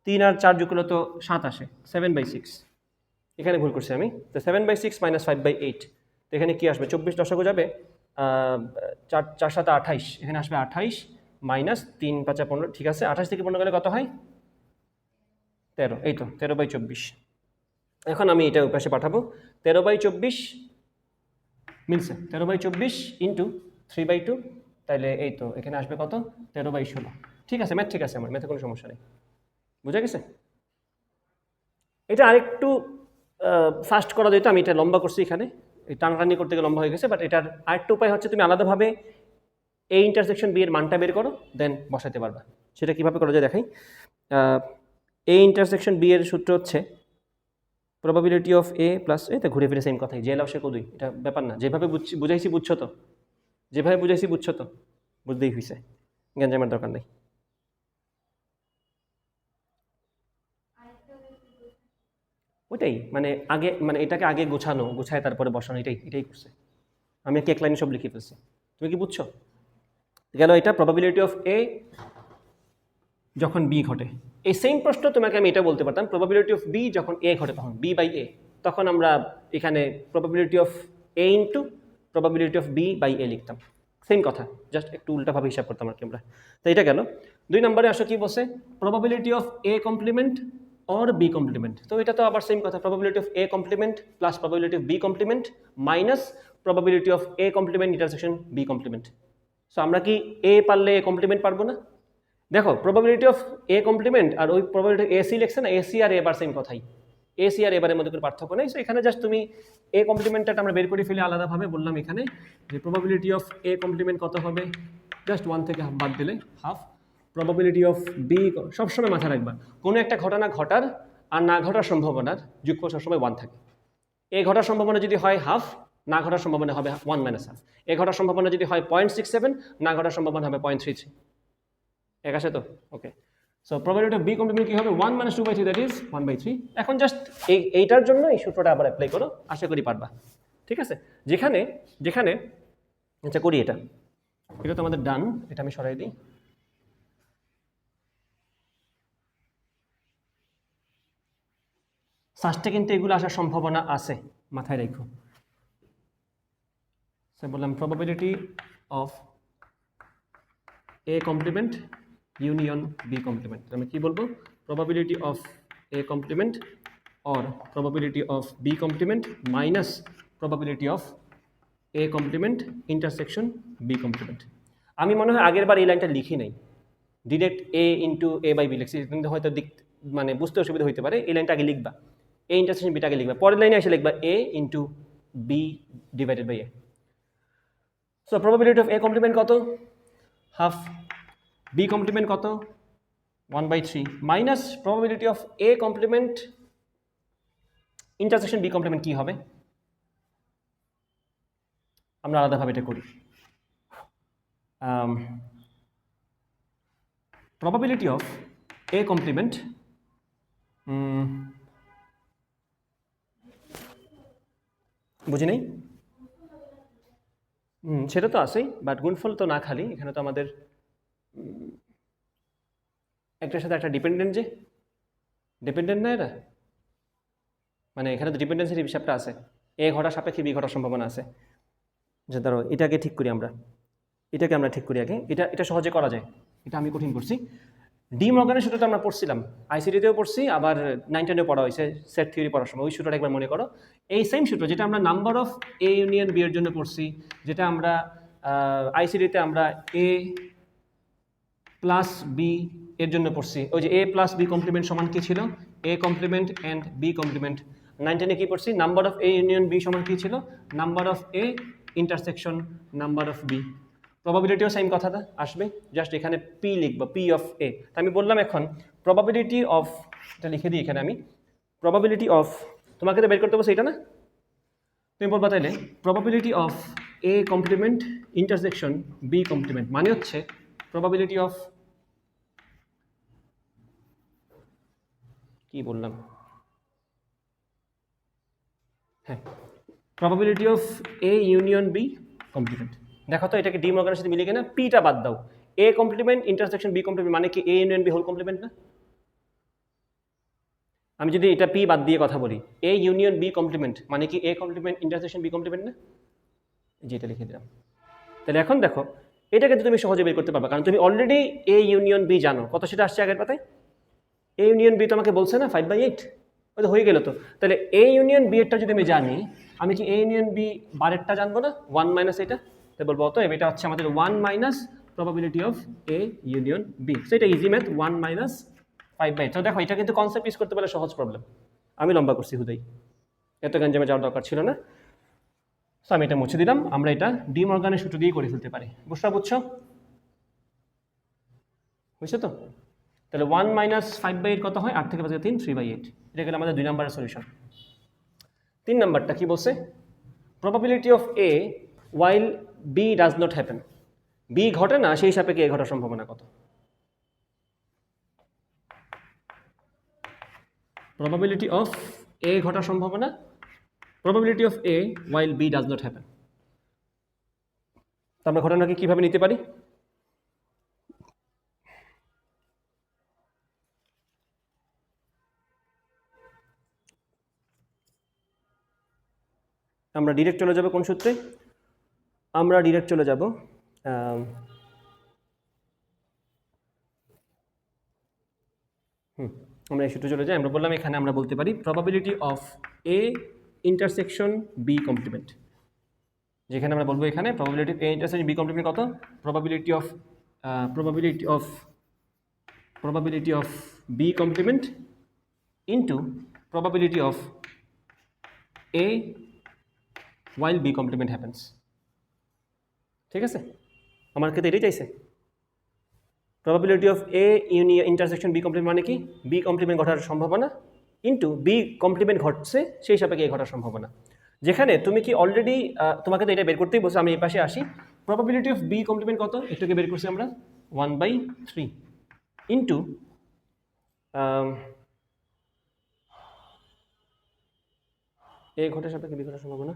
3 আর 4 যোগ করলে তো 7 আসে, 7/6, এখানে ভুল করছি আমি। তো 7/6 মাইনাস 5/8, তো এখানে কি আসবে? 24 লসাগু যাবে, 4 4 7 28, এখানে আসবে 28 মাইনাস 3 5 15, ঠিক আছে, 28 থেকে 15 গেলে কত হয়? 13, এই তো 13/24। এখন আমি এটা ওই পাশে পাঠাবো, 13/24 মিলছে, 13/24 ইন্টু 3/2, তাইলে এই তো এখানে আসবে কত? 13/16। ঠিক আছে, ম্যাথ ঠিক আছে, আমার ম্যাথে কোনো সমস্যা নেই, বুঝা গেছে? এটা আরেকটু ফাস্ট করা যেত, আমি এটা লম্বা করছি এখানে, এই টানাটানি করতে গিয়ে লম্বা হয়ে গেছে, বাট এটার আরেকটা উপায় হচ্ছে তুমি আলাদাভাবে এ ইন্টারসেকশন বি এর মানটা বের করো, দেন বসাতে পারবা। সেটা কীভাবে করা যায় দেখাই। এ ইন্টারসেকশন বি এর সূত্র হচ্ছে প্রবাবিলিটি অফ এ প্লাস, এই তো ঘুরে ফিরে সেম কথাই, জে লসে কদুই, এটা ব্যাপার না, যেভাবে বুঝাইছি বুঝছো তো, যেভাবে বুঝাইছি বুঝছো তো, বুঝতেই হয়েছে, গ্যাঞ্জামের দরকার নেই। ওইটাই মানে আগে, মানে এটাকে আগে গুছায় তারপরে বসানো, এটাই করছে। আমি এক লাইনে সব লিখে ফেলছি, তুমি কি বুঝছো? গেল এটা প্রবাবিলিটি অফ এ যখন বি ঘটে। এই সেম প্রশ্ন তোমাকে আমি এটা বলতে পারতাম, প্রবাবিলিটি অফ বি যখন এ ঘটে তখন বি বাই এ, তখন আমরা এখানে probability of A into probability of B by A লিখতাম, সেম কথা, জাস্ট একটু উল্টাভাবে হিসাব করতাম আর কি আমরা। তো এটা গেল। 2 নম্বরে আসো কি বলছে? Probability of A complement or B complement. তো এটা তো আবার সেম কথা, probability of A complement plus probability of B complement minus probability of A complement intersection B complement. So আমরা কি এ পারলে এ কমপ্লিমেন্ট পারবো না? দেখো প্রবাবিলিটি অফ এ কমপ্লিমেন্ট আর ওই প্রবাবিলিটি এসি লেখছে না, এসি আর এবার সেম কথাই, এসি আর এবারের মধ্যে কোনো পার্থক্য নেই। সো এখানে জাস্ট তুমি এ কমপ্লিমেন্টটা আমরা বের করে ফেলে আলাদাভাবে বললাম এখানে যে প্রবাবিলিটি অফ এ কমপ্লিমেন্ট কত হবে, জাস্ট 1 থেকে হাফ বাদ দিলে হাফ। প্রবাবিলিটি অফ বি সবসময় মাথায় রাখবা, কোনো একটা ঘটনা ঘটার আর না ঘটার সম্ভাবনার যোগফল সবসময় 1 থাকে। এ ঘটার সম্ভাবনা যদি হয় হাফ, না ঘটার সম্ভাবনা হবে 1 মাইনাস হাফ। এ ঘটার সম্ভাবনা যদি হয় 0.67, না ঘটার সম্ভাবনা হবে 0.33। এক আছে তো? Okay. So probability of B complement কি হবে 1 minus 2/3, দ্যাট ইজ 1/3। এখন জাস্ট এইটার জন্য এই সূত্রটা আবার অ্যাপ্লাই করো, আশা করি পারবা। ঠিক আছে, যেখানে যেখানে আচ্ছা করি এটা তো আমাদের ডান, এটা আমি সরাই দিই। ফার্স্টে কিন্তু এগুলো আসার সম্ভাবনা আছে, মাথায় রেখো। সো বললাম probability of A complement union B complement, আমি কি বলবো, probability of A complement or probability of b complement minus probability of a complement intersection b complement। আমি মনে হয় আগের বার এই লাইনটা লিখি নাই, direct a into a by B লিখছি, কিন্তু হয়তো মানে বুঝতে অসুবিধা হতে পারে। এই লাইনটা আগে লিখবা, a ইন্টারসেকশন বিটা আগে লিখবা, পরের লাইনে এসে লিখবা a into B divided by a। So probability of a complement কত, হাফ, b কমপ্লিমেন্ট কত 1/3 minus probability of a complement intersection B complement কি হবে, আমরা আলাদাভাবে এটা করি। প্রবাবিলিটি অফ এ কমপ্লিমেন্ট বুঝি নেই, সেটা তো আছেই, বাট গুণফল তো না খালি, এখানে তো আমাদের একটার সাথে একটা ডিপেন্ডেন্ট, যে ডিপেন্ডেন্ট না এরা, মানে এখানে তো ডিপেন্ডেন্সির হিসাবটা আছে, এ ঘটার সাপেক্ষে বি ঘটার সম্ভাবনা আছে। যে ধরো এটাকে ঠিক করি আমরা, এটাকে আমরা ঠিক করি আগে, এটা সহজে করা যায়, এটা আমি কঠিন করছি। ডি মর্গানের সূত্রটা আমরা পড়ছিলাম, আইসিডিতেও পড়ছি, আবার 9 10-এও পড়া হয়েছে সেট থিওরি পড়ার সময়, ওই সূত্রটা একবার মনে করো। এই সেম সূত্র যেটা আমরা number of A union B এর জন্য পড়ছি, যেটা আমরা আইসিডিতে আমরা এ প্লাস বি এর জন্য পড়ছি, ওই যে এ প্লাস বি কমপ্লিমেন্ট সমান কি ছিল, A complement and B complement. 9 10-এ কি পড়ছি, number of A union B সমান কি ছিল, number of A intersection number of B. প্রবাবিলিটিও সেম কথাটা আসবে, জাস্ট এখানে পি লিখবো, পি অফ এ। তা আমি বললাম এখন প্রবাবিলিটি অফ, এটা লিখে দিই এখানে আমি, প্রবাবিলিটি অফ, তোমাকে তো বের করতে বলছি এটা না, তুমি বলবা তাইলে probability of A complement intersection B complement মানে হচ্ছে প্রবাবিলিটি অফ, কি বললাম, হ্যাঁ, probability of A union B complement. দেখো তো এটাকে ডি মর্গানের সাথে মিলে কিনা, পিটা বাদ দাও, A complement intersection B complement মানে কি A union B whole complement না? আমি যদি এটা পি বাদ দিয়ে কথা বলি, এ ইউনিয়ন বি কমপ্লিমেন্ট মানে কি A complement intersection B complement না? যেটা লিখে দিলাম। তাহলে এখন দেখো এটা কিন্তু তুমি সহজে বের করতে পারবা, কারণ তুমি অলরেডি এ ইউনিয়ন বি জানো, কত সেটা আসছে আগের পাতায়, এ ইউনিয়ন বি তোমাকে বলছে না 5/8, ওই তো হয়ে গেল। তো তাহলে এ ইউনিয়ন বি এরটা যদি আমি জানি, আমি কি এ ইউনিয়ন বি বারেরটা জানবো না, 1 মাইনাস এটা, তাই বলবো অতএব এটা হচ্ছে আমাদের 1 minus probability of A union B. So এটা ইজি ম্যাথ, 1 মাইনাস 5/8। তো দেখো এটা কিন্তু কনসেপ্ট ইউজ করতে পারলে সহজ প্রবলেম, আমি লম্বা করছি হুদাই, এত গঞ্জামে যাওয়ার দরকার ছিল না। সো আমি এটা মুছে দিলাম, আমরা এটা ডি মর্গানের সূত্র দিয়ে করে ফেলতে পারি। বুঝছো বুঝছো তো? তাহলে 1 মাইনাস 5/8 কত হয়, 8 থেকে 5 3, 3/8। এটা গেলে আমাদের 2 নম্বরের সলিউশন। 3 নম্বরটা কি বলছে, probability of A while B does not happen, B ঘটে না সেই সাপেক্ষে এ ঘটার সম্ভাবনা কত। প্রবাবিলিটি অফ এ ঘটার সম্ভাবনা, probability of A while B does not happen. তো আমরা ঘটনাকে কিভাবে নিতে পারি, আমরা ডিরেক্ট চলে যাব কোন সূত্রে, আমরা ডিরেক্ট চলে যাব আমরা এই সূত্রে চলে যাই। আমরা বললাম এখানে আমরা বলতে পারি probability of A intersection B complement, যেখানে আমরা বলবো এখানে probability A intersection B complement কত, probability of probability of B complement into probability of A while B complement happens. ঠিক আছে, আমার ক্ষেত্রে এটাই চাইছে। Probability of A union intersection B complement মানে কি, বি কমপ্লিমেন্ট ঘটার সম্ভাবনা ইন্টু বি কমপ্লিমেন্ট ঘটছে সেই সাপেক্ষে এ ঘটার সম্ভাবনা। যেখানে তুমি কি অলরেডি তোমাকে তো এটা বের করতেই বলছো, আমি এই পাশে আসি। প্রবাবিলিটি অফ বি কমপ্লিমেন্ট কত, একটুকে বের করছি আমরা 1/3 ইন্টু এ ঘটার সাপেক্ষে বি ঘটার সম্ভাবনা।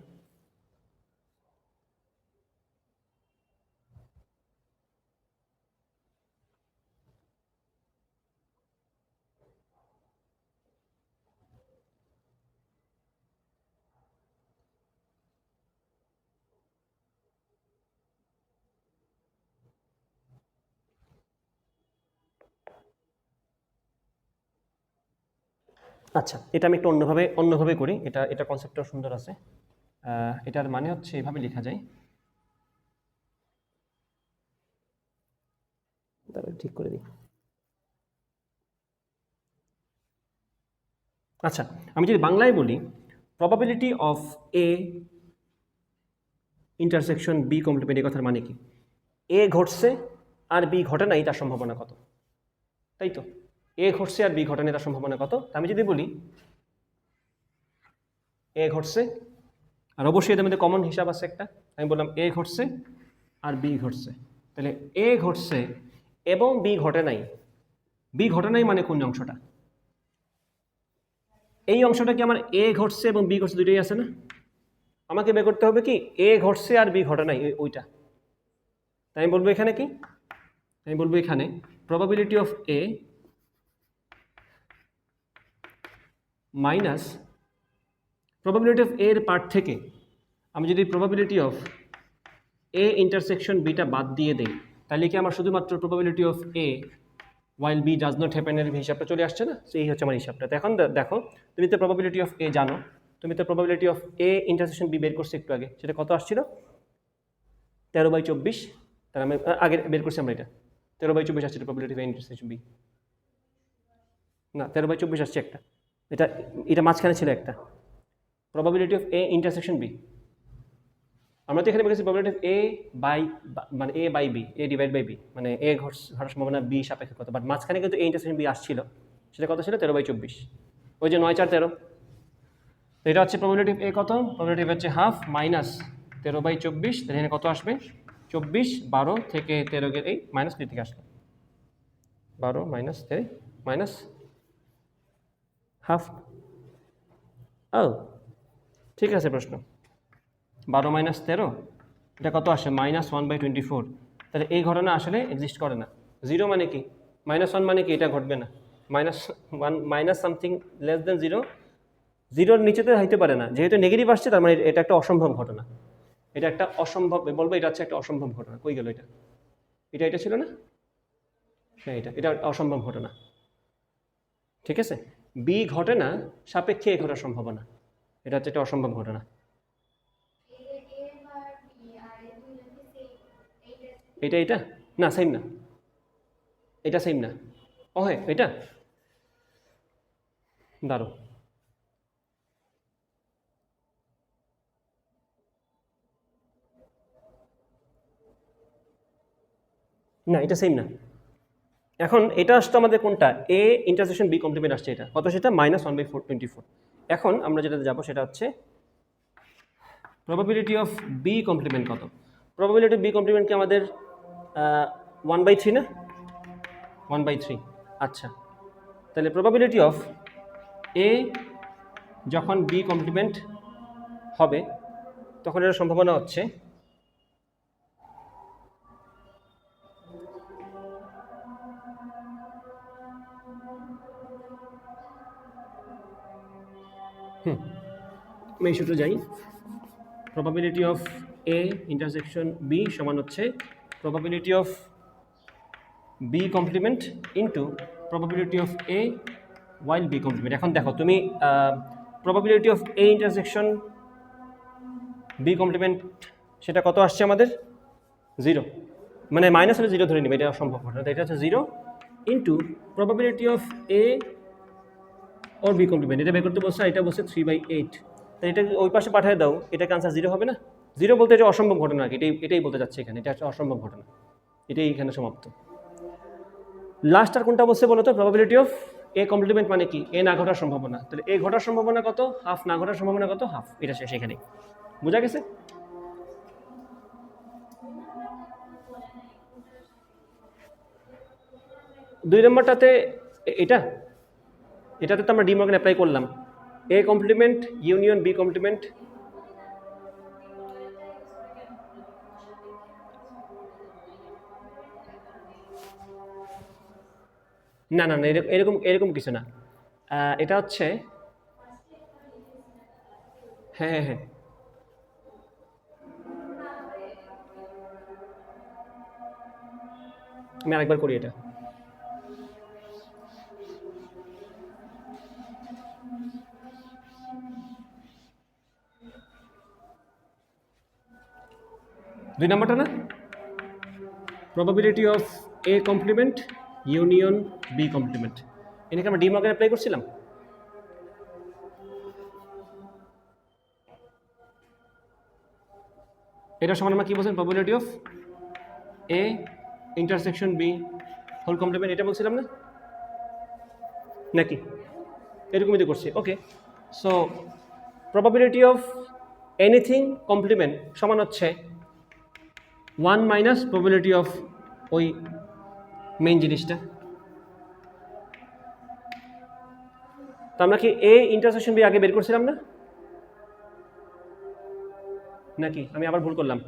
আচ্ছা, এটা আমি একটু অন্যভাবে করি, এটা কনসেপ্টটাও সুন্দর আছে। এটার মানে হচ্ছে এভাবে লেখা যায়, ঠিক করে দিই। আচ্ছা, আমি যদি বাংলায় বলি probability of A intersection B complement, এই কথার মানে কি, এ ঘটছে আর বি ঘটে নাই তার সম্ভাবনা কত, তাই তো? এ ঘটছে আর বি ঘটে নাই তার সম্ভাবনা কত। আমি যদি বলি এ ঘটছে, আর অবশ্যই এদের মধ্যে কমন হিসাব আছে একটা, আমি বললাম এ ঘটছে আর বি ঘটছে, তাহলে এ ঘটছে এবং বি ঘটে নাই। বি ঘটে নাই মানে কোন অংশটা? এই অংশটা কি আমার এ ঘটছে এবং বি ঘটছে দুটোই আছে না? আমাকে বের করতে হবে কি এ ঘটছে আর বি ঘটে নাই ওইটা। তাই আমি বলবো এখানে কি, আমি বলবো এখানে probability of A minus probability of এর পার্ট থেকে আমি যদি প্রবাবিলিটি অফ এ ইন্টারসেকশন বিটা বাদ দিয়ে দেই, তাহলে কি আমার শুধুমাত্র probability of A while B does not হ্যাপেনের হিসাবটা চলে আসছে না? সেই হচ্ছে আমার হিসাবটা। তো এখন দেখো, তুমি তো প্রবাবিলিটি অফ এ জানো, তুমি তো probability of A intersection B বের করছো একটু আগে, সেটা কত আসছিল? 13/24। তার আমি আগে বের করছি আমরা, এটা 13/24 আসছিল probability of A intersection B, না 13/24 আসছে একটা, এটা মাঝখানে ছিল একটা probability of A intersection B. আমরা তো এখানে বলেছি প্রবাবিলিটি অফ এ বাই, মানে A by B, A divide by B, মানে এ ঘটার সম্ভাবনা বি সাপেক্ষে কত, বাট মাঝখানে কিন্তু এ ইন্টারসেকশন বি আসছিল, সেটা কত ছিল? 13/24। ওই যে 9 4 13, তো এটা হচ্ছে প্রবাবিলিটি অফ এ কত, প্রবাবিলিটি অফ হচ্ছে হাফ মাইনাস 13/24, তাহলে এখানে কত আসবে? 24, 12 থেকে 13 গেলে এই মাইনাস 3 থেকে আসলো 12 মাইনাস 3 মাইনাস হাফ। ও ঠিক আছে, প্রশ্ন 12 মাইনাস 13, এটা কত আসে? -1/24। তাহলে এই ঘটনা আসলে এক্সিস্ট করে না। 0 মানে কি, -1 মানে কি, এটা ঘটবে না। -1 মাইনাস সামথিং লেস দেন 0, 0-র নিচেতে হইতে পারে না, যেহেতু নেগেটিভ আসছে তার মানে এটা একটা অসম্ভব ঘটনা। এটা একটা অসম্ভব, বলবো এটা হচ্ছে একটা অসম্ভব ঘটনা। কই গেল এটা? এটা ছিল না? হ্যাঁ, এটা অসম্ভব ঘটনা। ঠিক আছে, বি ঘটে না সাপেক্ষে এ ঘটার সম্ভাবনা, এটা হচ্ছে একটা অসম্ভব ঘটনা। এটা না, সেম না, এটা সেম না। ও হ্যাঁ, এটা দাঁড়ো, না এটা সেম না। এখন এটা আসতো আমাদের কোনটা, এ ইন্টারসেকশন বি কমপ্লিমেন্ট আসছে, এটা কত? সেটা -1/24। এখন আমরা যেটাতে যাবো সেটা হচ্ছে প্রবাবিলিটি অফ বি কমপ্লিমেন্ট কত। প্রবাবিলিটি অফ বি কমপ্লিমেন্ট কি আমাদের 1/3 না? 1/3। আচ্ছা, তাহলে প্রবাবিলিটি অফ এ যখন বি কমপ্লিমেন্ট হবে তখন এর সম্ভাবনা হচ্ছে আমি এই সূত্রে যাই, probability of A intersection B সমান হচ্ছে probability of B complement into probability of A while B complement. এখন দেখো তুমি probability of A intersection B complement সেটা কত আসছে আমাদের? 0, মানে মাইনাস হলে 0 ধরে নিবে, এটা অসম্ভব ঘটনা। এটা হচ্ছে 0, into probability of A or B complement, এটা বের করতে বলছে, এটা বলছে 3/8। তাই এটা ওই পাশে পাঠিয়ে দাও, এটাকে আনসার 0 হবে না? 0 বলতে এটা অসম্ভব ঘটনা আর কি, এটাই বলতে যাচ্ছে এখানে, এটা হচ্ছে অসম্ভব ঘটনা, এটাই এখানে সমাপ্ত। লাস্ট আর কোনটা বলছে বলো তো? প্রবাবিলিটি অফ এ কমপ্লিমেন্ট মানে কি? এ না ঘটার সম্ভাবনা। তাহলে এ ঘটার সম্ভাবনা কত? হাফ। না ঘটার সম্ভাবনা কত? হাফ। এটা শেষ এখানেই, বোঝা গেছে? দুই নম্বরটাতে এটাতে তো আমরা ডি মর্গান অ্যাপ্লাই করলাম, A complement union B complement. না না না, এরকম এরকম কিছু না। এটা হচ্ছে, হ্যাঁ হ্যাঁ হ্যাঁ, আমি আরেকবার করি এটা। দুই নম্বরটা না, probability of A complement union B complement, এটাকে আমরা ডি মর্গান অ্যাপ্লাই করছিলাম। এটা সমান আমরা কি বলছেন? Probability of A intersection B whole complement, এটা বলছিলাম না নাকি? এরকমই তো করছি। Okay, so probability of anything complement সমান হচ্ছে 1 মাইনাস প্রবাবিলিটি অফ ওই মেইন জিনিসটা। তো আমরা কি এ ইন্টারসেকশন বি আগে বের করছিলাম না নাকি? আমি আবার ভুল করলাম?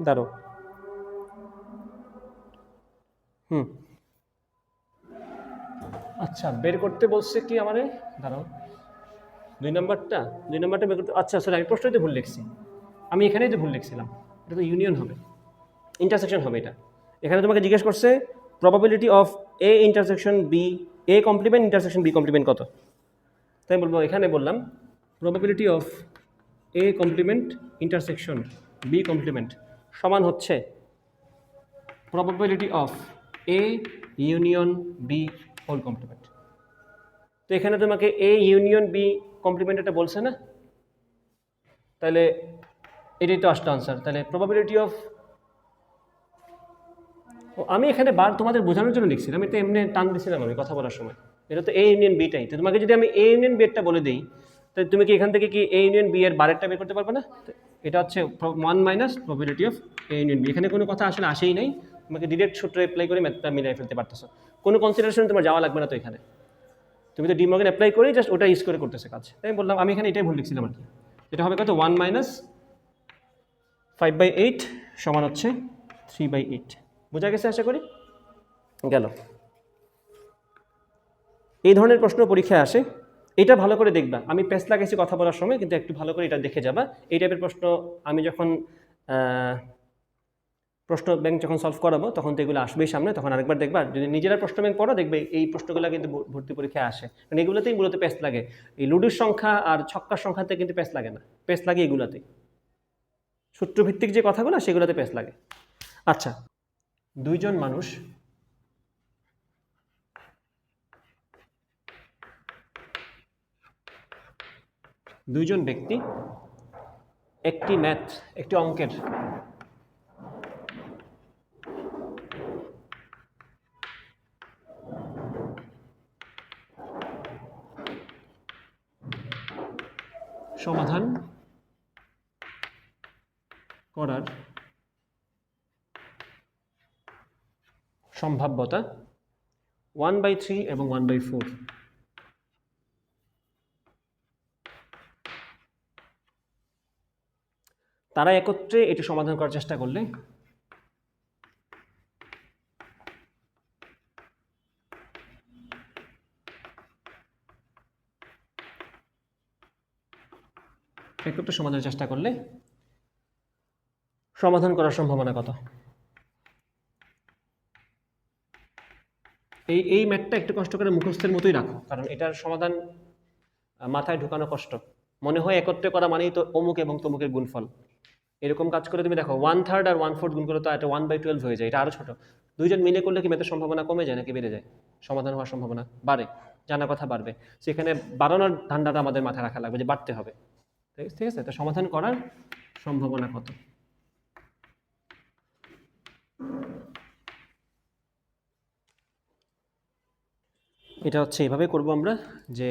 দাঁড়ো, আচ্ছা বের করতে বলছে কি আমারে? দাঁড়াও, দুই নাম্বারটা বের করতে, আচ্ছা সরি আমি প্রশ্নতে ভুল লিখছি, আমি এখানেই তো ভুল লিখছিলাম, এটা তো ইউনিয়ন হবে, ইন্টারসেকশন হবে এটা। এখানে তোমাকে জিজ্ঞেস করছে probability of A intersection B, A complement intersection B complement কত, তাই বলবো এখানে বললাম probability of A complement intersection B complement সমান হচ্ছে probability of A union B whole complement. তো এখানে তোমাকে এ ইউনিয়ন বি কমপ্লিমেন্ট এটা বলছে না, তাহলে এটাই তো আসলো আনসার। তাহলে প্রবাবিলিটি অফ, আমি এখানে তোমাদের বোঝানোর জন্য লিখছিলাম, এটা এমনি টান দিছিলাম আমি কথা বলার সময়, এটা তো এ ইউনিয়ন বিটাই। তো তোমাকে যদি আমি এ ইউনিয়ন বি এরটা বলে দিই, তাহলে তুমি কি এখান থেকে কি এ ইউনিয়ন বি এর বারেরটা বের করতে পারবে না? এটা হচ্ছে 1 minus probability of A union B, এখানে কোনো কথা আসলে আসেই নাই, তোমাকে ডিরেক্ট সূত্র অ্যাপ্লাই করে ম্যাথটা মিলাই ফেলতে পারতেছো, কোনো কনসিডারেশন তোমার যাওয়া লাগবে না তো এখানে, তুমি তো ডি মর্গান অ্যাপ্লাই করেই জাস্ট ওটা ইউজ করে করতেছে কাজ। তাই আমি বললাম আমি এখানে এটাই ভুল লিখছিলাম আর কি। এটা হবে কত? 1 মাইনাস 5/8 সমান হচ্ছে 3/8। বোঝা গেছে আশা করি? গেল। এই ধরনের প্রশ্ন পরীক্ষায় আসে, এটা ভালো করে দেখবা, আমি পেস লাগাইছি কথা বলার সময়, কিন্তু একটু ভালো করে এটা দেখে যাবা। এই টাইপের প্রশ্ন আমি যখন প্রশ্ন ব্যাংক যখন সলভ করাবো তখন তো এগুলো আসবেই সামনে, তখন আরেকবার দেখবা, যদি নিজেরা প্রশ্ন ব্যাংক পড়ো দেখবে এই প্রশ্নগুলো কিন্তু ভর্তি পরীক্ষায় আসে, কারণ এগুলোতেই মূলত পেস লাগে। এই লুডুর সংখ্যা আর ছক্কার সংখ্যাতে কিন্তু পেস লাগে না, পেস লাগে এগুলোতেই, সূত্রভিত্তিক যে কথাগুলো সেগুলোতে পেস লাগে। আচ্ছা, দুইজন ব্যক্তি একটি অঙ্কের সমাধান করার সম্ভাব্যতা 1/3 এবং 1/4, তারা একত্রে এটি সমাধান করার চেষ্টা করলে সমাধান করার সম্ভাবনা কত? এই ম্যাথটা একটু কষ্ট করে মুখস্থের মতোই রাখো, কারণ এটার সমাধান মাথায় ঢুকানো কষ্ট। মনে হয় একত্রে করা মানেই তো অমুক এবং তমুকের গুণফল। এরকম কাজ করে তুমি দেখো 1/3 আর 1/4 গুণ করে তো এটা 1/12 হয়ে যায়, এটা আরও ছোট। দুইজন মিলে করলে কি ম্যাথের সম্ভাবনা কমে যায় নাকি বেড়ে যায়? সমাধান হওয়ার সম্ভাবনা বাড়ে, জানা কথা বাড়বে। সেখানে বাড়ানোর ধান্দাটা আমাদের মাথায় রাখা লাগবে যে বাড়তে হবে। ঠিক আছে, তো সমাধান করার সম্ভাবনা কত? এটা হচ্ছে এইভাবে করব আমরা, যে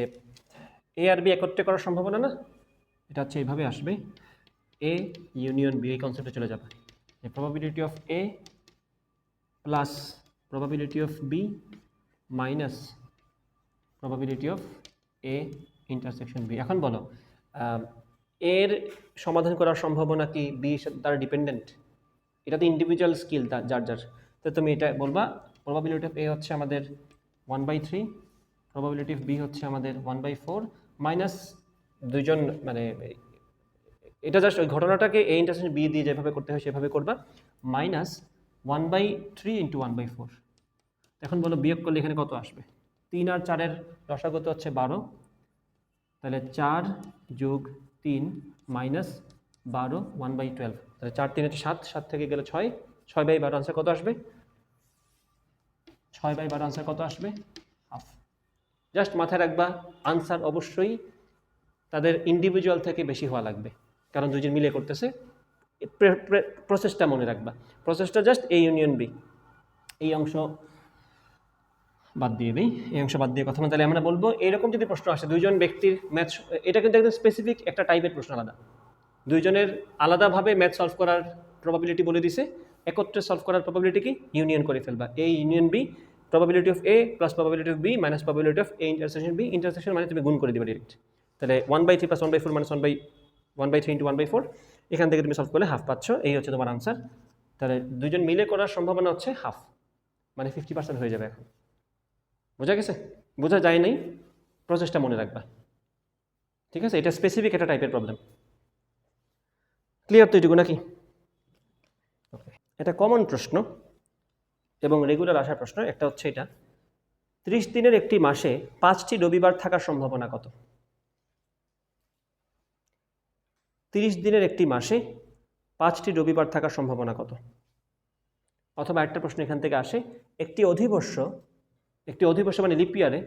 এ আর বি একত্রে করার সম্ভাবনা না, এটা হচ্ছে এইভাবে আসবে, এ ইউনিয়ন বি, এই কনসেপ্টে চলে যাবে। Probability of A plus probability of B minus probability of A intersection B. এখন বলো এর সমাধান করার সম্ভাবনা কি বি তার ডিপেন্ডেন্ট? এটা তো ইন্ডিভিজুয়াল স্কিল যার যার। তো তুমি এটা বলবা প্রবাবিলিটি অফ এ হচ্ছে আমাদের 1/3, প্রবাবিলিটি অফ বি হচ্ছে আমাদের 1/4 মাইনাস দুইজন, মানে এটা জাস্ট ওই ঘটনাটাকে এ ইন্টারসেকশন বি দিয়ে যেভাবে করতে হয় সেভাবে করবা, মাইনাস 1/3 ইন্টু 1/4। এখন বলো বিয়োগ করলে এখানে কত আসবে? 3 আর 4-এর লসাগু তো হচ্ছে 12, তাহলে 4 যোগ 3 মাইনাস 12 1/12, তাহলে 4 3 হচ্ছে 7, 7 থেকে গেলে 6, 6/12 আনসার কত আসবে? 6/12 আনসার কত আসবে? হাফ। জাস্ট মাথায় রাখবা আনসার অবশ্যই তাদের ইন্ডিভিজুয়াল থেকে বেশি হওয়া লাগবে, কারণ দুজন মিলে করতেছে। প্রসেসটা মনে রাখবা, প্রসেসটা জাস্ট এ ইউনিয়ন বি। এই অংশ বাদ দিয়ে দিই, এই অংশ বাদ দিয়ে কথা বলতে, তাহলে আমরা বলবো এরকম যদি প্রশ্ন আসে দুইজন ব্যক্তির ম্যাথ, এটা কিন্তু একদম স্পেসিফিক একটা টাইপের প্রশ্ন, আলাদা দুইজনের আলাদাভাবে ম্যাথ সলভ করার প্রবাবিলিটি বলে দিছে, একত্রে সলভ করার প্রবাবিলিটি কি ইউনিয়ন করে ফেলবা, A union B, probability of A plus probability of B minus probability of A intersection B. Intersection মানে তুমি গুণ করে দিবে ডিরেক্ট, তাহলে 1/3 প্লাস 1/4 মাইনাস 1/3 ইন্টু 1/4, এখান থেকে তুমি সলভ করলে হাফ পাচ্ছ, এই হচ্ছে তোমার আনসার। তাহলে দুজন মিলে করার সম্ভাবনা হচ্ছে হাফ, মানে 50% হয়ে যাবে। এখন বোঝা গেছে? বোঝা যায় নাই? প্রসেসটা মনে রাখবা, ঠিক আছে? এটা স্পেসিফিক একটা টাইপের প্রবলেম। ক্লিয়ার তো এটুকু নাকি? এটা কমন প্রশ্ন এবং রেগুলার আসার প্রশ্ন। একটা হচ্ছে এটা, 30 দিনের একটি মাসে 5টি রবিবার থাকার সম্ভাবনা কত? 30 দিনের একটি মাসে 5টি রবিবার থাকার সম্ভাবনা কত? অথবা একটা প্রশ্ন এখান থেকে আসে, একটি অধিবর্ষ মানে লিপ ইয়ারে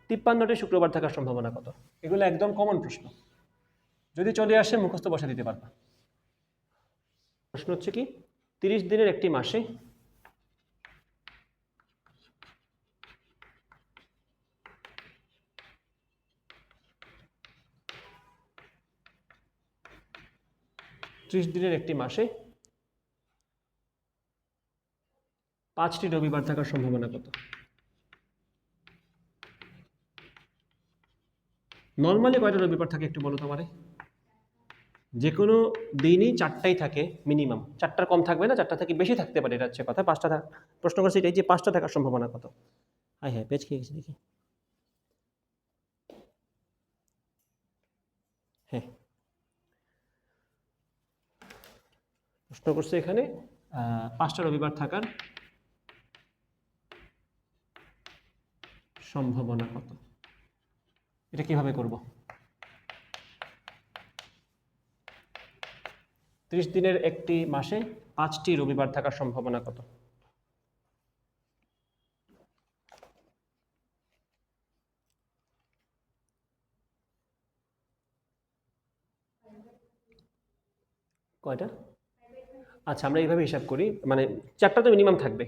53টি শুক্রবার থাকার সম্ভাবনা কত? এগুলো একদম কমন প্রশ্ন, যদি চলে আসে মুখস্থ বসা দিতে পারবা। প্রশ্ন হচ্ছে কি, 30 দিনের একটি মাসে 30 দিনের একটি মাসে 5টি রবিবার থাকার সম্ভাবনা কত? নর্মালি কয়টা রবিবার থাকে একটু বলো তোমারে? যে কোনো দিনই 4টাই থাকে মিনিমাম, 4টার কম থাকবে না, 4টা থেকে বেশি থাকতে পারে, এটা হচ্ছে কথা। 5টা প্রশ্ন করছে এটাই, যে 5টা থাকার সম্ভাবনা কত? হ্যাঁ পেজ খেয়ে গেছি দেখি। হ্যাঁ, প্রশ্ন করছে এখানে 5টা রবিবার থাকার সম্ভাবনা কত? এটা কিভাবে করব? 30 দিনের একটি মাসে 5টি রবিবার থাকার সম্ভাবনা কত? কয়টা? আচ্ছা, আমরা এইভাবে হিসাব করি, মানে 4টা তো মিনিমাম থাকবে।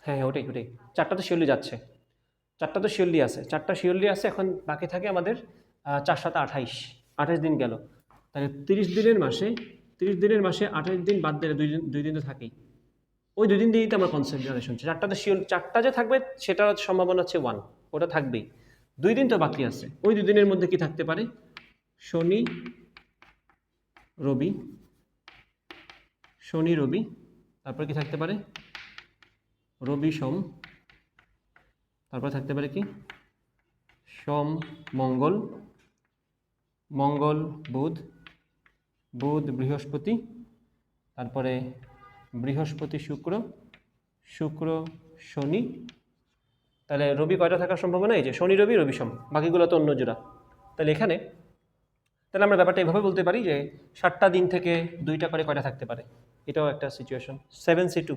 হ্যাঁ ওটাই 4টা তো শিওরলি যাচ্ছে, 4টা তো শিওরলি আছে, 4টা শিওরলি আছে। এখন বাকি থাকে আমাদের 4 7 28 দিন গেল। তাহলে 30 দিনের মাসে 28 দিন বাদ দিলে 2 দিন তো থাকেই, ওই 2 দিন দিয়েই তো আমার কনসেপ্ট জেনারেশন হচ্ছে। 4টা তো শিওর, 4টা যে থাকবে সেটার সম্ভাবনা হচ্ছে 1, ওটা থাকবেই। 2 দিন তো বাকি আছে, ওই 2 দিনের মধ্যে কি থাকতে পারে? শনি রবি, তারপর কি থাকতে পারে? রবি সোম, তারপর থাকতে পারে কি? সোম মঙ্গল, বুধ বৃহস্পতি, তারপরে বৃহস্পতি শুক্র, শুক্র শনি, তাহলে রবি কয়টা থাকার সম্ভাবনা? এই যে শনি রবি রবি সম, বাকিগুলো তো অন্য জোড়া। তাহলে এখানে তাহলে আমরা ব্যাপারটা এভাবে বলতে পারি যে 7টা দিন থেকে 2টা করে কয়টা থাকতে পারে, এটাও একটা সিচুয়েশন। 7C2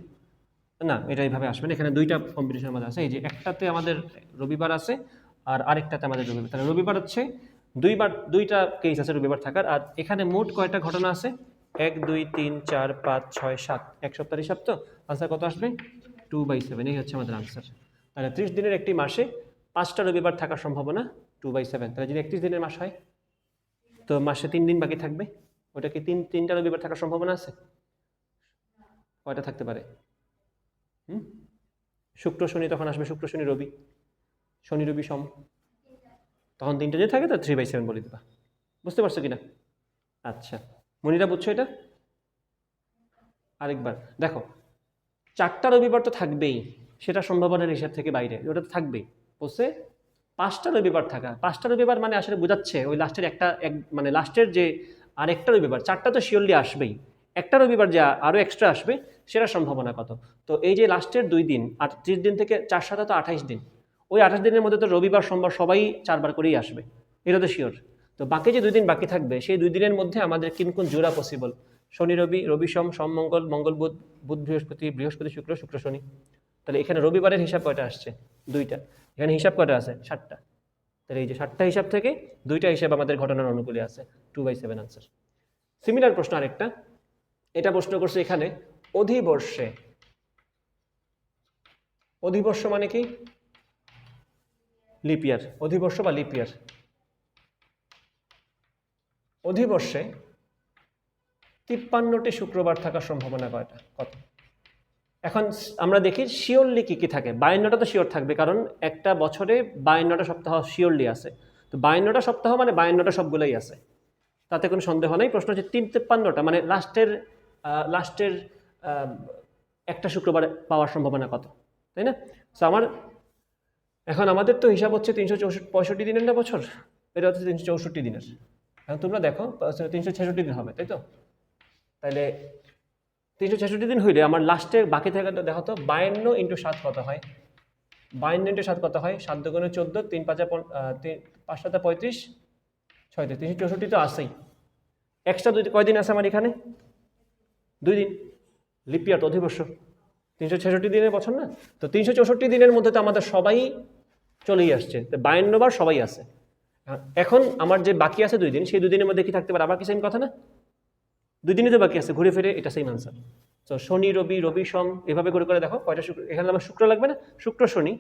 না, এটা এইভাবে আসবে না, এখানে 2টা কম্বিনেশন আমাদের আছে। এই যে একটাতে আমাদের রবিবার আছে আর আরেকটাতে আমাদের রবিবার, তাহলে রবিবার হচ্ছে 2টা কেস আছে রবিবার থাকার। আর এখানে মোট কয়টা ঘটনা আছে? 1 2 3 4 5 6 7, এক সপ্তাহের হিসাব। তো আনসার কত আসবে? 2/7, এই হচ্ছে আমাদের আনসার। তাহলে 30 দিনের একটি মাসে 5টা রবিবার থাকার সম্ভাবনা 2/7। তাহলে যদি 31 দিনের মাস হয় তো মাসে 3 দিন বাকি থাকবে, ওটা কি 3টা রবিবার থাকার সম্ভাবনা আছে? কয়টা থাকতে পারে? শুক্র শনি তখন আসবে, শুক্র শনি রবি, শনি রবি সম, তখন 3টা যদি থাকে তো 3/7 বলে দিবা। বুঝতে পারছো কিনা? আচ্ছা, মনিরা বুঝছো এটা? আরেকবার দেখো, 4টা রবিবার তো থাকবেই, সেটা সম্ভাবনার হিসাব থেকে বাইরে, ওটা তো থাকবেই। বলছে 5টা রবিবার থাকা, 5টা রবিবার মানে আসলে বোঝাচ্ছে ওই লাস্টের মানে লাস্টের যে আরেকটা রবিবার, 4টা তো শিওরলি আসবেই, একটা রবিবার যে আরও এক্সট্রা আসবে সেটার সম্ভাবনা কত? তো এই যে লাস্টের 2 দিন, 30 দিন থেকে 4 7 তো 28 দিন, ওই 28 দিনের মধ্যে তো রবিবার সোমবার সবাই 4বার করেই আসবে, এটা তো শিওর। তো বাকি যে 2 দিন বাকি থাকবে, সেই 2 দিনের মধ্যে আমাদের কোন জোড়া পসিবল? শনি রবি, রবি সোম, সোম মঙ্গল, মঙ্গল বুধ, বুধ বৃহস্পতি, বৃহস্পতি শুক্র, শুক্র শনি। তাহলে এখানে রবিবারের হিসাব কয়টা আসছে? 2টা। এখানে হিসাব কয়টা আছে? 7টা। তাহলে এই যে 7টা হিসাব থেকে 2টা হিসাব আমাদের ঘটনার অনুকূলে আছে, 2/7 আনসার। সিমিলার প্রশ্ন আরেকটা, এটা প্রশ্ন করছে এখানে অধিবর্ষে, অধিবর্ষ মানে কি? লিপিয়ার, অধিবর্ষ বা লিপিয়ার। অধিবর্ষে 53টি শুক্রবার থাকার সম্ভাবনা কয়টা? কত? এখন আমরা দেখি শিওরলি কি কি থাকে। 52টা তো শিওর থাকবে, কারণ একটা বছরে 52টা সপ্তাহ শিওরলি আছে। তো 52টা সপ্তাহ মানে 52টা সবগুলোই আছে, তাতে কোনো সন্দেহ নেই। প্রশ্ন হচ্ছে 53টা মানে লাস্টের একটা শুক্রবার পাওয়ার সম্ভাবনা কত, তাই না? সো এখন আমাদের তো হিসাব হচ্ছে 365 দিনের না বছর, এটা হচ্ছে 364 দিনের। এখন তোমরা দেখো 366 দিন হবে, তাই তো? তাহলে 366 দিন হইলে আমার লাস্টে বাকি থাকাটা দেখো তো, 52 × 7 কত হয়? 52 × 7 কত হয়? 7 2 14, 3 5 5 7 35, 6 364 তো আসেই। এক্সট্রা কয়দিন আছে আমার এখানে? 2 দিন। লিপিয়ার তো অধিবর্ষ, 366 দিনের বছর না? তো 364 দিনের মধ্যে তো আমাদের সবাই চলেই আসছে, তো 52 বার সবাই আছে। এখন আমার যে বাকি আছে 2 দিন, সেই 2 দিনের মধ্যে কি থাকতে পারে? আবার কি সেম কথা না? 2 দিনই তো বাকি আছে, ঘুরে ফিরে এটা সেম আনসার। তো শনি রবি, রবি সোম, এভাবে করে করে দেখো কয়টা শুক্র। এখানে আমার শুক্র লাগবে না, শুক্র শনি,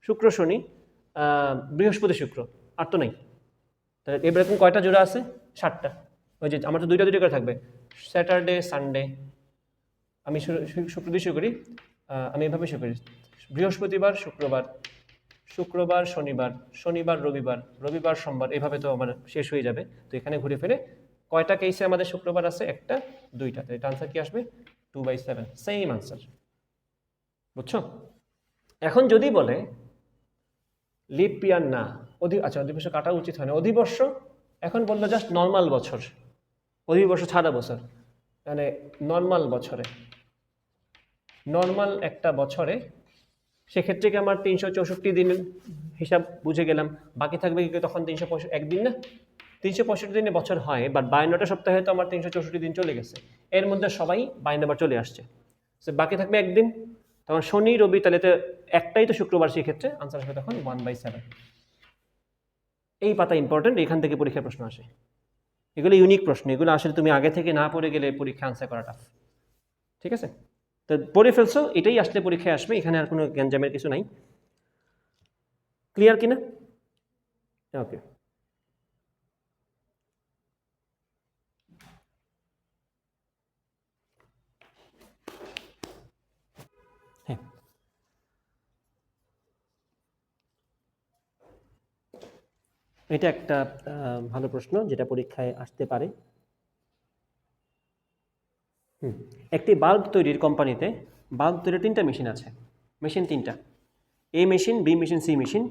শুক্র শনি, বৃহস্পতি শুক্র, আর তো নেই। তাহলে এরকম কয়টা জোড়া আছে? 7টা। ওই যে আমার তো 2টা করে থাকবে, স্যাটারডে সানডে। আমি শুক্র দিয়ে শুরু করি, আমি এভাবে শুরু করি, বৃহস্পতিবার শুক্রবার, শুক্রবার শনিবার, শনিবার রবিবার, রবিবার সোমবার, এভাবে তো আমার শেষ হয়ে যাবে। তো এখানে ঘুরে ফিরে কয়টা কেসে আমাদের শুক্রবার আছে? 1টা 2টা। তো এটা আনসার কি আসবে? 2/7, সেম আনসার। বুঝছো? এখন যদি বলে লিপ ইয়ার না, আচ্ছা অধিবর্ষ কাটা উচিত হয় না, অধিবর্ষ এখন বললো জাস্ট নর্মাল বছর, অধিবর্ষ ছাড়া বছর, মানে নর্মাল বছরে, নর্মাল একটা বছরে, সেক্ষেত্রে কি আমার 364 দিন হিসাব বুঝে গেলাম, বাকি থাকবে কি তখন 365 দিন না? 365 দিনে বছর হয়, বাট 52টা সপ্তাহে তো আমার 364 দিন চলে গেছে, এর মধ্যে সবাই 52 বার চলে আসছে, সো বাকি থাকবে একদিন, তখন শনি রবি, তাহলে তো একটাই তো শুক্রবার, সেক্ষেত্রে আনসার হবে তখন 1/7। এই পাতা ইম্পর্টেন্ট, এখান থেকে পরীক্ষার প্রশ্ন আসে, এগুলো ইউনিক প্রশ্ন, এগুলো আসলে তুমি আগে থেকে না পড়ে গেলে পরীক্ষা আনসার করা টাফ। ঠিক আছে, তো পড়ে ফেলছো, এটাই আসলে পরীক্ষায় আসবে, এখানে আর কোনো গ্যাঞ্জামের কিছু নাই। ক্লিয়ার কিনা? ওকে। হ্যাঁ, এটা একটা ভালো প্রশ্ন যেটা পরীক্ষায় আসতে পারে। একটি বাল্ব তৈরির কোম্পানিতে বাল্ব তৈরির 3টা মেশিন আছে, মেশিন 3টা, A machine, B machine, C machine.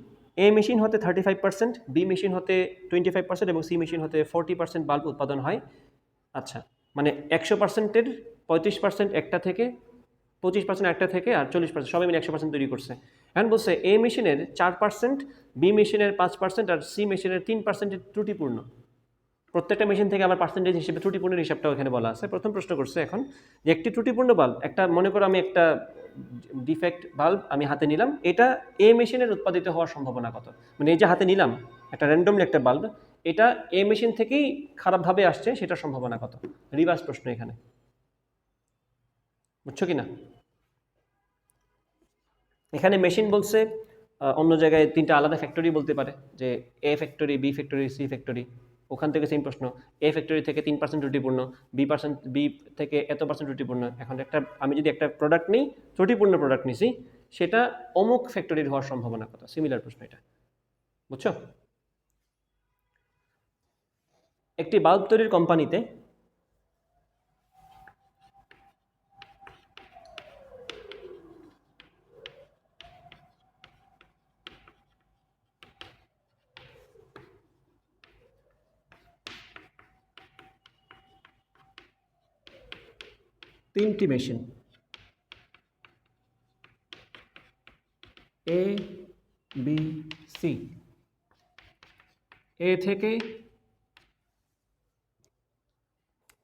A machine হতে 35%, বি মেশিন হতে 25% এবং সি মেশিন হতে 40% বাল্ব উৎপাদন হয়। আচ্ছা, মানে 100%-এর 35% একটা থেকে 25% একটা থেকে আর 40% সবাই মিলে 100% তৈরি করছে। এখন বলছে এ মেশিনের 4%, বি মেশিনের 5% আর সি মেশিনের 3% ত্রুটিপূর্ণ। প্রত্যেকটা মেশিন থেকে আবার পার্সেন্টেজ হিসেবে ত্রুটিপূর্ণের হিসাবটাও এখানে বলা আছে। প্রথম প্রশ্ন করছে এখন যে একটি ত্রুটিপূর্ণ বাল্ব, একটা মনে করো আমি একটা ডিফেক্ট বাল্ব আমি হাতে নিলাম, এটা এ মেশিনের উৎপাদিত হওয়ার সম্ভাবনা কত? মানে এই যে হাতে নিলাম একটা র্যান্ডমলি একটা বাল্ব, এটা এ মেশিন থেকেই খারাপভাবে আসছে, সেটার সম্ভাবনা কত? রিভার্স প্রশ্ন এখানে, বুঝছো কি না? এখানে মেশিন বলছে, অন্য জায়গায় 3টা আলাদা ফ্যাক্টরি বলতে পারে, যে A factory, B factory, C factory. ওখান থেকে সেম প্রশ্ন, এ ফ্যাক্টরি থেকে 3% ত্রুটিপূর্ণ, বি থেকে এত পার্সেন্ট ত্রুটিপূর্ণ। এখন আমি যদি একটা প্রোডাক্ট নিই, ত্রুটিপূর্ণ প্রোডাক্ট নিছি, সেটা অমুক ফ্যাক্টরির হওয়ার সম্ভাবনা কত? সিমিলার প্রশ্ন এটা, বুঝছো? একটি বাল্ব তৈরির কোম্পানিতে তিনটি মেশিন এ, বি, সি। এ থেকে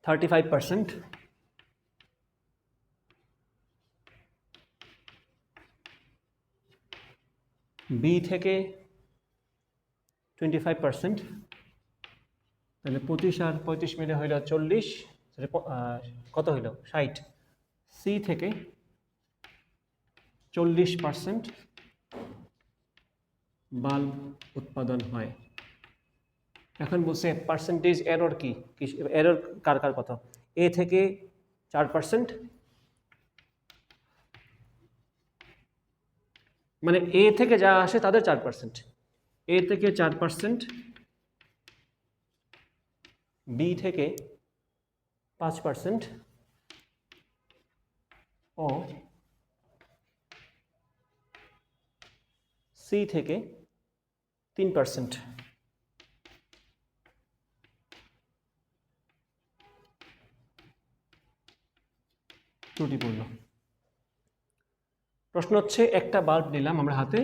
35%, বি থেকে 25%, তাহলে 25 আর 35 মিলে হইল 40, কত হইল 60। সি থেকে 40% বাল্ব উৎপাদন হয়। এখন বলছে পার্সেন্টেজ এরর কি, এরর কার কার কত? এ থেকে 4%, মানে এ থেকে যা আসে তাদের 4%, এ থেকে 4%, বি থেকে 5% ও সি থেকে 3%। ত্রুটিপূর্ণ। প্রশ্ন হচ্ছে একটা বাল্ব নিলাম আমরা হাতে,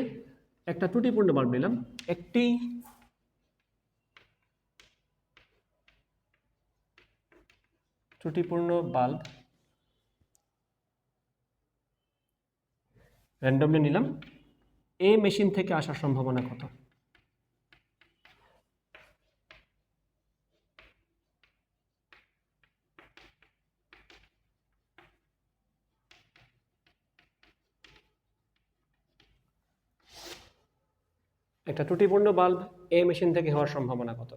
একটা ত্রুটিপূর্ণ বাল্ব নিলাম, একটি ত্রুটিপূর্ণ বাল্ব র্যান্ডমলি নিলাম, এ মেশিন থেকে আসার সম্ভাবনা কত? একটা ত্রুটিপূর্ণ বাল্ব এ মেশিন থেকে হওয়ার সম্ভাবনা কত?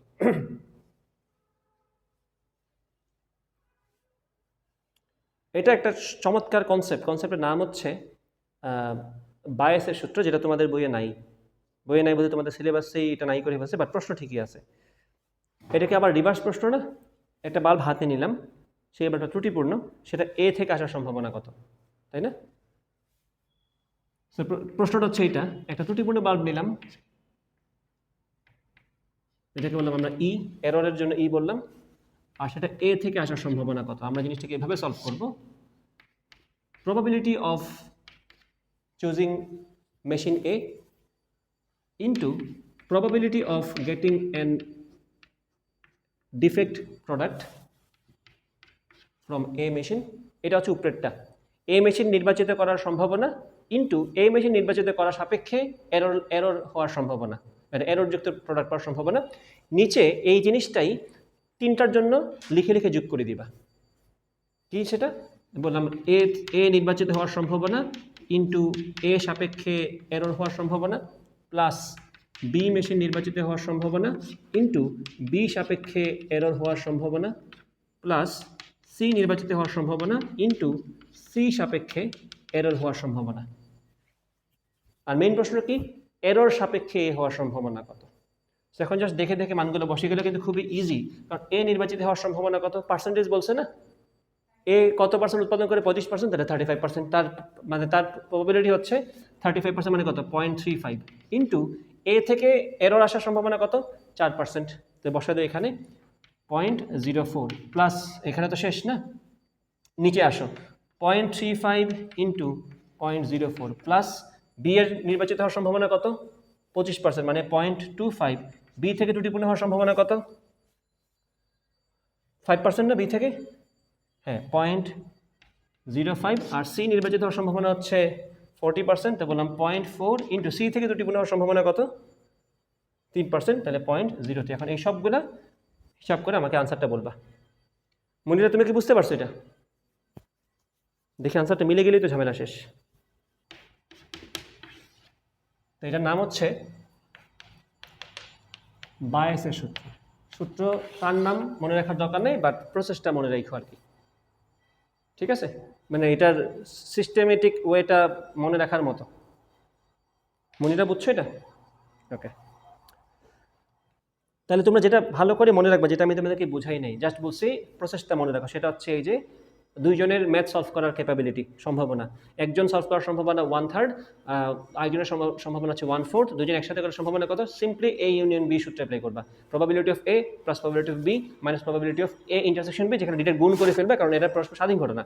এটা একটা চমৎকার কনসেপ্টের নাম হচ্ছে বায়াসের সূত্র, যেটা তোমাদের বইয়ে নাই। বইয়ে নাই বলতে তোমাদের সিলেবাসেই এটা নাই করে ফেলছে, বাট প্রশ্ন ঠিকই আছে। এটাকে আবার রিভার্স প্রশ্ন না? একটা বাল্ব হাতে নিলাম, সেই বাল্বটা ত্রুটিপূর্ণ, সেটা এ থেকে আসার সম্ভাবনা কত, তাই না? প্রশ্নটা হচ্ছে এইটা, একটা ত্রুটিপূর্ণ বাল্ব নিলাম, এটাকে বললাম আমরা ই, এররের জন্য ই বললাম, আর সেটা এ থেকে আসার সম্ভাবনা কত? আমরা জিনিসটাকে এভাবে সলভ করব, probability of choosing machine A into probability of getting an defect product from A machine। এটা হচ্ছে উপরেরটা, এ মেশিন নির্বাচিত করার সম্ভাবনা ইন্টু এ মেশিন নির্বাচিত করার সাপেক্ষে এরর হওয়ার সম্ভাবনা, মানে এররযুক্ত প্রোডাক্ট পাওয়ার সম্ভাবনা। নিচে এই জিনিসটাই 3টার জন্য লিখে লিখে যোগ করে দিবা। কি সেটা বললাম, এ নির্বাচিত হওয়ার সম্ভাবনা ইন্টু এ সাপেক্ষে এরর হওয়ার সম্ভাবনা, প্লাস বি মেশিন নির্বাচিত হওয়ার সম্ভাবনা ইন্টু বি সাপেক্ষে এরর হওয়ার সম্ভাবনা, প্লাস সি নির্বাচিত হওয়ার সম্ভাবনা ইন্টু সি সাপেক্ষে এরর হওয়ার সম্ভাবনা। আর মেইন প্রশ্ন কি, এরর সাপেক্ষে এ হওয়ার সম্ভাবনা কত? এখন জাস্ট দেখে দেখে মানগুলো বসে গেলে কিন্তু খুবই ইজি, কারণ এ নির্বাচিত হওয়ার সম্ভাবনা কত? পার্সেন্টেজ বলছে না, এ কত পার্সেন্ট উৎপাদন করে? 25%, তাহলে 35%, তার মানে তার প্রবাবিলিটি হচ্ছে 35%, মানে কত? 0.35 ইন্টু এ থেকে এরর আসার সম্ভাবনা কত? 4%, তো বসা দেয় এখানে 0.04, প্লাস এখানে তো শেষ না, নিচে আসো 0.35 ইন্টু 0.04 প্লাস বি এর নির্বাচিত হওয়ার সম্ভাবনা কত? 25%, মানে 0.25। বি থেকে ত্রুটিপূর্ণ হওয়ার সম্ভাবনা কত? 5% না বি থেকে? হ্যাঁ, 0.05। আর সি নির্বাচিত হওয়ার সম্ভাবনা হচ্ছে 40%, তো বললাম 0.4 ইন্টু সি থেকে ত্রুটিপূর্ণ হওয়ার সম্ভাবনা কত? 3%, তাহলে 0.03। এখন এই সবগুলা হিসাব করে আমাকে আনসারটা বলবা। মনিরা, তুমি কি বুঝতে পারছো এটা? দেখি আনসারটা মিলে গেলেই তো ঝামেলা শেষ। তো এটার নাম হচ্ছে বায়াসের সূত্র। সূত্র তার নাম মনে রাখার দরকার নেই, বাট প্রসেসটা মনে রাখো আর কি। ঠিক আছে, মানে এটার সিস্টেমেটিক ওয়েটা মনে রাখার মতো। মনিরা বুঝছো এটা? ওকে, তাহলে তোমরা যেটা ভালো করে মনে রাখবা, যেটা আমি তোমাদেরকে বুঝাই নাই, জাস্ট বলছি প্রসেসটা মনে রাখো। সেটা হচ্ছে এই যে দুইজনের ম্যাথ সলভ করার ক্যাপাবিলিটি, সম্ভাবনা। একজন সলভ করার সম্ভাবনা 1/3, আরেকজনের সম্ভাবনা হচ্ছে 1/4। দুজন একসাথে করার সম্ভাবনা কত? সিম্পলি এ ইউনিয়ন বি সূত্রে অ্যাপ্লাই করবা। Probability of A plus probability of B minus probability of A intersection B, যেখানে ডিটের গুণ করে ফেলবে, কারণ এটা পরস্পর স্বাধীন ঘটনা।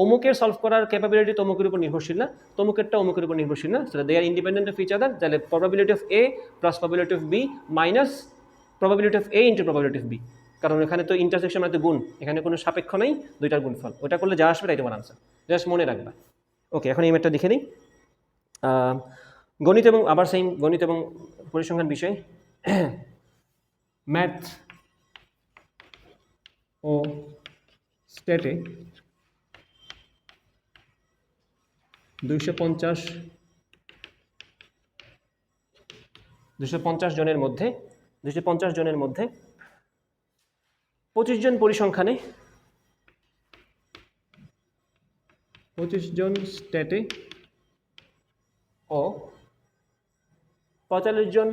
অমুকের সলভ করার ক্যাপাবিলিটি তমুকের উপর নির্ভরশীল না, তমুকেরটা অমুকের উপর নির্ভরশীল না, they are independent of each other. তাহলে probability of A plus probability of B minus probability of A into probability of B, কারণ এখানে তো ইন্টারসেকশন মানে তো গুণ, এখানে কোনো সাপেক্ষ নেই, দুইটার গুণফল। ওটা করলে যা আসবে তাই তোমার আনসার, জাস্ট মনে রাখবা। ওকে, এখন এই ম্যাথটা দেখে নিই। গণিত এবং আবার সেম গণিত এবং পরিসংখ্যান বিষয়, ম্যাথ ও স্ট্যাটে 250 জনের মধ্যে 25 জন পরিসংখ্যানে, 25 জন স্ট্যাটে ও 45 জন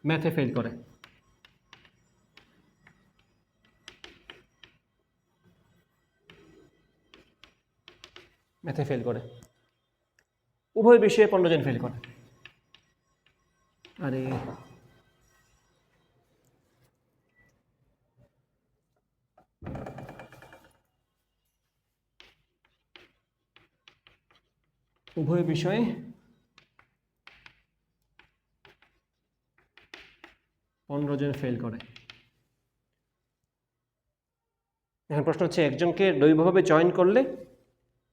ম্যাথে ফেল করে। উভয় বিষয়ে 15 জন ফেল করে। আরে উভয় বিষয়ে 15 জন ফেল করে। এখন প্রশ্ন হচ্ছে, একজনকে দৈবভাবে চয়ন করলে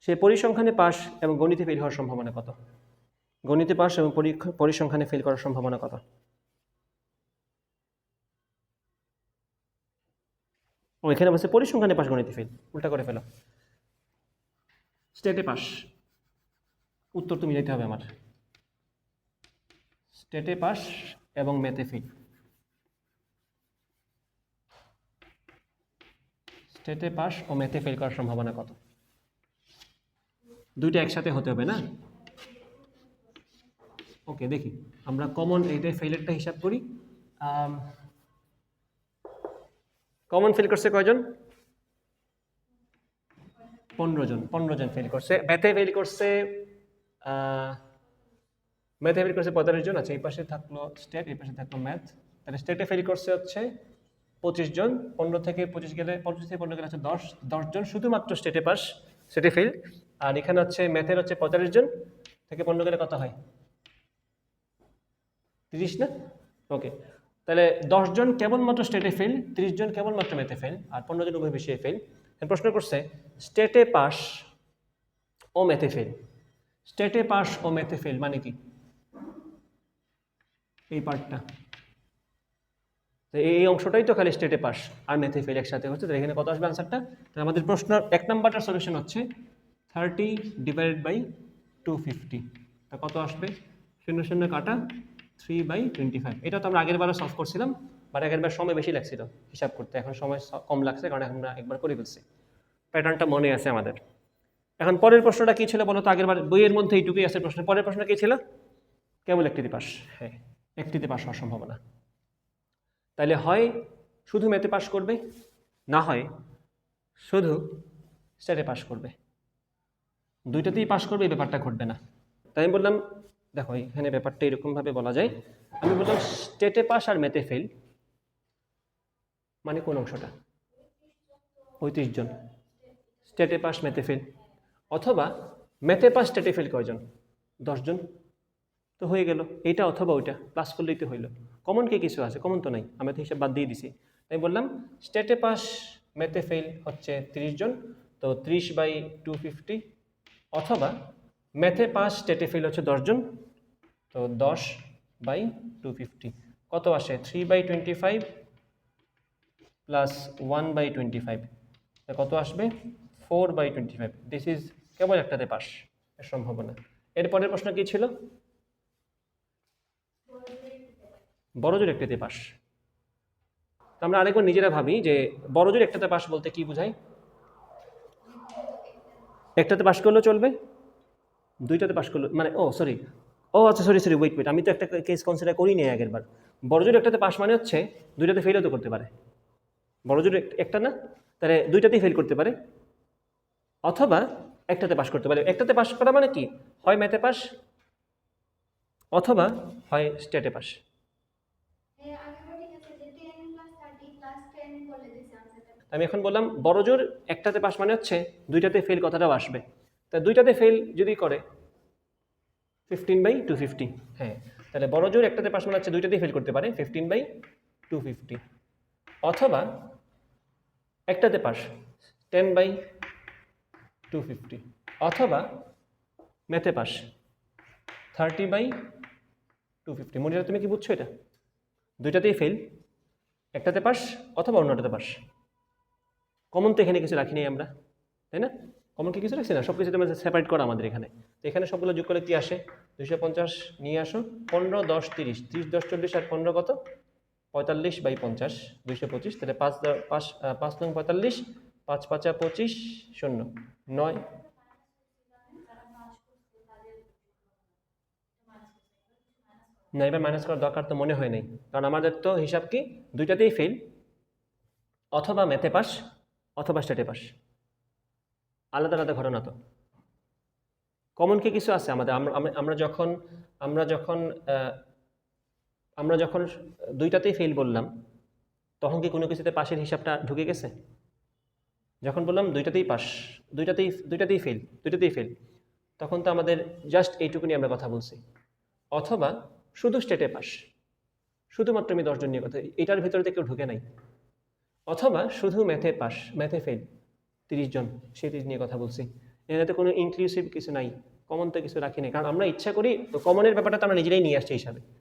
সে পরিসংখ্যানে পাস এবং গণিতে ফেল হওয়ার সম্ভাবনা কত? গণিতে পাস এবং পরিসংখ্যানে ফেল করার সম্ভাবনা কত? ও এখানে বলছে পরিসংখ্যানে পাস গণিতে ফেল, উল্টা করে ফেলো। স্টেটে পাস, উত্তর তুমি যেতে হবে আমার। স্টেটে পাস এবং ম্যাথে ফেল। স্টেটে পাস ও ম্যাথে ফেল করার সম্ভাবনা কত? দুইটা একসাথে হতে হবে না? ওকে, দেখি আমরা কমন এইটাই ফেলেরটা হিসাব করি। কমন ফেল করছে কয়জন? 15 জন। 15 জন ফেল করছে। ম্যাথে ফেল করছে 45 জন। আচ্ছা, এই পাশে থাকলো স্টেট, এই পাশে থাকলো ম্যাথ। তাহলে স্টেটে ফেল করছে হচ্ছে 25 জন। 15 থেকে 25 গেলে 25 থেকে 15 গেলে হচ্ছে 10 জন শুধুমাত্র স্টেটে পাস, স্টেটে ফেল। আর এখানে হচ্ছে ম্যাথের হচ্ছে 45 জন, থেকে 15 গেলে কত হয়? 30 না? ওকে, তাহলে 10 জন কেবলমাত্র স্টেটে ফেল, 30 জন কেবলমাত্র ম্যাথে ফেল, আর 15 জন উভয় বিষয়ে ফেল। প্রশ্ন করছে স্টেটে পাস ও ম্যাথে ফেল। স্টেটে পাস ও ম্যাথে ফেল মানে কি? এই পার্টটা, এই অংশটাই তো খালি স্টেটে পাস আর ম্যাথে ফেল একসাথে হচ্ছে। তাহলে এখানে কত আসবে আনসারটা? তাহলে আমাদের প্রশ্ন 1 নাম্বারটার সলিউশন হচ্ছে 30/250। তা কত আসবে? 0 0 কাটা 3/25। এটা তো আমরা আগের বারে সলভ করছিলাম, বাট আগের বার সময় বেশি লাগছিল হিসাব করতে, এখন সময় কম লাগছে কারণ আমরা একবার করে ফেলছি। প্যাটার্নটা মনে আছে আমাদের। এখন পরের প্রশ্নটা কি ছিল বলো তো? আগের বার বইয়ের মধ্যে এইটুকুই আছে প্রশ্ন। পরের প্রশ্ন কি ছিল? কেবল একটিতে পাস। হ্যাঁ, একটিতে পাস হওয়ার সম্ভাবনা। তাহলে হয় শুধু ম্যাথে পাস করবে, না হয় শুধু স্টেটে পাস করবে। দুইটাতেই পাস করবে, এই ব্যাপারটা ঘটবে না। তাই আমি বললাম, দেখো এখানে ব্যাপারটা এরকমভাবে বলা যায়। আমি বললাম স্টেটে পাস আর ম্যাথে ফেল মানে কোন অংশটা? 35 জন। স্টেটে পাস ম্যাথে ফেল, অথবা ম্যাথে পাস স্টেটে ফেল কয়জন? 10 জন। তো হয়ে গেল, এইটা অথবা ওইটা প্লাস করলেই তো হইলো। কমন কি কিছু আছে? কমন তো নাই, আমি তো হিসাব বাদ দিয়ে দিছি। তাই বললাম স্টেটে পাস ম্যাথে ফেল হচ্ছে 30 জন, তো 30/250, অথবা ম্যাথে পাস স্টেটে ফেল হচ্ছে 10 জন, তো 10/250 কত আসে? 3/25 প্লাস 1/25, কত আসবে? 4/25। দিস ইজ কেবল একটাতে পাস এর সম্ভাবনা। এরপরের প্রশ্ন কি ছিল? বড় জোর একটাতে পাস। আমরা আরেকবার নিজেরা ভাবি যে বড় জোর একটাতে পাস বলতে কি বোঝায়? একটাতে পাস করলেও চলবে, দুইটাতে পাস করলে মানে আচ্ছা সরি ওয়েট, আমি তো একটা কেস কনসিডার করিনি আগের বার। বড় জোর একটাতে পাস মানে হচ্ছে দুইটাতে ফেলও তো করতে পারে। বড় জোর একটা না, তাহলে দুইটাতেই ফেল করতে পারে, অথবা একটাতে পাস করতে পারে। একটাতে পাস করা মানে কি? হয় ম্যাথে পাস, অথবা হয় স্টেটে পাস। আমি এখন বললাম বড় জোর একটাতে পাস মানে হচ্ছে দুইটাতে ফেল কথাটাও আসবে। তা দুইটাতে ফেল যদি করে 15/250, হ্যাঁ, তাহলে বড় জোর একটাতে পাস মানে হচ্ছে দুইটাতেই ফেল করতে পারে 15/250, অথবা একটাতে পাস 10/250, অথবা ম্যাথে পাস 30/250। মনে হয় তুমি কি বুঝছো? এটা দুইটাতেই ফেল, একটাতে পাস অথবা অন্যটাতে পাস। কমন তো এখানে কিছু রাখিনি আমরা, তাই না? কমন কি কিছু রাখছি না, সব কিছু তোমার সেপারেট করা আমাদের এখানে। তো এখানে সবগুলো যোগ করলে কি আসে? 250 নিয়ে আসো, 15, 10, 30, 30, 10, 40 আর 15 কত? 45/50, 225। তাহলে 5 নং 45, 5 5 25, 0 9। না, এবার মাইনাস করার দরকার তো মনে হয় নাই, কারণ আমাদের তো হিসাব কি দুইটাতেই ফেল, অথবা ম্যাথে পাস অথবা স্টেটে পাস, আলাদা আলাদা ঘটনা তো। কমন কি কিছু আছে আমাদের? আমরা যখন আমরা যখন আমরা যখন দুইটাতেই ফেল বললাম, তখন কি কোনো কিছুতে পাশের হিসাবটা ঢুকে গেছে? যখন বললাম দুইটাতেই পাস, দুইটাতেই ফেল, তখন তো আমাদের জাস্ট এইটুকুনি আমরা কথা বলছি। অথবা শুধু স্টেটে পাস, শুধুমাত্র আমি 10 জন নিয়ে কথা, এটার ভিতরে তো কেউ ঢুকে নাই। অথবা শুধু ম্যাথে পাস, ম্যাথে ফেল 30 জন, সেই 30 নিয়ে কথা বলছি। এখানে তো কোনো ইনক্লুসিভ কিছু নাই, কমন তো কিছু রাখি নাই, কারণ আমরা ইচ্ছা করি তো কমনের ব্যাপারটা তো আমরা নিজেরাই নিয়ে আসছি হিসাবে।